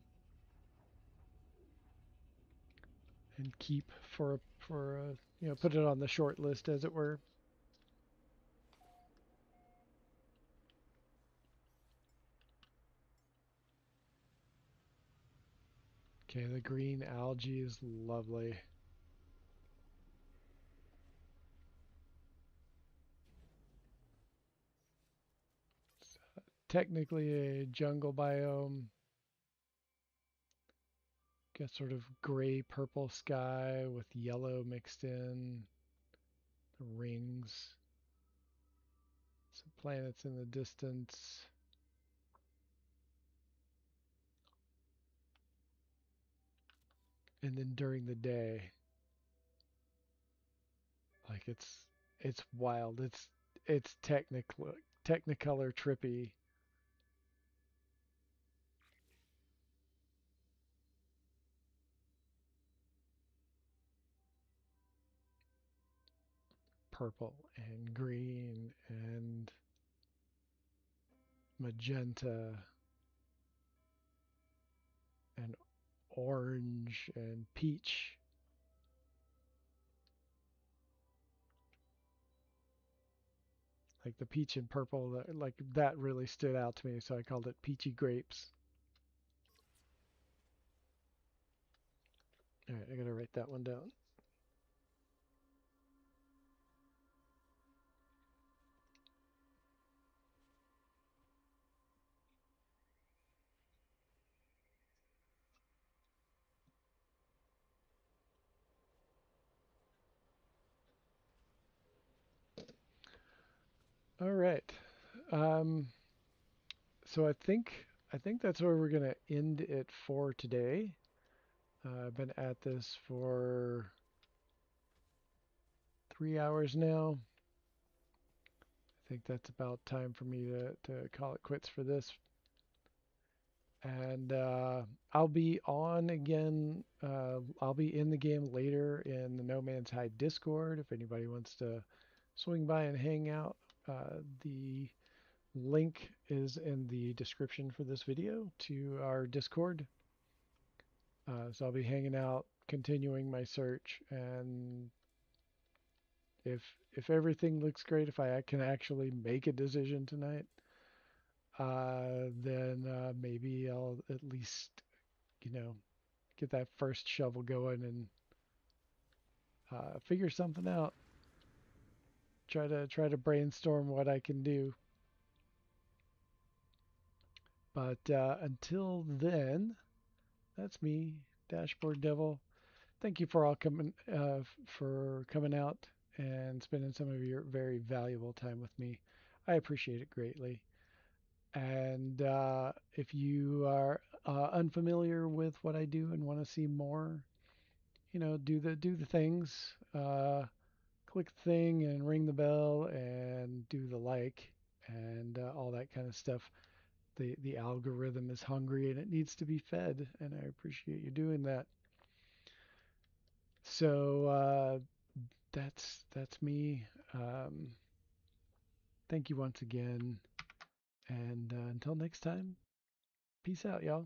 and keep for put it on the short list, as it were. Okay, the green algae is lovely. It's technically a jungle biome. Got sort of gray purple sky with yellow mixed in. The rings. Some planets in the distance. And then during the day, like it's wild. It's technicolor trippy. Purple and green and magenta and orange and peach. Like the peach and purple, like that really stood out to me, so I called it Peachy Grapes. All right, I gotta write that one down. All right. Um, so I think that's where we're gonna end it for today. I've been at this for 3 hours now. I think that's about time for me to call it quits for this. And I'll be on again. I'll be in the game later in the No Man's Hide Discord if anybody wants to swing by and hang out. The link is in the description for this video to our Discord. So I'll be hanging out, continuing my search, and if if everything looks great, if I can actually make a decision tonight, then maybe I'll at least, you know, get that first shovel going and figure something out. Try to brainstorm what I can do. But until then, that's me, Dashboard Devil. Thank you for all coming for coming out and spending some of your very valuable time with me. I appreciate it greatly. And if you are unfamiliar with what I do and want to see more, do the things. Click the thing and ring the bell and do the like and all that kind of stuff. The algorithm is hungry and it needs to be fed, and I appreciate you doing that. So that's me. Um, Thank you once again, and until next time, peace out, y'all.